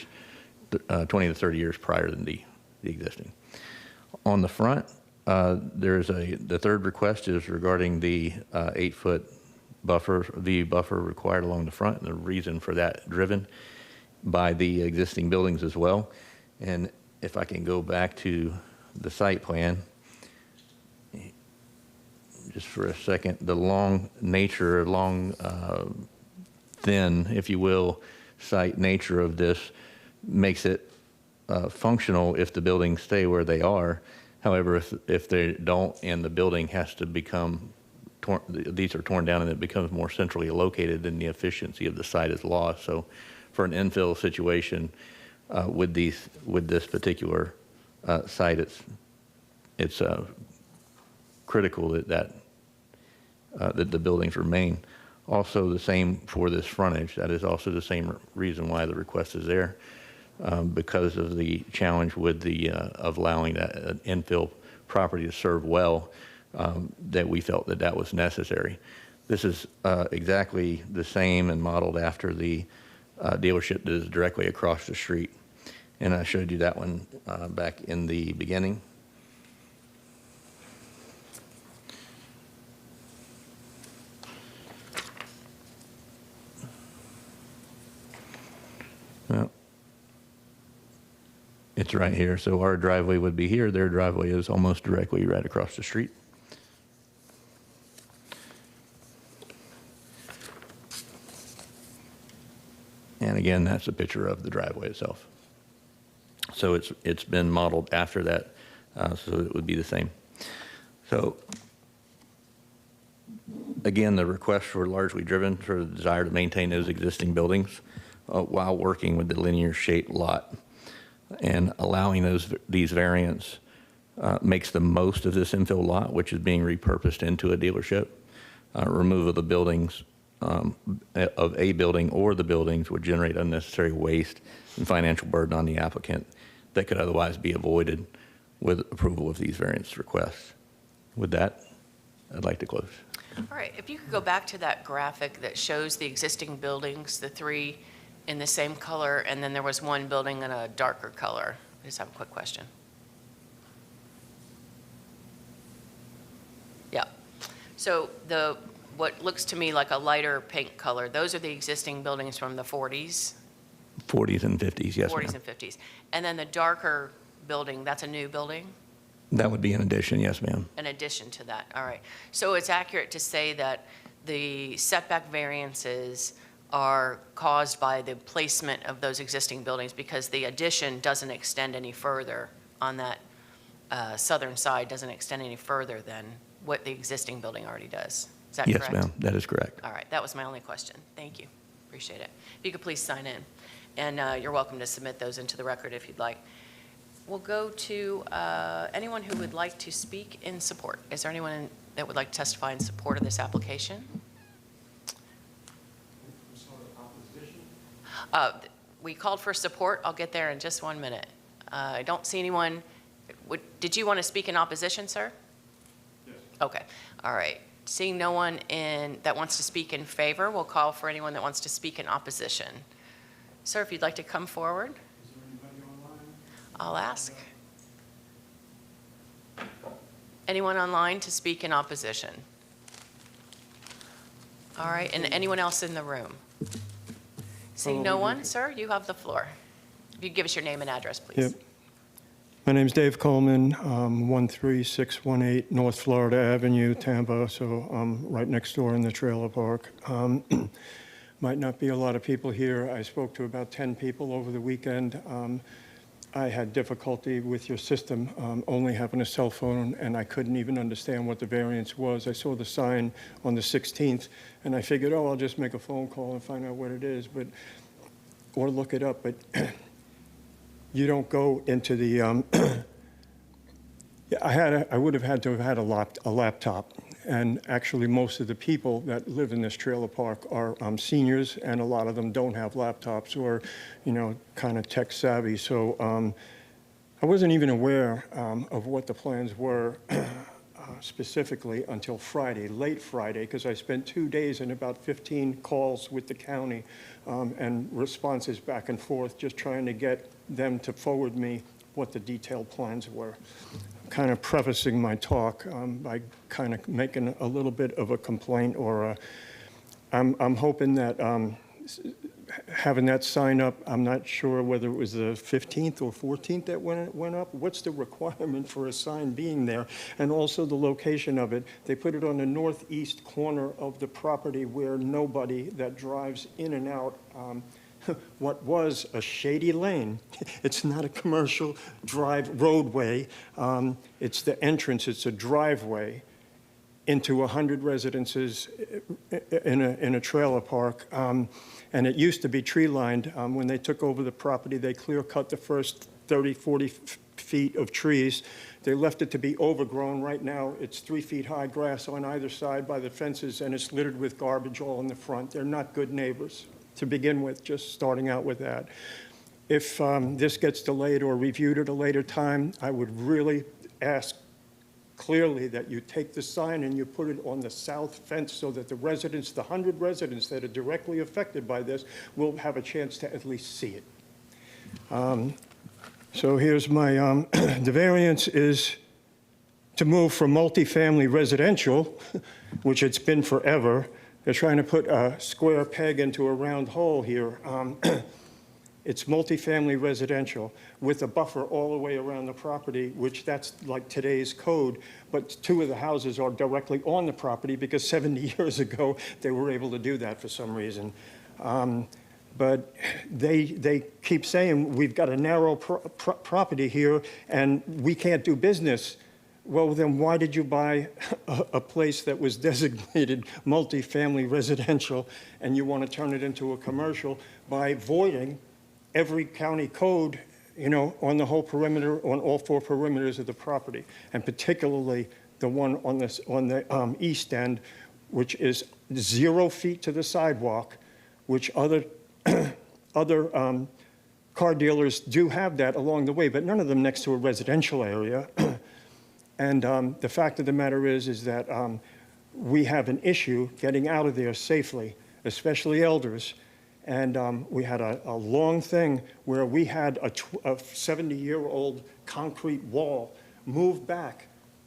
[SPEAKER 6] 20 to 30 years prior than the existing. On the front, the third request is regarding the 8-foot buffer, the buffer required along the front, and the reason for that driven by the existing buildings as well. And if I can go back to the site plan, just for a second, the long nature, thin, if you will, site nature of this makes it functional if the buildings stay where they are. However, if they don't and the building has to become, these are torn down and it becomes more centrally located, then the efficiency of the site is lost. So for an infill situation with this particular site, it's critical that the buildings remain. Also the same for this frontage. That is also the same reason why the request is there, because of the challenge with of allowing that infill property to serve well, that we felt that was necessary. This is exactly the same and modeled after the dealership that is directly across the street. And I showed you that one back in the beginning. Well, it's right here. So our driveway would be here. Their driveway is almost directly right across the street. And again, that's a picture of the driveway itself. So it's been modeled after that, so it would be the same. So again, the requests were largely driven for the desire to maintain those existing buildings while working with the linear shaped lot. And allowing these variants makes the most of this infill lot, which is being repurposed into a dealership. Removal of the buildings, of a building or the buildings, would generate unnecessary waste and financial burden on the applicant that could otherwise be avoided with approval of these variance requests. With that, I'd like to close.
[SPEAKER 1] All right, if you could go back to that graphic that shows the existing buildings, the three in the same color, and then there was one building in a darker color. I just have a quick question. Yeah. So what looks to me like a lighter pink color, those are the existing buildings from the 40s?
[SPEAKER 6] 40s and 50s, yes,
[SPEAKER 1] 40s
[SPEAKER 6] ma'am.
[SPEAKER 1] and 50s. And then the darker building, that's a new building?
[SPEAKER 6] That would be an addition, yes, ma'am.
[SPEAKER 1] In addition to that, all right. So it's accurate to say that the setback variances are caused by the placement of those existing buildings because the addition doesn't extend any further on that southern side, doesn't extend any further than what the existing building already does. Is that correct?
[SPEAKER 6] Yes, ma'am, that is correct.
[SPEAKER 1] All right, that was my only question. Thank you. Appreciate it. If you could please sign in. And you're welcome to submit those into the record if you'd like. We'll go to anyone who would like to speak in support. Is there anyone that would like to testify in support of this application? We called for support. I'll get there in just 1 minute. I don't see anyone. Did you want to speak in opposition, sir? Yes. Okay. All right. Seeing no one that wants to speak in favor, we'll call for anyone that wants to speak in opposition. Sir, if you'd like to come forward. Is there anybody online? I'll ask. Anyone online to speak in opposition? All right. And anyone else in the room? Seeing no one, sir, you have the floor. If you give us your name and address, please.
[SPEAKER 7] Yep. My name's Dave Coleman, 13618 North Florida Avenue, Tampa, so I'm right next door in the trailer park. Might not be a lot of people here. I spoke to about 10 people over the weekend. I had difficulty with your system, only having a cell phone, and I couldn't even understand what the variance was. I saw the sign on the 16th, and I figured, oh, I'll just make a phone call and find out what it is, or look it up. But you don't go into the. I would have had to have had a laptop, and actually most of the people that live in this trailer park are seniors, and a lot of them don't have laptops or, kind of tech savvy. So I wasn't even aware of what the plans were specifically until Friday, late Friday, because I spent 2 days and about 15 calls with the county and responses back and forth, just trying to get them to forward me what the detailed plans were. Kind of prefacing my talk by kind of making a little bit of a complaint or I'm hoping that having that sign up, I'm not sure whether it was the 15th or 14th that went up. What's the requirement for a sign being there? And also the location of it. They put it on the northeast corner of the property where nobody that drives in and out what was a shady lane. It's not a commercial roadway. It's the entrance, it's a driveway into 100 residences in a trailer park. And it used to be tree lined. When they took over the property, they clear cut the first 30, 40 feet of trees. They left it to be overgrown. Right now, it's 3 feet high grass on either side by the fences, and it's littered with garbage all in the front. They're not good neighbors to begin with, just starting out with that. If this gets delayed or reviewed at a later time, I would really ask clearly that you take the sign and you put it on the south fence so that the residents, the 100 residents that are directly affected by this, will have a chance to at least see it. So here's my, the variance is to move from multifamily residential, which it's been forever. They're trying to put a square peg into a round hole here. It's multifamily residential with a buffer all the way around the property, which that's like today's code, but 2 of the houses are directly on the property because 70 years ago they were able to do that for some reason. But they keep saying we've got a narrow property here and we can't do business. Well, then why did you buy a place that was designated multifamily residential and you want to turn it into a commercial by voiding every county code, you know, on the whole perimeter, on all 4 perimeters of the property, and particularly the one on the east end, which is 0 feet to the sidewalk, which other car dealers do have that along the way, but none of them next to a residential area. And the fact of the matter is that we have an issue getting out of there safely, especially elders. And we had a long thing where we had a 70-year-old concrete wall moved back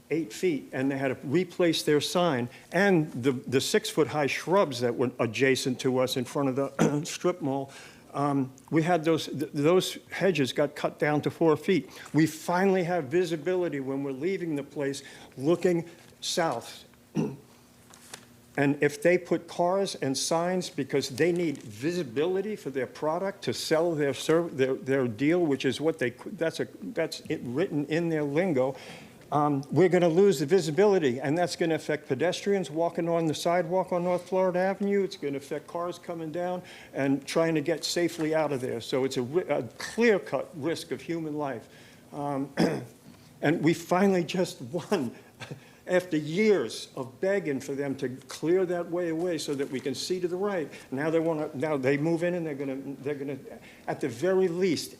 [SPEAKER 7] 8 feet, and they had to replace their sign. And the 6-foot-high shrubs that were adjacent to us in front of the strip mall, we had those hedges got cut down to 4 feet. We finally have visibility when we're leaving the place looking south. And if they put cars and signs because they need visibility for their product to sell their deal, which is what that's written in their lingo, we're going to lose the visibility, and that's going to affect pedestrians walking on the sidewalk on North Florida Avenue. It's going to affect cars coming down and trying to get safely out of there. So it's a clear-cut risk of human life. And we finally just won. After years of begging for them to clear that way away so that we can see to the right, now they move in and they're gonna, at the very least,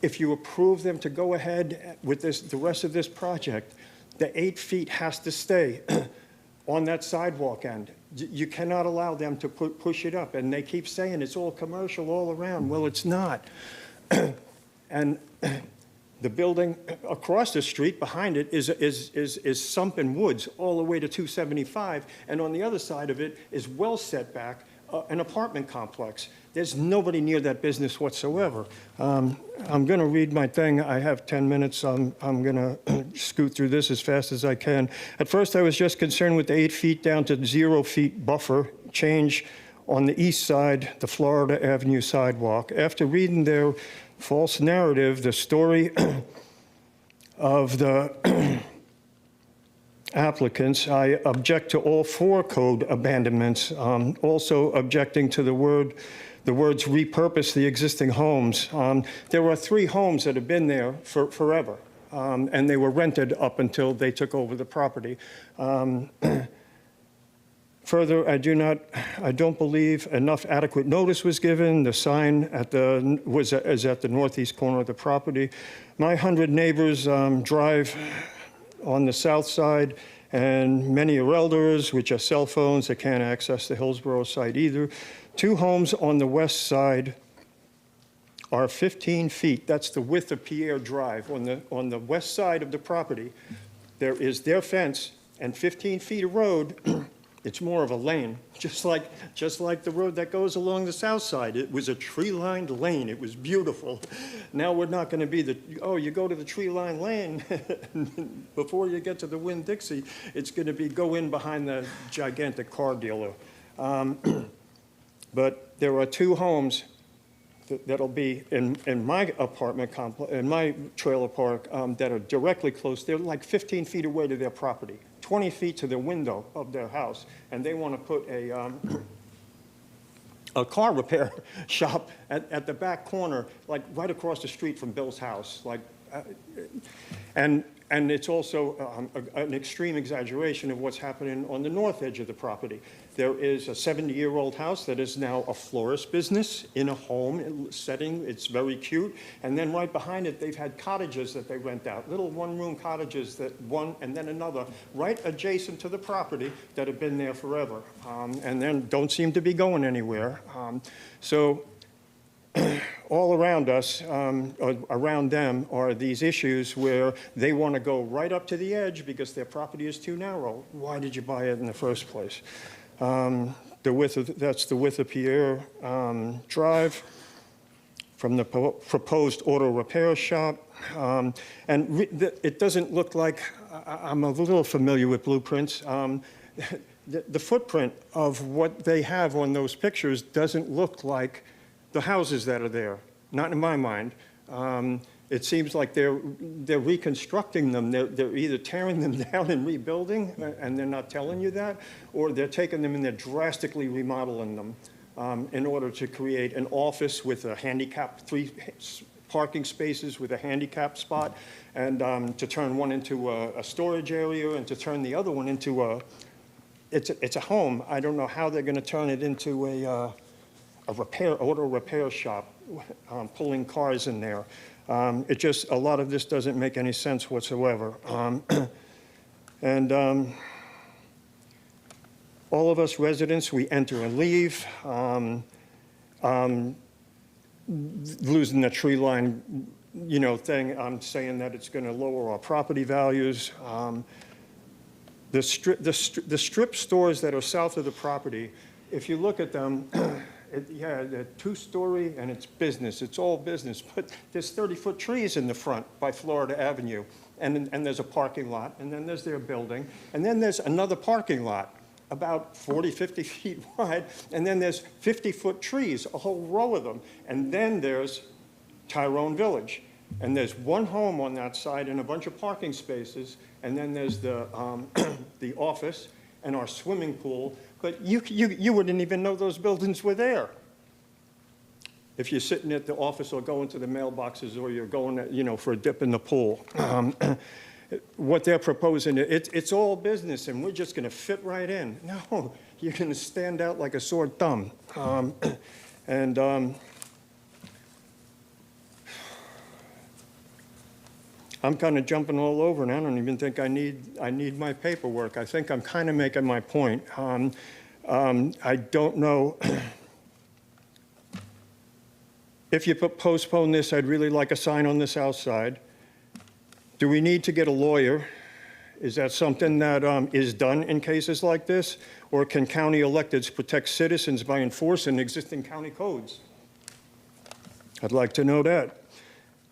[SPEAKER 7] if you approve them to go ahead with the rest of this project, the 8 feet has to stay on that sidewalk end. You cannot allow them to push it up, and they keep saying it's all commercial all around. Well, it's not. And the building across the street behind it is Sumpin Woods all the way to 275, and on the other side of it is well set back, an apartment complex. There's nobody near that business whatsoever. I'm going to read my thing. I have 10 minutes. I'm going to scoot through this as fast as I can. At first, I was just concerned with the 8 feet down to 0 feet buffer change on the east side, the Florida Avenue sidewalk. After reading their false narrative, the story of the applicants, I object to all 4 code abandonments, also objecting to the words repurpose the existing homes. There are 3 homes that have been there forever, and they were rented up until they took over the property. Further, I don't believe enough adequate notice was given. The sign is at the northeast corner of the property. My 100 neighbors drive on the south side, and many are elders, which are cell phones. They can't access the Hillsborough site either. 2 homes on the west side are 15 feet. That's the width of Pierre Drive. On the west side of the property, there is their fence and 15 feet of road It's more of a lane, just like the road that goes along the south side. It was a tree-lined lane. It was beautiful. Now we're not going to be you go to the tree-lined lane, before you get to the Winn-Dixie, it's going to be go in behind the gigantic car dealer. But there are two homes that'll be in my apartment complex, in my trailer park, that are directly close. They're like 15 feet away to their property, 20 feet to the window of their house, and they want to put a car repair shop at the back corner, like right across the street from Bill's house. And it's also an extreme exaggeration of what's happening on the north edge of the property. There is a 70-year-old house that is now a florist business in a home setting. It's very cute. And then right behind it, they've had cottages that they rent out, little one-room cottages, that one and then another, right adjacent to the property, that have been there forever, and then don't seem to be going anywhere. So all around us, around them, are these issues where they want to go right up to the edge because their property is too narrow. Why did you buy it in the first place? That's the width of Pierre Drive from the proposed auto repair shop. And it doesn't look like, I'm a little familiar with blueprints. The footprint of what they have on those pictures doesn't look like the houses that are there, not in my mind. It seems like they're reconstructing them. They're either tearing them down and rebuilding, and they're not telling you that, or they're taking them and they're drastically remodeling them in order to create an office with a handicap, 3 parking spaces with a handicap spot, and to turn one into a storage area, and to turn the other one into it's a home. I don't know how they're going to turn it into a auto repair shop, pulling cars in there. A lot of this doesn't make any sense whatsoever. All of us residents, we enter and leave, losing the tree line, thing. I'm saying that it's going to lower our property values. The strip stores that are south of the property, if you look at them, they're 2-story and it's business. It's all business. But there's 30-foot trees in the front by Florida Avenue. And there's a parking lot. And then there's their building. And then there's another parking lot about 40, 50 feet wide. And then there's 50-foot trees, a whole row of them. And then there's Tyrone Village. And there's one home on that side and a bunch of parking spaces. And then there's the office and our swimming pool. But you wouldn't even know those buildings were there if you're sitting at the office or going to the mailboxes, or you're going, for a dip in the pool. What they're proposing, it's all business, and we're just going to fit right in. No, you're going to stand out like a sore thumb. I'm kind of jumping all over, and I don't even think I need my paperwork. I think I'm kind of making my point. I don't know. If you postpone this, I'd really like a sign on the south side. Do we need to get a lawyer? Is that something that is done in cases like this? Or can county electeds protect citizens by enforcing existing county codes? I'd like to know that.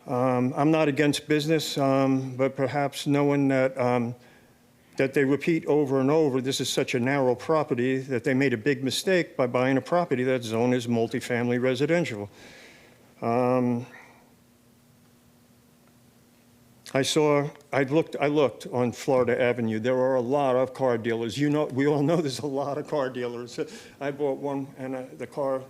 [SPEAKER 7] I'm not against business, but perhaps knowing that that they repeat over and over, this is such a narrow property that they made a big mistake by buying a property that's zoned as multifamily residential. I looked on Florida Avenue. There are a lot of car dealers. We all know there's a lot of car dealers. I bought one, and the car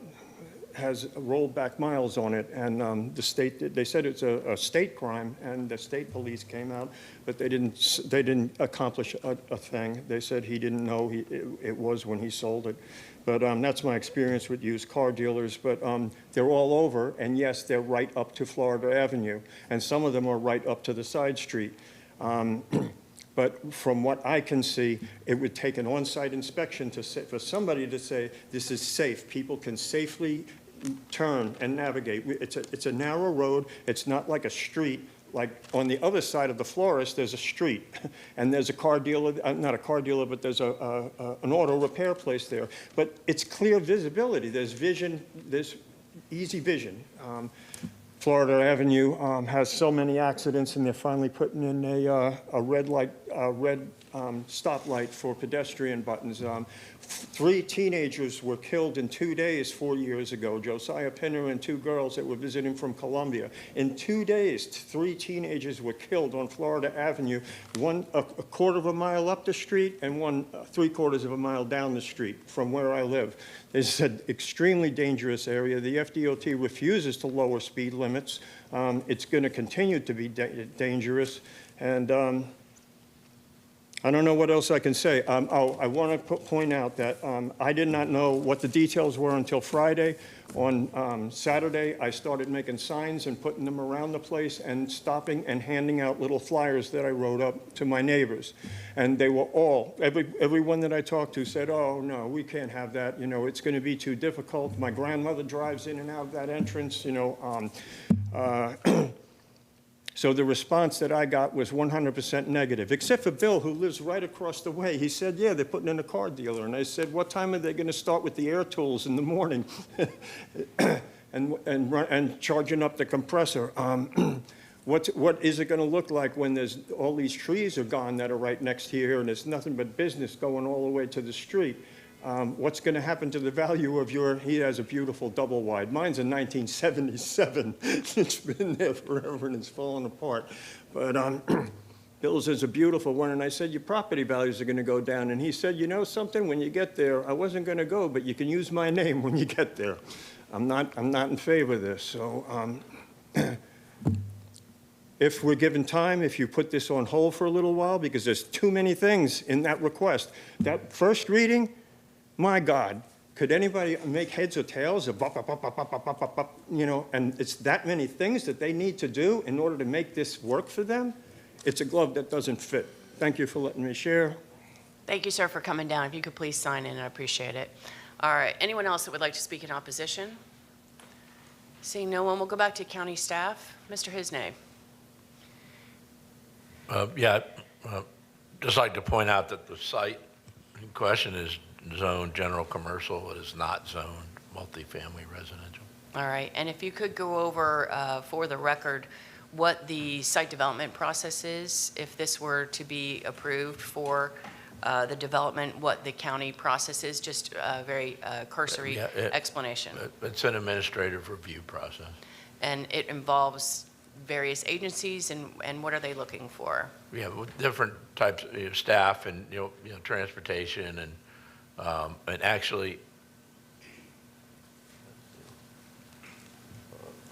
[SPEAKER 7] has rolled back miles on it, and they said it's a state crime, and the state police came out, but they didn't accomplish a thing. They said he didn't know it was when he sold it. But that's my experience with used car dealers. But they're all over, and yes, they're right up to Florida Avenue, and some of them are right up to the side street. But from what I can see, it would take an on-site inspection for somebody to say, this is safe. People can safely turn and navigate. It's a narrow road. It's not like a street like on the other side of the florist, there's a street, and there's a car dealer, not a car dealer, but there's an auto repair place there. But it's clear visibility. There's vision, there's easy vision. Florida Avenue has so many accidents, and they're finally putting in a red stoplight for pedestrian buttons. 3 teenagers were killed in 2 days 4 years ago. Josiah Pinner and 2 girls that were visiting from Colombia. In 2 days, 3 teenagers were killed on Florida Avenue, one a quarter of a mile up the street and one 3/4 of a mile down the street from where I live. It's an extremely dangerous area. The FDOT refuses to lower speed limits. It's going to continue to be dangerous. And I don't know what else I can say. I want to point out that I did not know what the details were until Friday. On Saturday, I started making signs and putting them around the place and stopping and handing out little flyers that I wrote up to my neighbors. And they were all, everyone that I talked to said, oh, no, we can't have that. You know, it's going to be too difficult. My grandmother drives in and out of that entrance, you know. So the response that I got was 100% negative, except for Bill, who lives right across the way. He said, yeah, they're putting in a car dealer. And I said, what time are they going to start with the air tools in the morning and charging up the compressor? What is it going to look like when there's all these trees are gone that are right next here and there's nothing but business going all the way to the street? What's going to happen to the value of your, he has a beautiful double wide. Mine's a 1977. It's been there forever and it's fallen apart. But Bill's is a beautiful one. And I said, your property values are going to go down. And he said, you know something, when you get there, I wasn't going to go, but you can use my name when you get there. I'm not in favor of this. So if we're given time, if you put this on hold for a little while, because there's too many things in that request. That first reading, my God, could anybody make heads or tails of you know, and it's that many things that they need to do in order to make this work for them? It's a glove that doesn't fit. Thank you for letting me share.
[SPEAKER 1] Thank you, sir, for coming down. If you could please sign in, I appreciate it. All right, anyone else that would like to speak in opposition? Seeing no one, we'll go back to county staff. Mr. Hisnay.
[SPEAKER 2] Just like to point out that the site in question is zoned general commercial. It is not zoned multifamily residential.
[SPEAKER 1] All right, and if you could go over for the record what the site development process is, if this were to be approved for the development, what the county process is, just a very cursory explanation.
[SPEAKER 2] It's an administrative review process.
[SPEAKER 1] And it involves various agencies, and what are they looking for?
[SPEAKER 2] We have different types of staff and transportation and actually,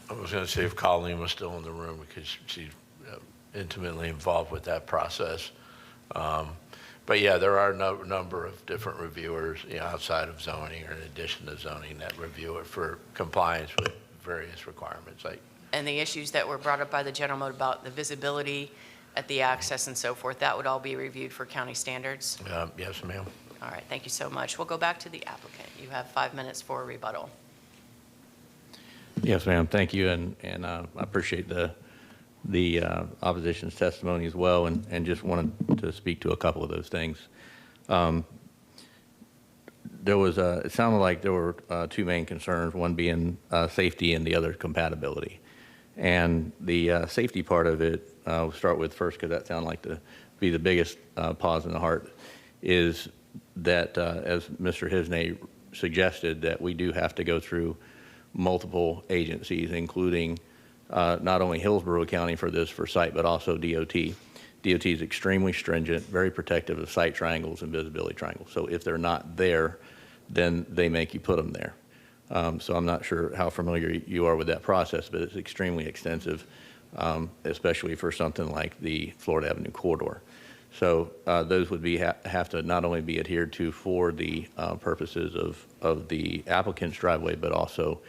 [SPEAKER 2] I was going to see if Colleen was still in the room because she's intimately involved with that process. But yeah, there are a number of different reviewers, outside of zoning or in addition to zoning that review it for compliance with various requirements.
[SPEAKER 1] And the issues that were brought up by the gentleman about the visibility at the access and so forth, that would all be reviewed for county standards?
[SPEAKER 2] Yes, ma'am.
[SPEAKER 1] All right, thank you so much. We'll go back to the applicant. You have 5 minutes for a rebuttal.
[SPEAKER 6] Yes, ma'am. Thank you, and I appreciate the opposition's testimony as well, and just wanted to speak to a couple of those things. There was it sounded like there were 2 main concerns, one being safety and the other compatibility. And the safety part of it, we'll start with first because that sounded like to be the biggest pause in the heart, is that as Mr. Hisnay suggested, that we do have to go through multiple agencies, including not only Hillsborough County for this for site, but also DOT. DOT is extremely stringent, very protective of site triangles and visibility triangles. So if they're not there, then they make you put them there. So I'm not sure how familiar you are with that process, but it's extremely extensive, especially for something like the Florida Avenue corridor. So those would have to not only be adhered to for the purposes of the applicant's driveway, but also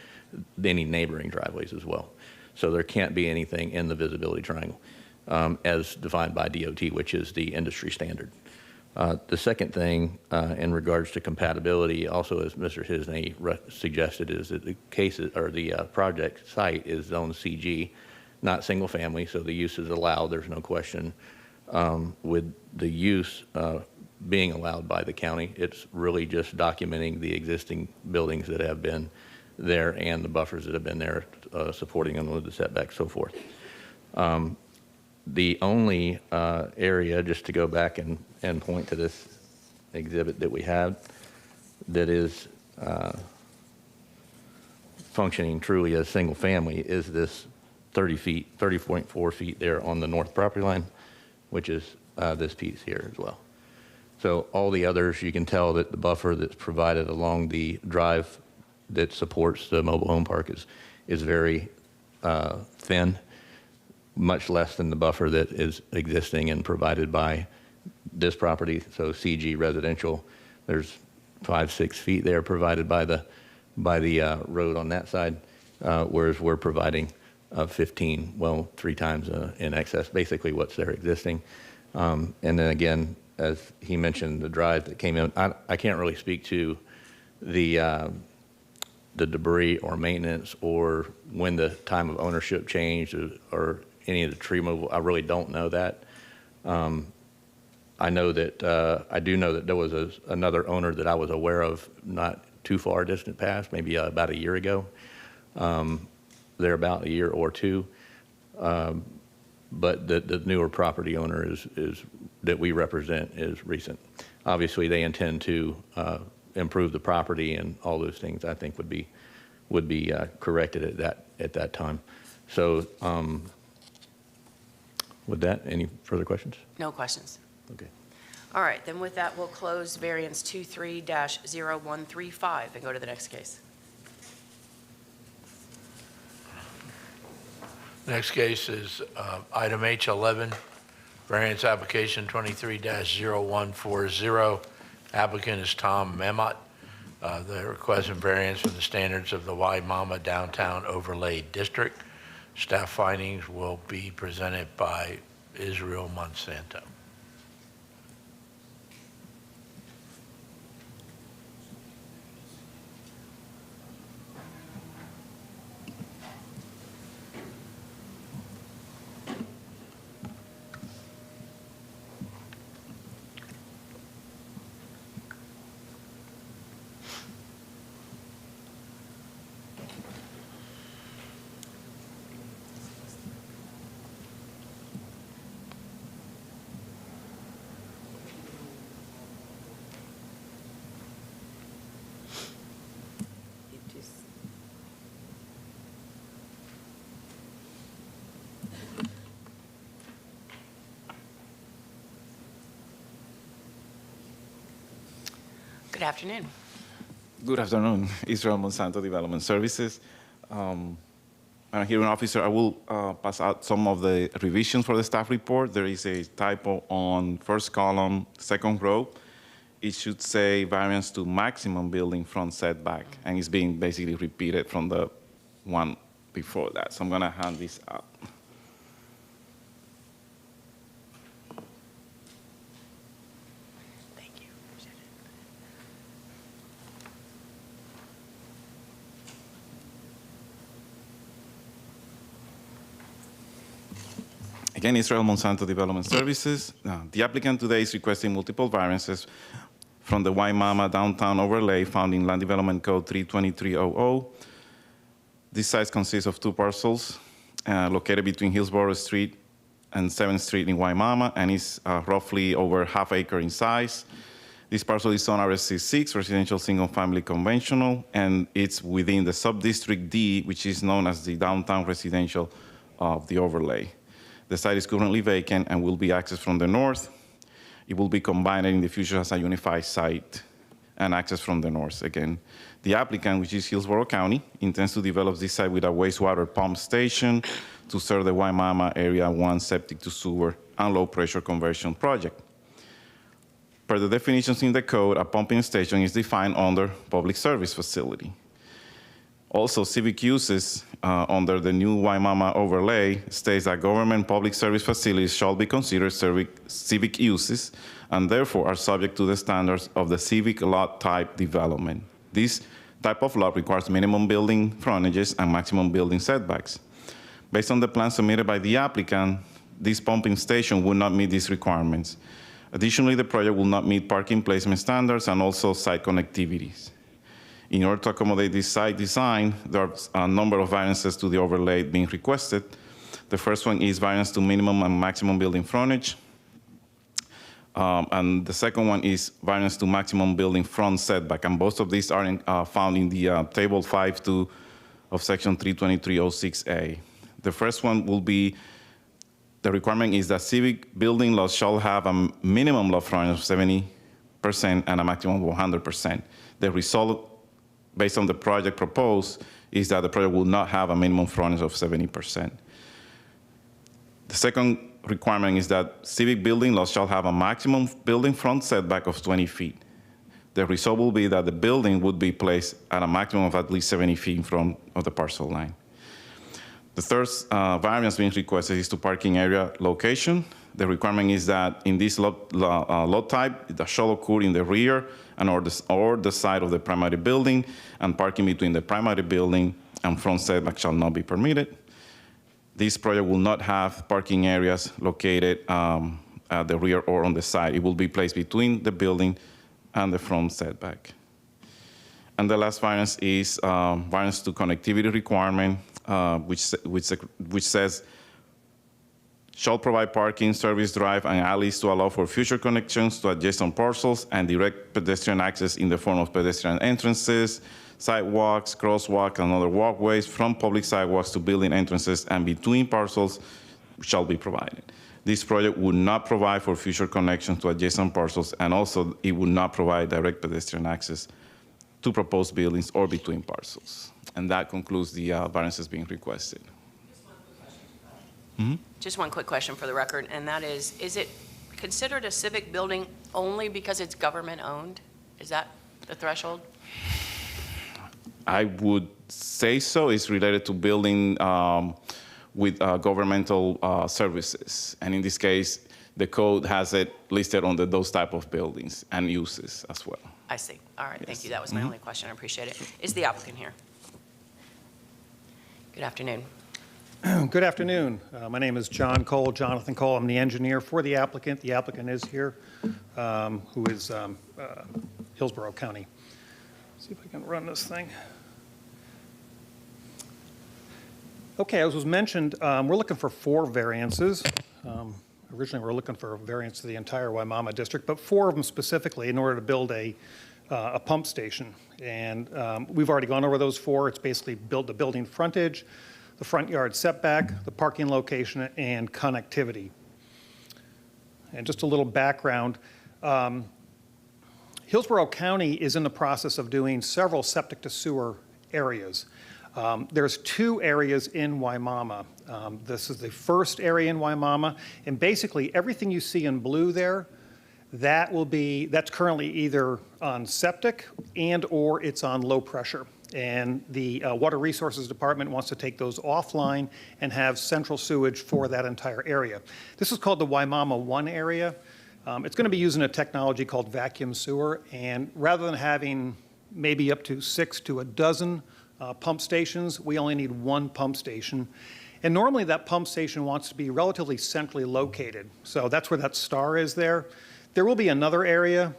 [SPEAKER 6] any neighboring driveways as well. So there can't be anything in the visibility triangle as defined by DOT, which is the industry standard. The second thing in regards to compatibility, also as Mr. Hisnay suggested, is that the cases or the project site is zone CG, not single family, so the use is allowed, there's no question. With the use being allowed by the county, it's really just documenting the existing buildings that have been there and the buffers that have been there, supporting them with the setbacks, so forth. The only area, just to go back and point to this exhibit that we have, that is functioning truly as single family is this 30.4 feet there on the north property line, which is this piece here as well. So all the others, you can tell that the buffer that's provided along the drive that supports the mobile home park is very thin, much less than the buffer that is existing and provided by this property. So CG residential, there's 5-6 feet there provided by the road on that side, whereas we're providing 15, well, 3 times in excess, basically what's there existing. And then again, as he mentioned, the drive that came in, I can't really speak to the debris or maintenance or when the time of ownership changed or any of the tree removal. I really don't know that. I know that, I do know that there was another owner that I was aware of not too far distant past, maybe about a year ago. They're about a year or two. But the newer property owner is that we represent is recent. Obviously, they intend to improve the property and all those things. I think would be corrected at that time. So, with that, any further questions?
[SPEAKER 1] No questions.
[SPEAKER 6] Okay.
[SPEAKER 1] All right, then with that, we'll close variance 23-0135 and go to the next case.
[SPEAKER 2] Next case is item H11, variance application 23-0140. Applicant is Tom Memot. They're requesting variance from the standards of the Waimama Downtown Overlay District. Staff findings will be presented by Israel Monsanto.
[SPEAKER 1] Good afternoon.
[SPEAKER 9] Good afternoon, Israel Monsanto Development Services. I'm a hearing officer. I will pass out some of the revisions for the staff report. There is a typo on first column, second row. It should say variance to maximum building front setback, and it's being basically repeated from the one before that. So I'm going to hand this out. Again, Israel Monsanto Development Services. The applicant today is requesting multiple variances from the Waimama Downtown Overlay found in Land Development Code 32300. This site consists of 2 parcels located between Hillsborough Street and 7th Street in Waimama, and is roughly over ½ acre in size. This parcel is on RSC6, Residential Single Family Conventional, and it's within the Subdistrict D, which is known as the Downtown Residential of the Overlay. The site is currently vacant and will be accessed from the north. It will be combined in the future as a unified site and accessed from the north again. The applicant, which is Hillsborough County, intends to develop this site with a wastewater pump station to serve the Waimama Area 1 septic to sewer and low pressure conversion project. Per the definitions in the code, a pumping station is defined under public service facility. Also, civic uses under the new Waimama overlay states that government public service facilities shall be considered civic uses and therefore are subject to the standards of the civic lot type development. This type of lot requires minimum building frontages and maximum building setbacks. Based on the plan submitted by the applicant, this pumping station would not meet these requirements. Additionally, the project will not meet parking placement standards and also site connectivities. In order to accommodate this site design, there are a number of variances to the overlay being requested. The first one is variance to minimum and maximum building frontage. And the second one is variance to maximum building front setback. And both of these are found in the table 5.2 of section 32306A. The first one will be, the requirement is that civic building lots shall have a minimum lot frontage of 70% and a maximum of 100%. The result, based on the project proposed, is that the project will not have a minimum frontage of 70%. The second requirement is that civic building lots shall have a maximum building front setback of 20 feet. The result will be that the building would be placed at a maximum of at least 70 feet in front of the parcel line. The third variance being requested is to parking area location. The requirement is that in this lot type, that shall occur in the rear and or the side of the primary building, and parking between the primary building and front setback shall not be permitted. This project will not have parking areas located at the rear or on the side. It will be placed between the building and the front setback. And the last variance is variance to connectivity requirement, which says, shall provide parking, service drive, and alleys to allow for future connections to adjacent parcels and direct pedestrian access in the form of pedestrian entrances, sidewalks, crosswalks, and other walkways from public sidewalks to building entrances and between parcels shall be provided. This project would not provide for future connections to adjacent parcels, and also it would not provide direct pedestrian access to proposed buildings or between parcels. And that concludes the variances being requested.
[SPEAKER 1] Just one quick question for the record, and that is it considered a civic building only because it's government-owned? Is that the threshold?
[SPEAKER 9] I would say so. It's related to building with governmental services. And in this case, the code has it listed under those type of buildings and uses as well.
[SPEAKER 1] I see. All right, thank you. That was my only question. I appreciate it. Is the applicant here? Good afternoon.
[SPEAKER 10] Good afternoon. My name is Jonathan Cole. I'm the engineer for the applicant. The applicant is here, who is Hillsborough County. Let's see if I can run this thing. Okay, as was mentioned, we're looking for 4 variances. Originally, we were looking for a variance to the entire Waimama district, but 4 of them specifically in order to build a pump station. And we've already gone over those 4. It's basically build the building frontage, the front yard setback, the parking location, and connectivity. And just a little background, Hillsborough County is in the process of doing several septic to sewer areas. There's 2 areas in Waimama. This is the first area in Waimama, and basically everything you see in blue there, that's currently either on septic and or it's on low pressure. And the Water Resources Department wants to take those offline and have central sewage for that entire area. This is called the Waimama 1 area. It's going to be using a technology called vacuum sewer, and rather than having maybe up to 6 to a dozen pump stations, we only need 1 pump station. And normally that pump station wants to be relatively centrally located. So that's where that star is there. There will be another area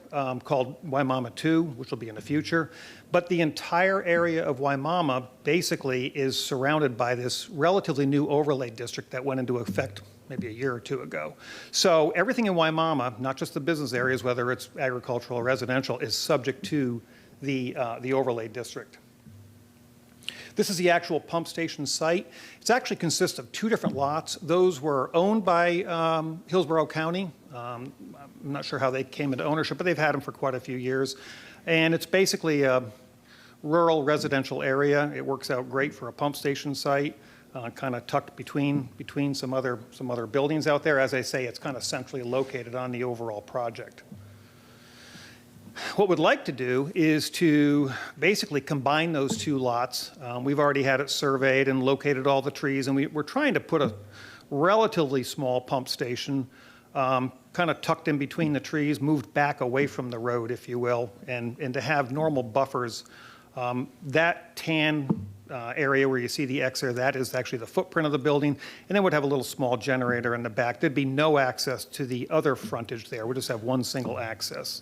[SPEAKER 10] called Waimama 2, which will be in the future. But the entire area of Waimama basically is surrounded by this relatively new overlay district that went into effect maybe a year or 2 ago. So everything in Waimama, not just the business areas, whether it's agricultural or residential, is subject to the overlay district. This is the actual pump station site. It actually consists of 2 different lots. Those were owned by Hillsborough County. I'm not sure how they came into ownership, but they've had them for quite a few years. And it's basically a rural residential area. It works out great for a pump station site, kind of tucked between some other buildings out there. As I say, it's kind of centrally located on the overall project. What we'd like to do is to basically combine those 2 lots. We've already had it surveyed and located all the trees, and we're trying to put a relatively small pump station kind of tucked in between the trees, moved back away from the road, if you will, and to have normal buffers. That tan area where you see the X there, that is actually the footprint of the building, and then we'd have a little small generator in the back. There'd be no access to the other frontage there. We just have one single access.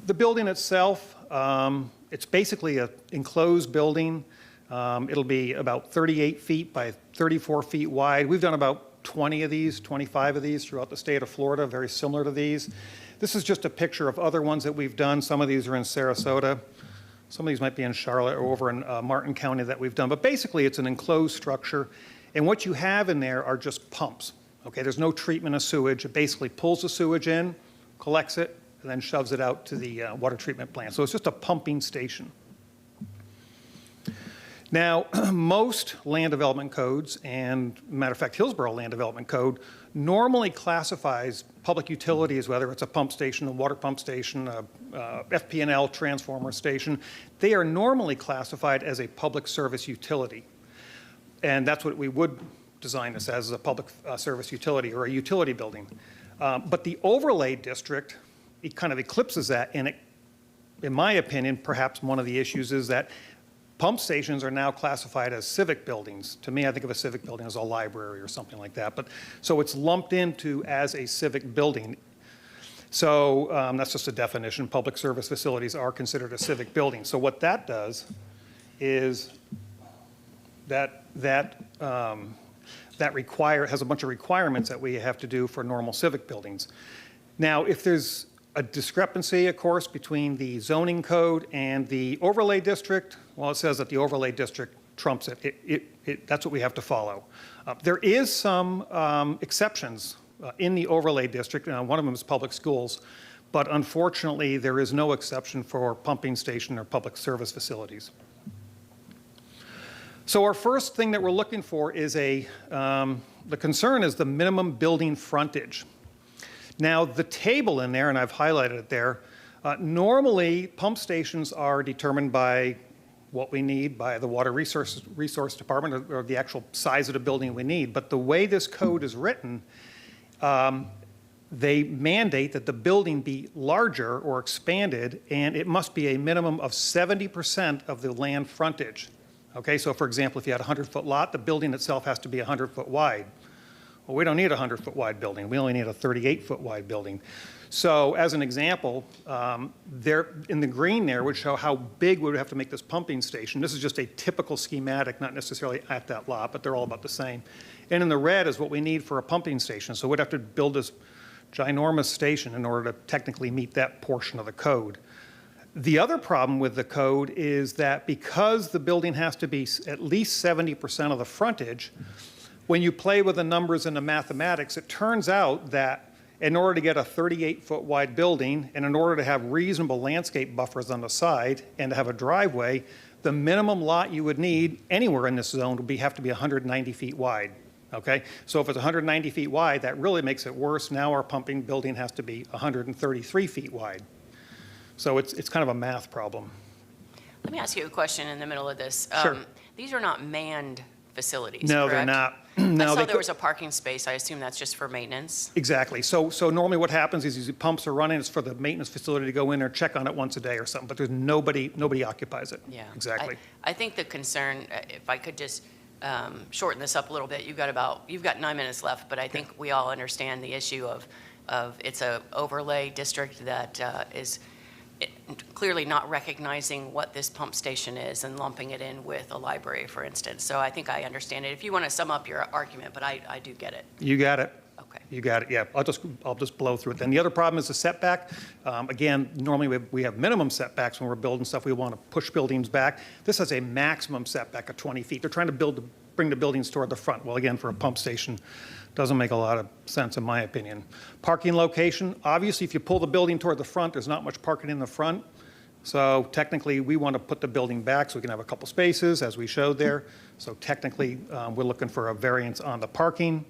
[SPEAKER 10] The building itself, it's basically an enclosed building. It'll be about 38 feet by 34 feet wide. We've done about 20 of these, 25 of these throughout the state of Florida, very similar to these. This is just a picture of other ones that we've done. Some of these are in Sarasota. Some of these might be in Charlotte or over in Martin County that we've done. But basically, it's an enclosed structure. And what you have in there are just pumps. Okay, there's no treatment of sewage. It basically pulls the sewage in, collects it, and then shoves it out to the water treatment plant. So it's just a pumping station. Now, most land development codes, and matter of fact, Hillsborough Land Development Code, normally classifies public utilities, whether it's a pump station, a water pump station, a FP&L transformer station, they are normally classified as a public service utility. And that's what we would design this as a public service utility or a utility building. But the overlay district, it kind of eclipses that, and it, in my opinion, perhaps one of the issues is that pump stations are now classified as civic buildings. To me, I think of a civic building as a library or something like that. But so it's lumped into as a civic building. So that's just a definition. Public service facilities are considered a civic building. So what that does is that has a bunch of requirements that we have to do for normal civic buildings. Now, if there's a discrepancy, of course, between the zoning code and the overlay district, well, it says that the overlay district trumps it. That's what we have to follow. There is some exceptions in the overlay district. One of them is public schools, but unfortunately, there is no exception for pumping station or public service facilities. So our first thing that we're looking for is the concern is the minimum building frontage. Now, the table in there, and I've highlighted it there, normally pump stations are determined by what we need by the Water Resource Department or the actual size of the building we need. But the way this code is written, they mandate that the building be larger or expanded, and it must be a minimum of 70% of the land frontage. Okay, so for example, if you had a 100-foot lot, the building itself has to be 100-foot wide. Well, we don't need a 100-foot wide building. We only need a 38-foot wide building. So as an example, there in the green there would show how big we would have to make this pumping station. This is just a typical schematic, not necessarily at that lot, but they're all about the same. And in the red is what we need for a pumping station. So we'd have to build this ginormous station in order to technically meet that portion of the code. The other problem with the code is that because the building has to be at least 70% of the frontage, when you play with the numbers and the mathematics, it turns out that in order to get a 38-foot wide building and in order to have reasonable landscape buffers on the side and to have a driveway, the minimum lot you would need anywhere in this zone would have to be 190 feet wide. Okay? So if it's 190 feet wide, that really makes it worse. Now our pumping building has to be 133 feet wide. So it's kind of a math problem.
[SPEAKER 1] Let me ask you a question in the middle of this.
[SPEAKER 10] Sure.
[SPEAKER 1] These are not manned facilities,
[SPEAKER 10] No,
[SPEAKER 1] correct?
[SPEAKER 10] they're not.
[SPEAKER 1] I saw there was a parking space. I assume that's just for maintenance?
[SPEAKER 10] Exactly. So normally what happens is these pumps are running. It's for the maintenance facility to go in there, check on it once a day or something, but there's nobody occupies it.
[SPEAKER 1] Yeah.
[SPEAKER 10] Exactly.
[SPEAKER 1] I think the concern, if I could just shorten this up a little bit, you've got 9 minutes left, but I think we all understand the issue of it's a overlay district that is clearly not recognizing what this pump station is and lumping it in with a library, for instance. So I think I understand it. If you want to sum up your argument, but I do get it.
[SPEAKER 10] You got it.
[SPEAKER 1] Okay.
[SPEAKER 10] You got it, yeah. I'll just blow through it then. The other problem is the setback. Again, normally we have minimum setbacks when we're building stuff. We want to push buildings back. This has a maximum setback of 20 feet. They're trying to bring the buildings toward the front. Well, again, for a pump station, doesn't make a lot of sense in my opinion. Parking location, obviously if you pull the building toward the front, there's not much parking in the front. So technically we want to put the building back so we can have a couple spaces as we showed there. So technically we're looking for a variance on the parking.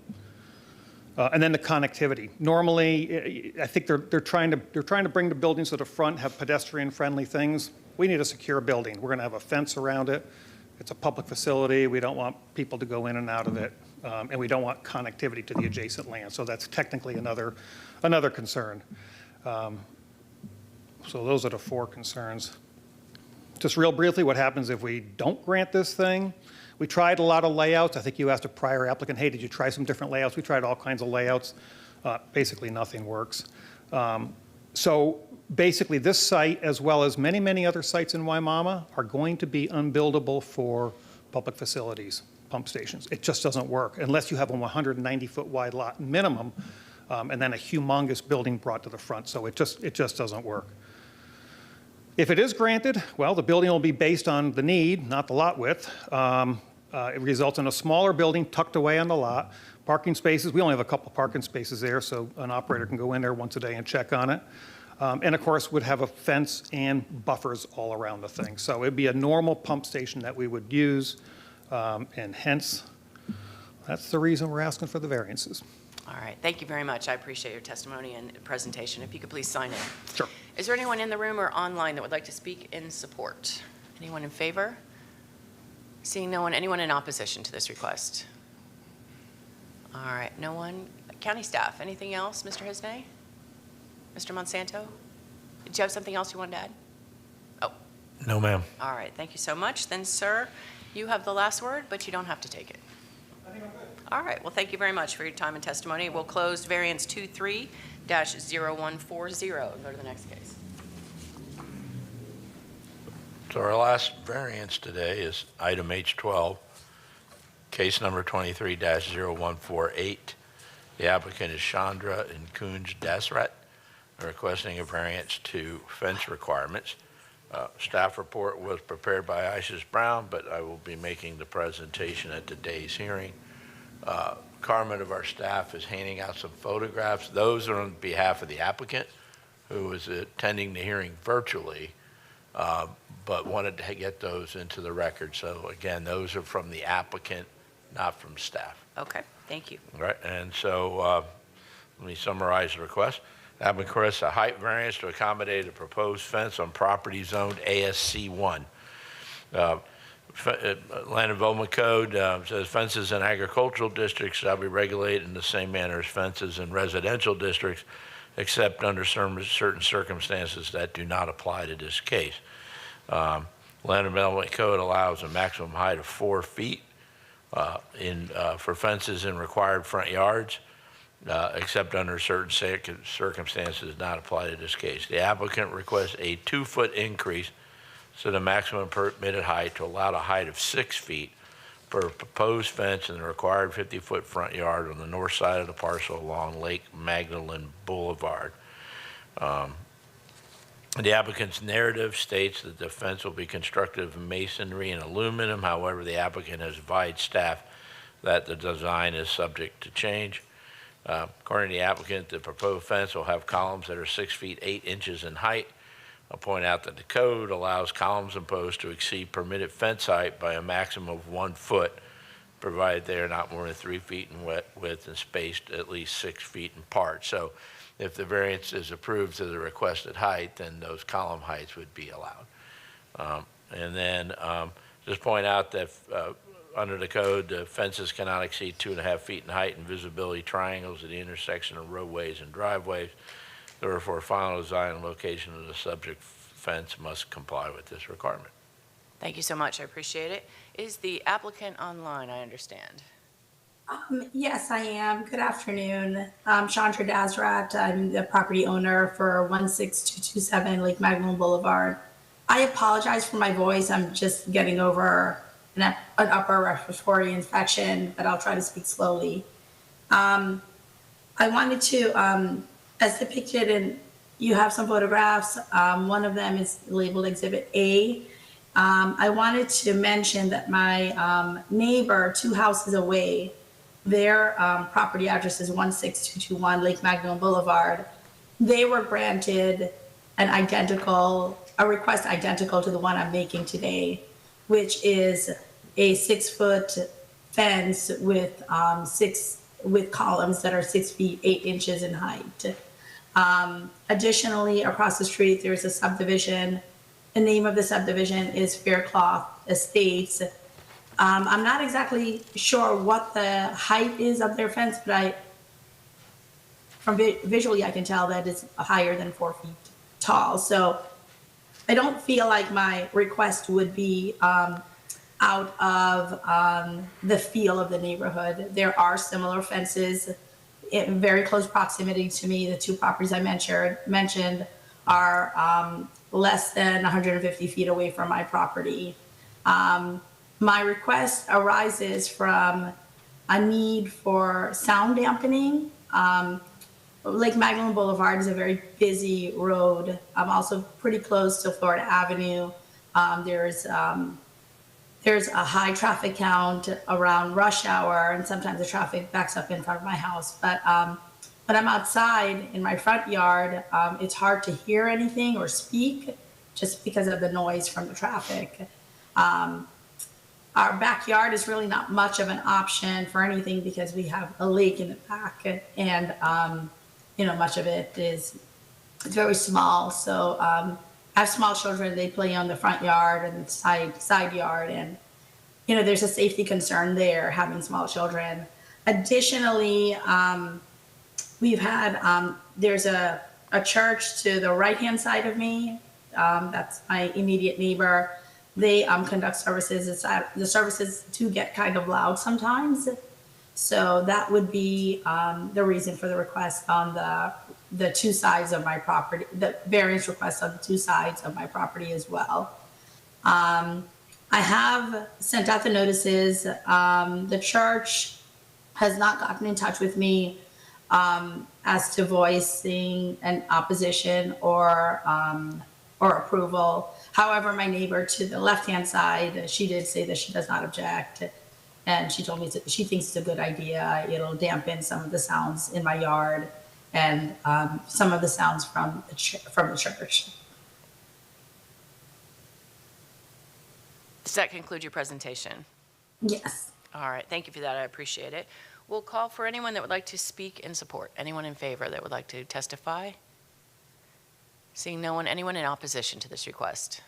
[SPEAKER 10] And then the connectivity. Normally, I think they're trying to bring the buildings to the front, have pedestrian-friendly things. We need a secure building. We're going to have a fence around it. It's a public facility. We don't want people to go in and out of it, and we don't want connectivity to the adjacent land. So that's technically another concern. So those are the four concerns. Just real briefly, what happens if we don't grant this thing? We tried a lot of layouts. I think you asked a prior applicant, hey, did you try some different layouts? We tried all kinds of layouts. Basically, nothing works. So basically, this site, as well as many, many other sites in Waimama, are going to be unbuildable for public facilities, pump stations. It just doesn't work unless you have a 190-foot wide lot minimum, and then a humongous building brought to the front. So it just doesn't work. If it is granted, well, the building will be based on the need, not the lot width. It results in a smaller building tucked away on the lot. Parking spaces, we only have a couple parking spaces there, so an operator can go in there once a day and check on it. And of course, would have a fence and buffers all around the thing. So it'd be a normal pump station that we would use, and hence, that's the reason we're asking for the variances.
[SPEAKER 1] All right, thank you very much. I appreciate your testimony and presentation. If you could please sign in.
[SPEAKER 10] Sure.
[SPEAKER 1] Is there anyone in the room or online that would like to speak in support? Anyone in favor? Seeing no one, anyone in opposition to this request? All right, no one. County staff, anything else, Mr. Hisney? Mr. Monsanto? Did you have something else you wanted to add? Oh.
[SPEAKER 2] No, ma'am.
[SPEAKER 1] All right, thank you so much. Then, sir, you have the last word, but you don't have to take it.
[SPEAKER 10] I think I'm good.
[SPEAKER 1] All right, well, thank you very much for your time and testimony. We'll close variance 23-0140 and go to the next case.
[SPEAKER 2] So our last variance today is item H12, case number 23-0148. The applicant is Chandra and Kunj Dasrat, requesting a variance to fence requirements. Staff report was prepared by Isis Brown, but I will be making the presentation at today's hearing. Carmen of our staff is handing out some photographs. Those are on behalf of the applicant, who is attending the hearing virtually, but wanted to get those into the record. So again, those are from the applicant, not from staff.
[SPEAKER 1] Okay, thank you.
[SPEAKER 2] All right, and so let me summarize the request. Applicant requests a height variance to accommodate a proposed fence on property zoned ASC1. Land Development Code says fences in agricultural districts shall be regulated in the same manner as fences in residential districts, except under certain circumstances that do not apply to this case. Land Development Code allows a maximum height of 4 feet for fences in required front yards, except under certain circumstances not apply to this case. The applicant requests a 2-foot increase to the maximum permitted height to allow a height of 6 feet for a proposed fence in the required 50-foot front yard on the north side of the parcel along Lake Magdalene Boulevard. The applicant's narrative states that the fence will be constructed of masonry and aluminum. However, the applicant has advised staff that the design is subject to change. According to the applicant, the proposed fence will have columns that are 6 feet 8 inches in height. I'll point out that the code allows columns and posts to exceed permitted fence height by a maximum of 1 foot, provided they are not more than 3 feet in width and spaced at least 6 feet apart. So if the variance is approved to the requested height, then those column heights would be allowed. And then just point out that under the code, the fences cannot exceed 2.5 feet in height and visibility triangles at the intersection of roadways and driveways. Therefore, final design and location of the subject fence must comply with this requirement.
[SPEAKER 1] Thank you so much. I appreciate it. Is the applicant online, I understand?
[SPEAKER 13] Yes, I am. Good afternoon. I'm Chandra Dasrat. I'm the property owner for 16227 Lake Magdalene Boulevard. I apologize for my voice. I'm just getting over an upper respiratory infection, but I'll try to speak slowly. I wanted to, as depicted in, you have some photographs. One of them is labeled Exhibit A. I wanted to mention that my neighbor, 2 houses away, their property address is 16221 Lake Magdalene Boulevard. They were granted a request identical to the one I'm making today, which is a 6-foot fence with columns that are 6 feet 8 inches in height. Additionally, across the street, there's a subdivision. The name of the subdivision is Faircloth Estates. I'm not exactly sure what the height is of their fence, but visually I can tell that it's higher than 4 feet tall. So I don't feel like my request would be out of the feel of the neighborhood. There are similar fences in very close proximity to me. The two properties I mentioned are less than 150 feet away from my property. My request arises from a need for sound dampening. Lake Magdalene Boulevard is a very busy road. I'm also pretty close to Florida Avenue. There's a high traffic count around rush hour, and sometimes the traffic backs up in front of my house. But when I'm outside in my front yard, it's hard to hear anything or speak just because of the noise from the traffic. Our backyard is really not much of an option for anything because we have a lake in the back, and much of it it's very small. So I have small children; they play on the front yard and side yard, and there's a safety concern there having small children. Additionally, we've had there's a church to the right-hand side of me. That's my immediate neighbor. They conduct services. The services do get kind of loud sometimes. So that would be the reason for the request on the two sides of my property, the variance request on the two sides of my property as well. I have sent out the notices. The church has not gotten in touch with me as to voicing an opposition or approval. However, my neighbor to the left-hand side, she did say that she does not object. And she told me she thinks it's a good idea. It'll dampen some of the sounds in my yard and some of the sounds from the church.
[SPEAKER 1] Does that conclude your presentation?
[SPEAKER 13] Yes.
[SPEAKER 1] All right, thank you for that. I appreciate it. We'll call for anyone that would like to speak in support. Anyone in favor that would like to testify? Seeing no one, anyone in opposition to this request?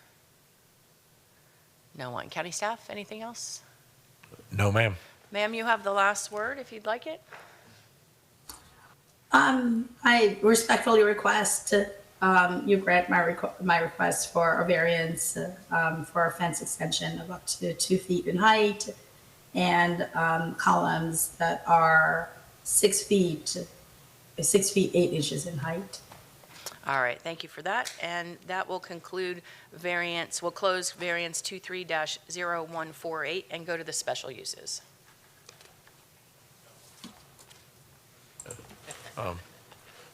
[SPEAKER 1] No one. County staff, anything else?
[SPEAKER 2] No, ma'am.
[SPEAKER 1] Ma'am, you have the last word if you'd like it.
[SPEAKER 13] I respectfully request you grant my request for a variance for a fence extension of up to 2 feet in height and columns that are 6 feet 8 inches in height.
[SPEAKER 1] All right, thank you for that. And that will conclude variance, we'll close variance 23-0148 and go to the special uses.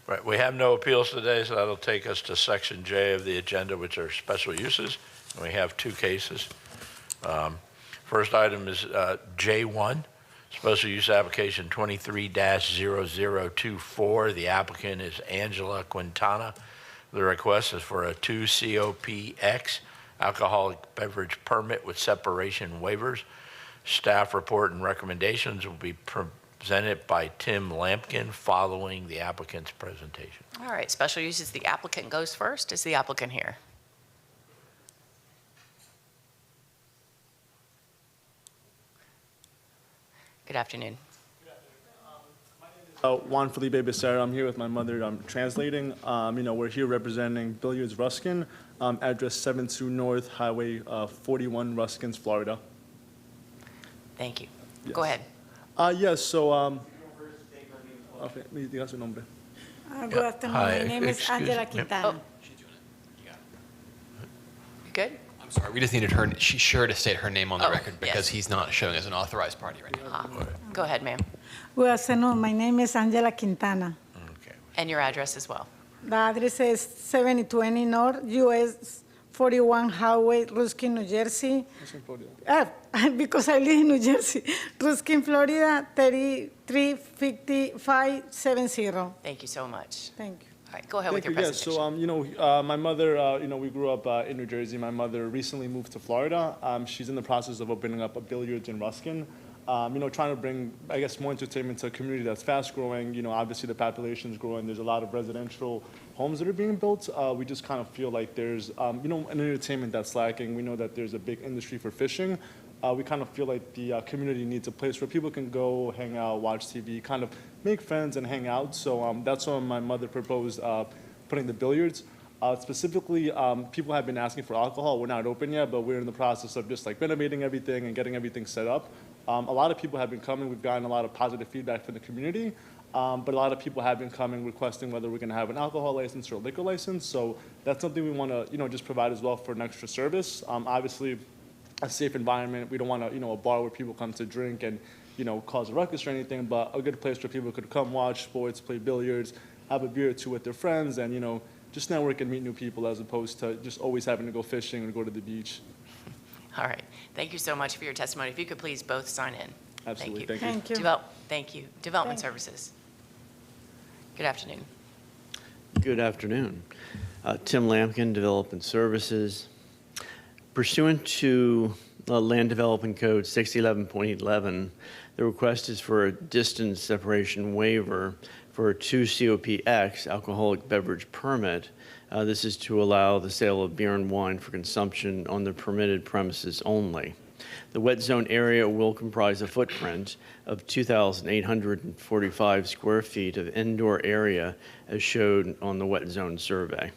[SPEAKER 2] Right, we have no appeals today, so that'll take us to section J of the agenda, which are special uses. And we have 2 cases. First item is J1, special use application 23-0024. The applicant is Angela Quintana. The request is for a 2 COPX alcoholic beverage permit with separation waivers. Staff report and recommendations will be presented by Tim Lampkin following the applicant's presentation.
[SPEAKER 1] All right, special uses, the applicant goes first. Is the applicant here? Good afternoon.
[SPEAKER 12] Juan Felipe Becerra. I'm here with my mother. I'm translating. We're here representing Billiards Ruskin, address 72 North Highway 41, Ruskins, Florida.
[SPEAKER 1] Thank you.
[SPEAKER 12] Yes.
[SPEAKER 1] Go ahead.
[SPEAKER 12] Yes, so, okay, me diga su nombre.
[SPEAKER 14] Good afternoon. My name is Angela Quintana.
[SPEAKER 1] Good?
[SPEAKER 23] I'm sorry, we just needed her, she's sure to state her name on the record because he's not showing as an authorized party right now.
[SPEAKER 1] Go ahead, ma'am.
[SPEAKER 14] Good afternoon. My name is Angela Quintana.
[SPEAKER 1] And your address as well.
[SPEAKER 14] The address is 7020 North US 41 Highway, Ruskin, New Jersey. Because I live in New Jersey. Ruskin, Florida, 33570.
[SPEAKER 1] Thank you so much.
[SPEAKER 14] Thank you.
[SPEAKER 1] All right, go ahead with your
[SPEAKER 12] Yes,
[SPEAKER 1] presentation.
[SPEAKER 12] so, my mother, we grew up in New Jersey. My mother recently moved to Florida. She's in the process of opening up a billiards in Ruskin. Trying to bring, I guess, more entertainment to a community that's fast growing. Obviously the population is growing. There's a lot of residential homes that are being built. We just kind of feel like there's, an entertainment that's lacking. We know that there's a big industry for fishing. We kind of feel like the community needs a place where people can go, hang out, watch TV, kind of make friends and hang out. So that's why my mother proposed putting the billiards. Specifically, people have been asking for alcohol. We're not open yet, but we're in the process of just like renovating everything and getting everything set up. A lot of people have been coming. We've gotten a lot of positive feedback from the community, but a lot of people have been coming requesting whether we're going to have an alcohol license or a liquor license. So that's something we want to, just provide as well for an extra service. Obviously, a safe environment. We don't want to, a bar where people come to drink and, cause a ruckus or anything, but a good place where people could come watch sports, play billiards, have a beer or two with their friends, and, just network and meet new people as opposed to just always having to go fishing or go to the beach.
[SPEAKER 1] All right. Thank you so much for your testimony. If you could please both sign in.
[SPEAKER 12] Absolutely.
[SPEAKER 1] Thank you.
[SPEAKER 12] Thank you.
[SPEAKER 1] Thank you. Development Services. Good afternoon.
[SPEAKER 4] Good afternoon. Tim Lampkin, Development Services. Pursuant to Land Development Code 611.11, the request is for a distance separation waiver for a 2 COPX alcoholic beverage permit. This is to allow the sale of beer and wine for consumption on the permitted premises only. The wet zone area will comprise a footprint of 2,845 square feet of indoor area as shown on the wet zone survey.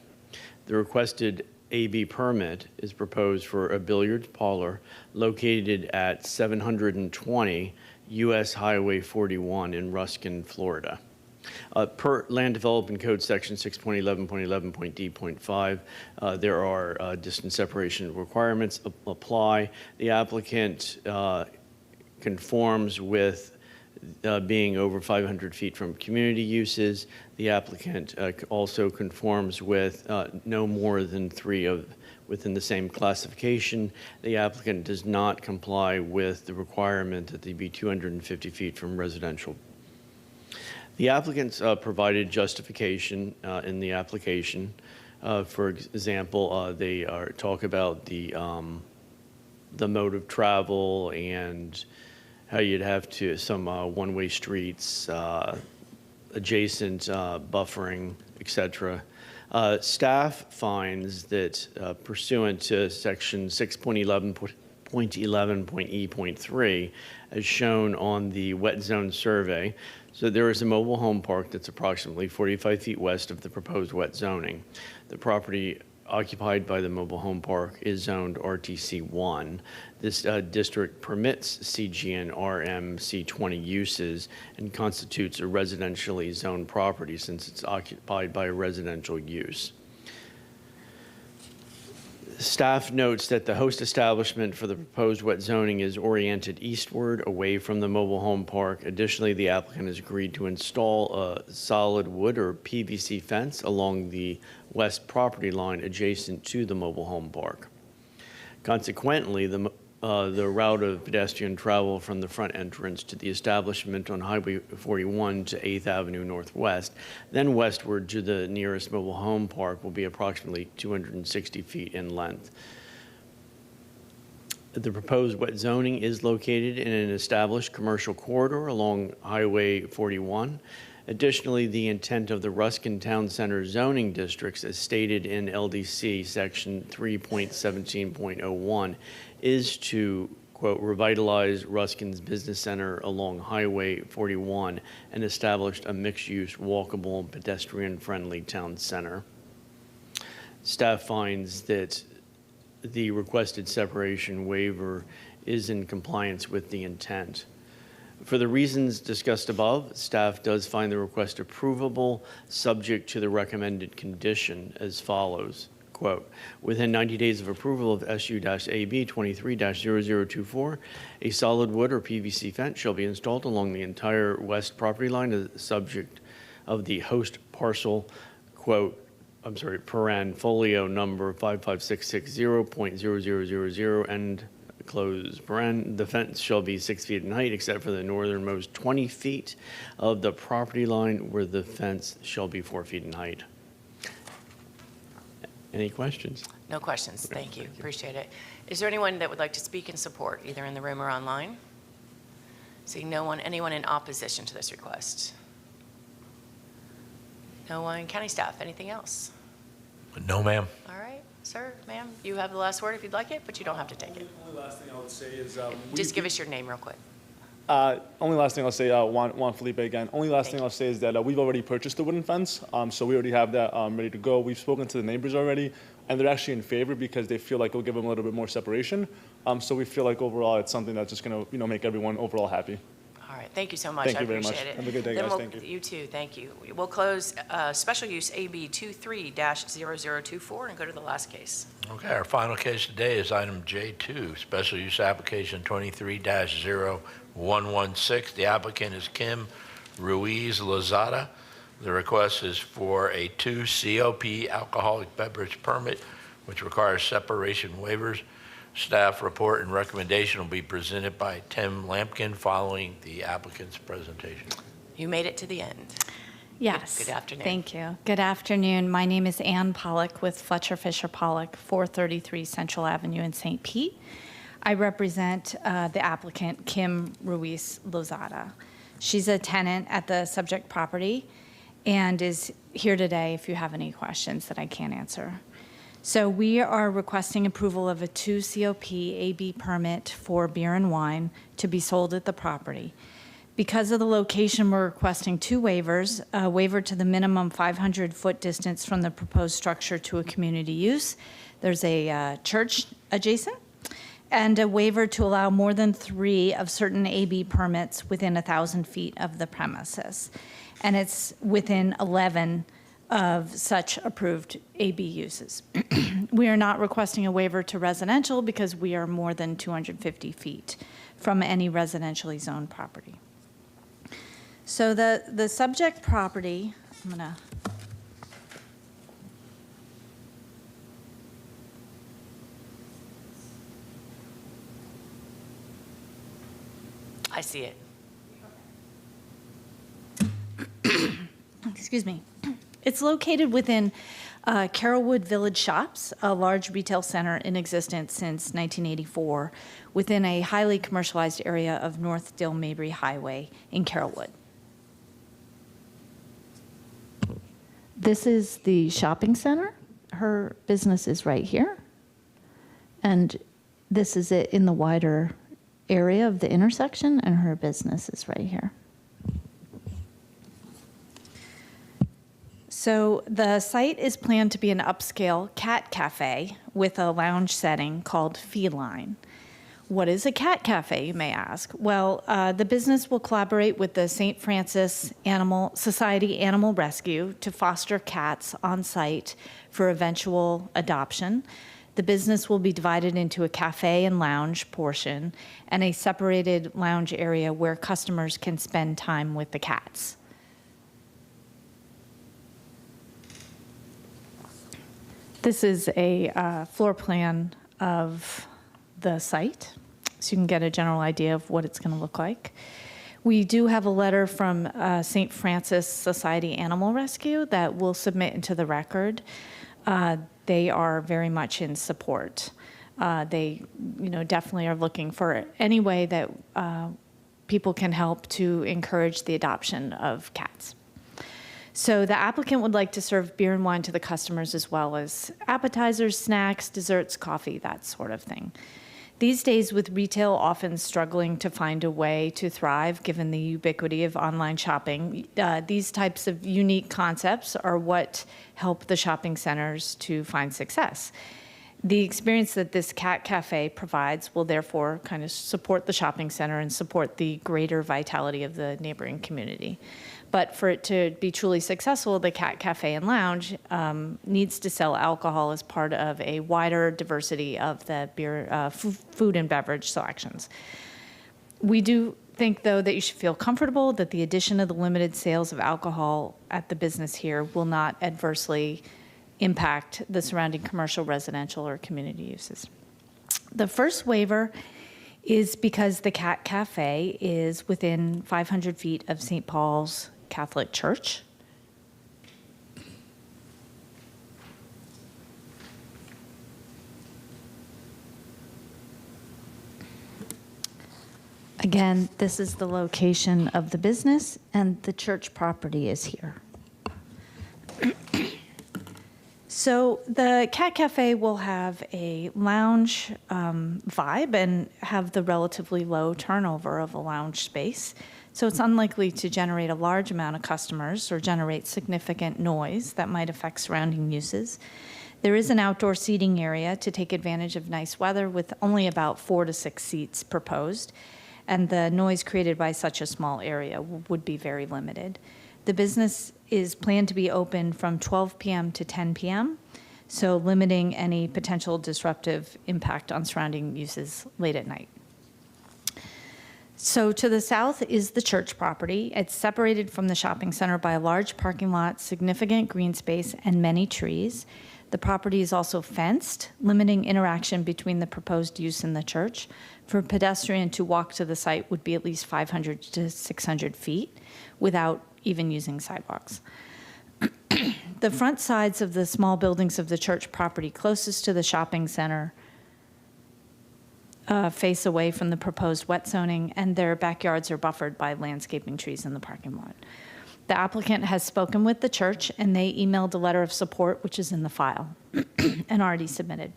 [SPEAKER 4] The requested AB permit is proposed for a billiards parlor located at 720 US Highway 41 in Ruskin, Florida. Per Land Development Code Section 620.11.d.5, there are distance separation requirements apply. The applicant conforms with being over 500 feet from community uses. The applicant also conforms with no more than 3 within the same classification. The applicant does not comply with the requirement that they be 250 feet from residential. The applicants provided justification in the application. For example, they talk about the mode of travel and how you'd have to some one-way streets, adjacent buffering, etc. Staff finds that pursuant to section 6.11.E.3, as shown on the wet zone survey, so there is a mobile home park that's approximately 45 feet west of the proposed wet zoning. The property occupied by the mobile home park is zoned RTC1. This district permits CGN RMC20 uses and constitutes a residentially zoned property since it's occupied by a residential use. Staff notes that the host establishment for the proposed wet zoning is oriented eastward away from the mobile home park. Additionally, the applicant has agreed to install a solid wood or PVC fence along the west property line adjacent to the mobile home park. Consequently, the route of pedestrian travel from the front entrance to the establishment on Highway 41 to 8th Avenue Northwest, then westward to the nearest mobile home park will be approximately 260 feet in length. The proposed wet zoning is located in an established commercial corridor along Highway 41. Additionally, the intent of the Ruskin Town Center zoning districts, as stated in LDC section 3.17.01, is to, quote, revitalize Ruskin's business center along Highway 41 and establish a mixed-use, walkable, and pedestrian-friendly town center. Staff finds that the requested separation waiver is in compliance with the intent. For the reasons discussed above, staff does find the request approvable, subject to the recommended condition as follows. Quote, within 90 days of approval of SU-AB 23-0024, a solid wood or PVC fence shall be installed along the entire west property line as subject of the host parcel, quote, paren folio number 55660.0000 and close paren. The fence shall be 6 feet in height except for the northernmost 20 feet of the property line where the fence shall be 4 feet in height. Any questions?
[SPEAKER 1] No questions. Thank you. Appreciate it. Is there anyone that would like to speak in support, either in the room or online? Seeing no one, anyone in opposition to this request? No one. County staff, anything else?
[SPEAKER 2] No, ma'am.
[SPEAKER 1] All right, sir, ma'am, you have the last word if you'd like it, but you don't have to take it.
[SPEAKER 12] The only last thing I would say is
[SPEAKER 1] Just give us your name real quick.
[SPEAKER 12] Only last thing I'll say, Juan Felipe again. Only last thing I'll say is that we've already purchased the wooden fence, so we already have that ready to go. We've spoken to the neighbors already, and they're actually in favor because they feel like it'll give them a little bit more separation. So we feel like overall it's something that's just going to make everyone overall happy.
[SPEAKER 1] All right, thank you so much.
[SPEAKER 12] Thank you
[SPEAKER 1] I
[SPEAKER 12] very much.
[SPEAKER 1] appreciate it.
[SPEAKER 12] Have a good day,
[SPEAKER 1] Then
[SPEAKER 12] guys.
[SPEAKER 1] we'll-
[SPEAKER 12] Thank you.
[SPEAKER 1] You too, thank you. We'll close special use AB 23-0024 and go to the last case.
[SPEAKER 2] Okay, our final case today is item J2, special use application 23-0116. The applicant is Kim Ruiz Lozada. The request is for a 2 COP alcoholic beverage permit, which requires separation waivers. Staff report and recommendation will be presented by Tim Lampkin following the applicant's presentation.
[SPEAKER 1] You made it to the end.
[SPEAKER 11] Yes.
[SPEAKER 1] Good afternoon.
[SPEAKER 11] Thank you. Good afternoon. My name is Ann Pollock with Fletcher Fisher Pollock, 433 Central Avenue in St. Pete. I represent the applicant, Kim Ruiz Lozada. She's a tenant at the subject property and is here today if you have any questions that I can't answer. So we are requesting approval of a 2 COP AB permit for beer and wine to be sold at the property. Because of the location, we're requesting 2 waivers, a waiver to the minimum 500-foot distance from the proposed structure to a community use. There's a church adjacent, and a waiver to allow more than 3 of certain AB permits within 1,000 feet of the premises. And it's within 11 of such approved AB uses. We are not requesting a waiver to residential because we are more than 250 feet from any residentially zoned property. So the subject property, I'm gonna,
[SPEAKER 1] I see it.
[SPEAKER 11] excuse me. It's located within Carrollwood Village Shops, a large retail center in existence since 1984, within a highly commercialized area of North Dill Mabry Highway in Carrollwood. This is the shopping center. Her business is right here. And this is it in the wider area of the intersection, and her business is right here. So the site is planned to be an upscale cat cafe with a lounge setting called Feline. What is a cat cafe, you may ask? Well, the business will collaborate with the St. Francis Society Animal Rescue to foster cats on site for eventual adoption. The business will be divided into a cafe and lounge portion and a separated lounge area where customers can spend time with the cats. This is a floor plan of the site, so you can get a general idea of what it's going to look like. We do have a letter from St. Francis Society Animal Rescue that we'll submit into the record. They are very much in support. They, definitely are looking for any way that people can help to encourage the adoption of cats. So the applicant would like to serve beer and wine to the customers as well as appetizers, snacks, desserts, coffee, that sort of thing. These days, with retail often struggling to find a way to thrive given the ubiquity of online shopping, these types of unique concepts are what help the shopping centers to find success. The experience that this cat cafe provides will therefore kind of support the shopping center and support the greater vitality of the neighboring community. But for it to be truly successful, the Cat Cafe and Lounge needs to sell alcohol as part of a wider diversity of the beer, food and beverage selections. We do think, though, that you should feel comfortable that the addition of the limited sales of alcohol at the business here will not adversely impact the surrounding commercial, residential, or community uses. The first waiver is because the Cat Cafe is within 500 feet of St. Paul's Catholic Church. Again, this is the location of the business, and the church property is here. So the Cat Cafe will have a lounge vibe and have the relatively low turnover of a lounge space. So it's unlikely to generate a large amount of customers or generate significant noise that might affect surrounding uses. There is an outdoor seating area to take advantage of nice weather with only about 4 to 6 seats proposed, and the noise created by such a small area would be very limited. The business is planned to be open from 12 p.m. to 10 p.m., so limiting any potential disruptive impact on surrounding uses late at night. So to the south is the church property. It's separated from the shopping center by a large parking lot, significant green space, and many trees. The property is also fenced, limiting interaction between the proposed use and the church. For a pedestrian to walk to the site would be at least 500 to 600 feet without even using sidewalks. The front sides of the small buildings of the church property closest to the shopping center face away from the proposed wet zoning, and their backyards are buffered by landscaping trees in the parking lot. The applicant has spoken with the church, and they emailed a letter of support, which is in the file and already submitted.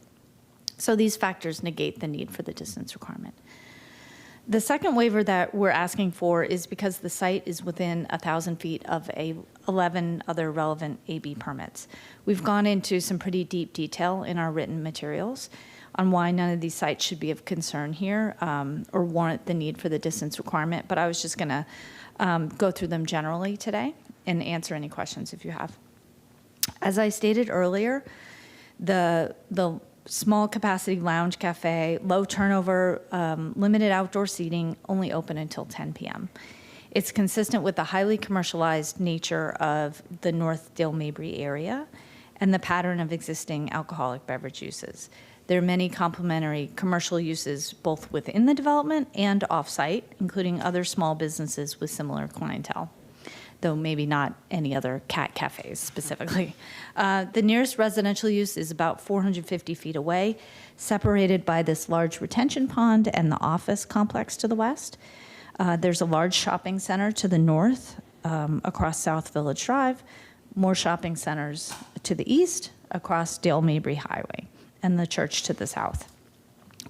[SPEAKER 11] So these factors negate the need for the distance requirement. The second waiver that we're asking for is because the site is within 1,000 feet of 11 other relevant AB permits. We've gone into some pretty deep detail in our written materials on why none of these sites should be of concern here or warrant the need for the distance requirement, but I was just gonna go through them generally today and answer any questions if you have. As I stated earlier, the small capacity lounge cafe, low turnover, limited outdoor seating, only open until 10 p.m. It's consistent with the highly commercialized nature of the North Dale Mabry area and the pattern of existing alcoholic beverage uses. There are many complementary commercial uses both within the development and off-site, including other small businesses with similar clientele, though maybe not any other cat cafes specifically. The nearest residential use is about 450 feet away, separated by this large retention pond and the office complex to the west. There's a large shopping center to the north across South Village Drive, more shopping centers to the east across Dale Mabry Highway, and the church to the south.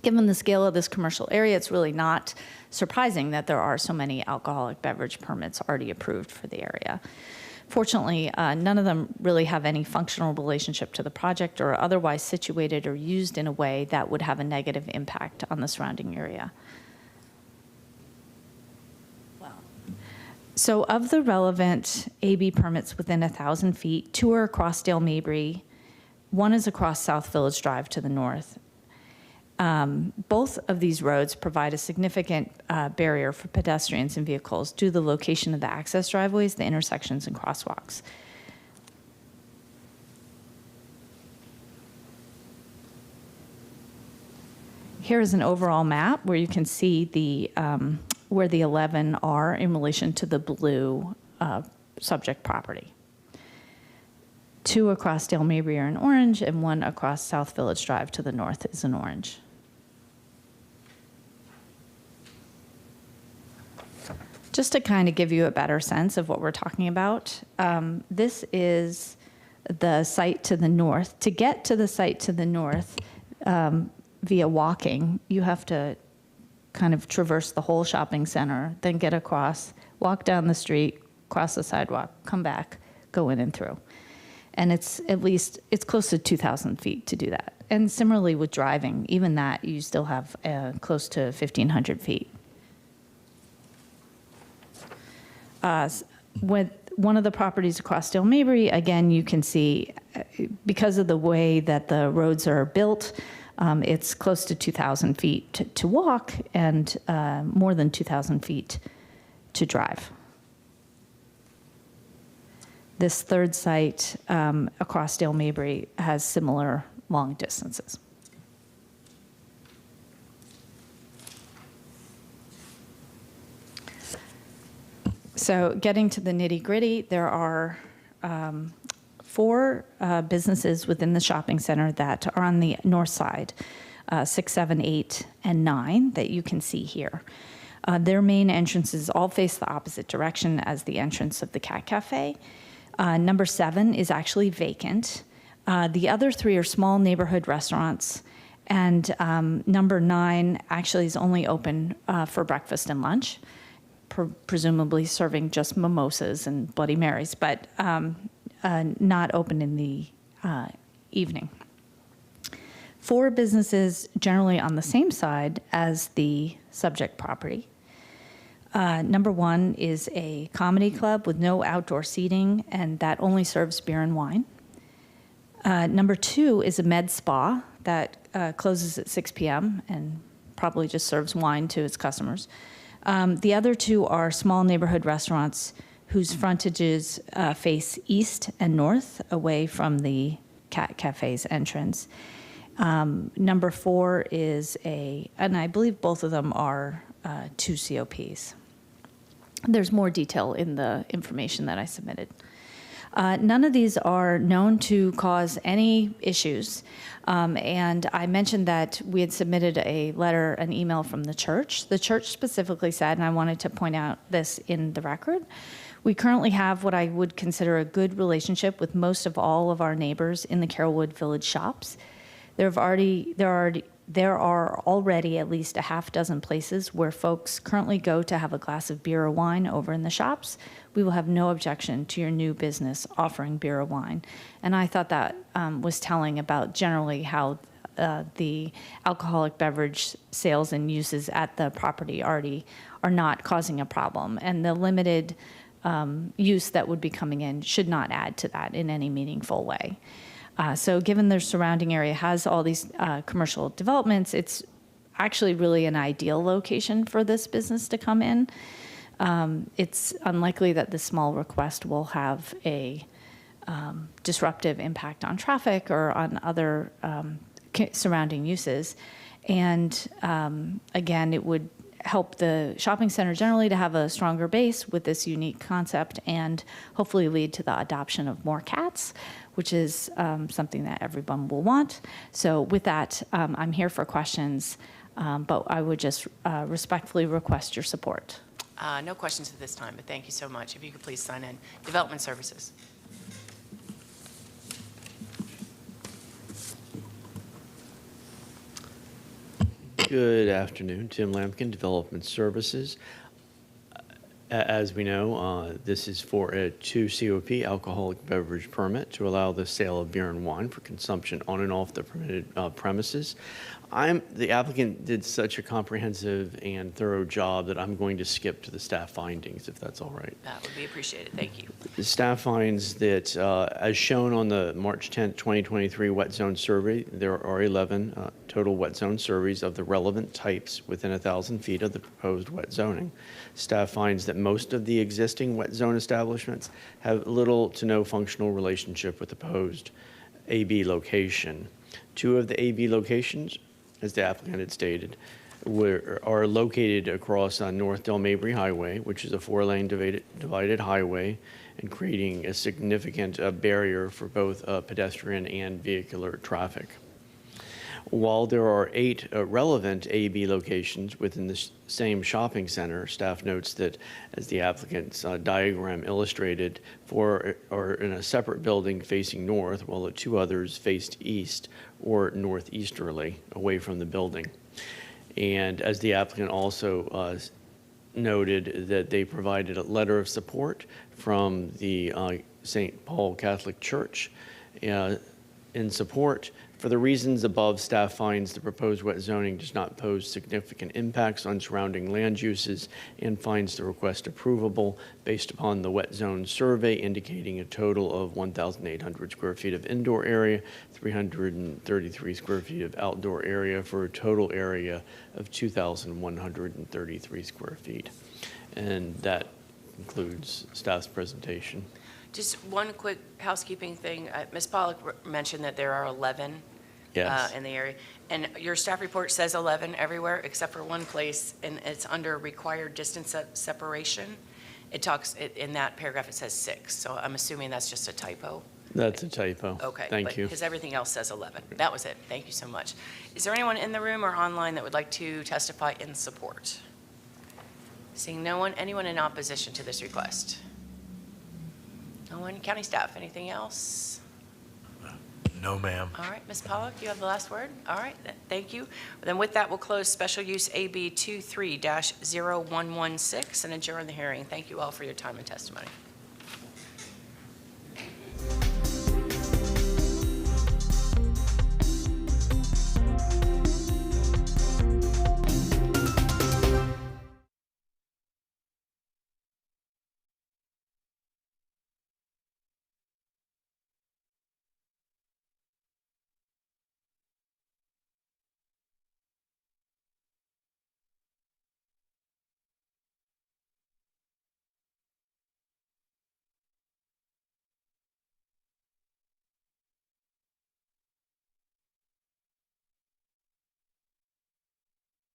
[SPEAKER 11] Given the scale of this commercial area, it's really not surprising that there are so many alcoholic beverage permits already approved for the area. Fortunately, none of them really have any functional relationship to the project or are otherwise situated or used in a way that would have a negative impact on the surrounding area. So of the relevant AB permits within 1,000 feet, 2 are across Dale Mabry, 1 is across South Village Drive to the north. Both of these roads provide a significant barrier for pedestrians and vehicles due to the location of the access driveways, the intersections, and crosswalks. Here is an overall map where you can see the where the 11 are in relation to the blue subject property. 2 across Dale Mabry are in orange, and 1 across South Village Drive to the north is in orange. Just to kind of give you a better sense of what we're talking about, this is the site to the north. To get to the site to the north via walking, you have to kind of traverse the whole shopping center, then get across, walk down the street, cross the sidewalk, come back, go in and through. And it's close to 2,000 feet to do that. And similarly with driving, even that, you still have close to 1,500 feet. With one of the properties across Dale Mabry, again, you can see, because of the way that the roads are built, it's close to 2,000 feet to walk and more than 2,000 feet to drive. This third site across Dale Mabry has similar long distances. So getting to the nitty-gritty, there are 4 businesses within the shopping center that are on the north side, 6, 7, 8, and 9 that you can see here. Their main entrances all face the opposite direction as the entrance of the Cat Cafe. Number 7 is actually vacant. The other three are small neighborhood restaurants, and number 9 actually is only open for breakfast and lunch, presumably serving just mimosas and Bloody Marys, but not open in the evening. 4 businesses generally on the same side as the subject property. Number 1 is a comedy club with no outdoor seating, and that only serves beer and wine. Number 2 is a med spa that closes at 6 p.m. and probably just serves wine to its customers. The other 2 are small neighborhood restaurants whose frontages face east and north away from the Cat Cafe's entrance. Number 4 is and I believe both of them are 2 COPs. There's more detail in the information that I submitted. None of these are known to cause any issues. And I mentioned that we had submitted an email from the church. The church specifically said, and I wanted to point out this in the record, we currently have what I would consider a good relationship with most of all of our neighbors in the Carrollwood Village shops. There are already at least a half dozen places where folks currently go to have a glass of beer or wine over in the shops. We will have no objection to your new business offering beer or wine. And I thought that was telling about generally how the alcoholic beverage sales and uses at the property already are not causing a problem. And the limited use that would be coming in should not add to that in any meaningful way. So given the surrounding area has all these commercial developments, it's actually really an ideal location for this business to come in. It's unlikely that the small request will have a disruptive impact on traffic or on other surrounding uses. And again, it would help the shopping center generally to have a stronger base with this unique concept and hopefully lead to the adoption of more cats, which is something that everyone will want. So with that, I'm here for questions, but I would just respectfully request your support.
[SPEAKER 1] No questions at this time, but thank you so much. If you could please sign in. Development Services.
[SPEAKER 4] Good afternoon. Tim Lampkin, Development Services. As we know, this is for a 2 COP alcoholic beverage permit to allow the sale of beer and wine for consumption on and off the permitted premises. The applicant did such a comprehensive and thorough job that I'm going to skip to the staff findings, if that's all right.
[SPEAKER 1] That would be appreciated. Thank you.
[SPEAKER 4] The staff finds that, as shown on the March 10th, 2023 wet zone survey, there are 11 total wet zone surveys of the relevant types within 1,000 feet of the proposed wet zoning. Staff finds that most of the existing wet zone establishments have little to no functional relationship with the proposed AB location. 2 of the AB locations, as the applicant had stated, are located across North Del Mabry Highway, which is a 4-lane divided highway, and creating a significant barrier for both pedestrian and vehicular traffic. While there are 8 relevant AB locations within the same shopping center, staff notes that, as the applicant's diagram illustrated, 4 are in a separate building facing north, while the 2 others faced east or northeasterly away from the building. And as the applicant also noted, that they provided a letter of support from the St. Paul Catholic Church in support. For the reasons above, staff finds the proposed wet zoning does not pose significant impacts on surrounding land uses and finds the request approvable based upon the wet zone survey indicating a total of 1,800 square feet of indoor area, 333 square feet of outdoor area for a total area of 2,133 square feet. And that concludes staff's presentation.
[SPEAKER 1] Just one quick housekeeping thing. Ms. Pollack mentioned that there are 11
[SPEAKER 4] Yes.
[SPEAKER 1] in the area. And your staff report says 11 everywhere except for one place, and it's under required distance separation. It talks, in that paragraph, it says 6. So I'm assuming that's just a typo.
[SPEAKER 4] That's a typo.
[SPEAKER 1] Okay.
[SPEAKER 4] Thank you.
[SPEAKER 1] Because everything else says 11. That was it. Thank you so much. Is there anyone in the room or online that would like to testify in support? Seeing no one, anyone in opposition to this request? No one? County staff, anything else?
[SPEAKER 2] No, ma'am.
[SPEAKER 1] All right, Ms. Pollock, you have the last word? All right, thank you. Then with that, we'll close special use AB 23-0116 and adjourn the hearing. Thank you all for your time and testimony.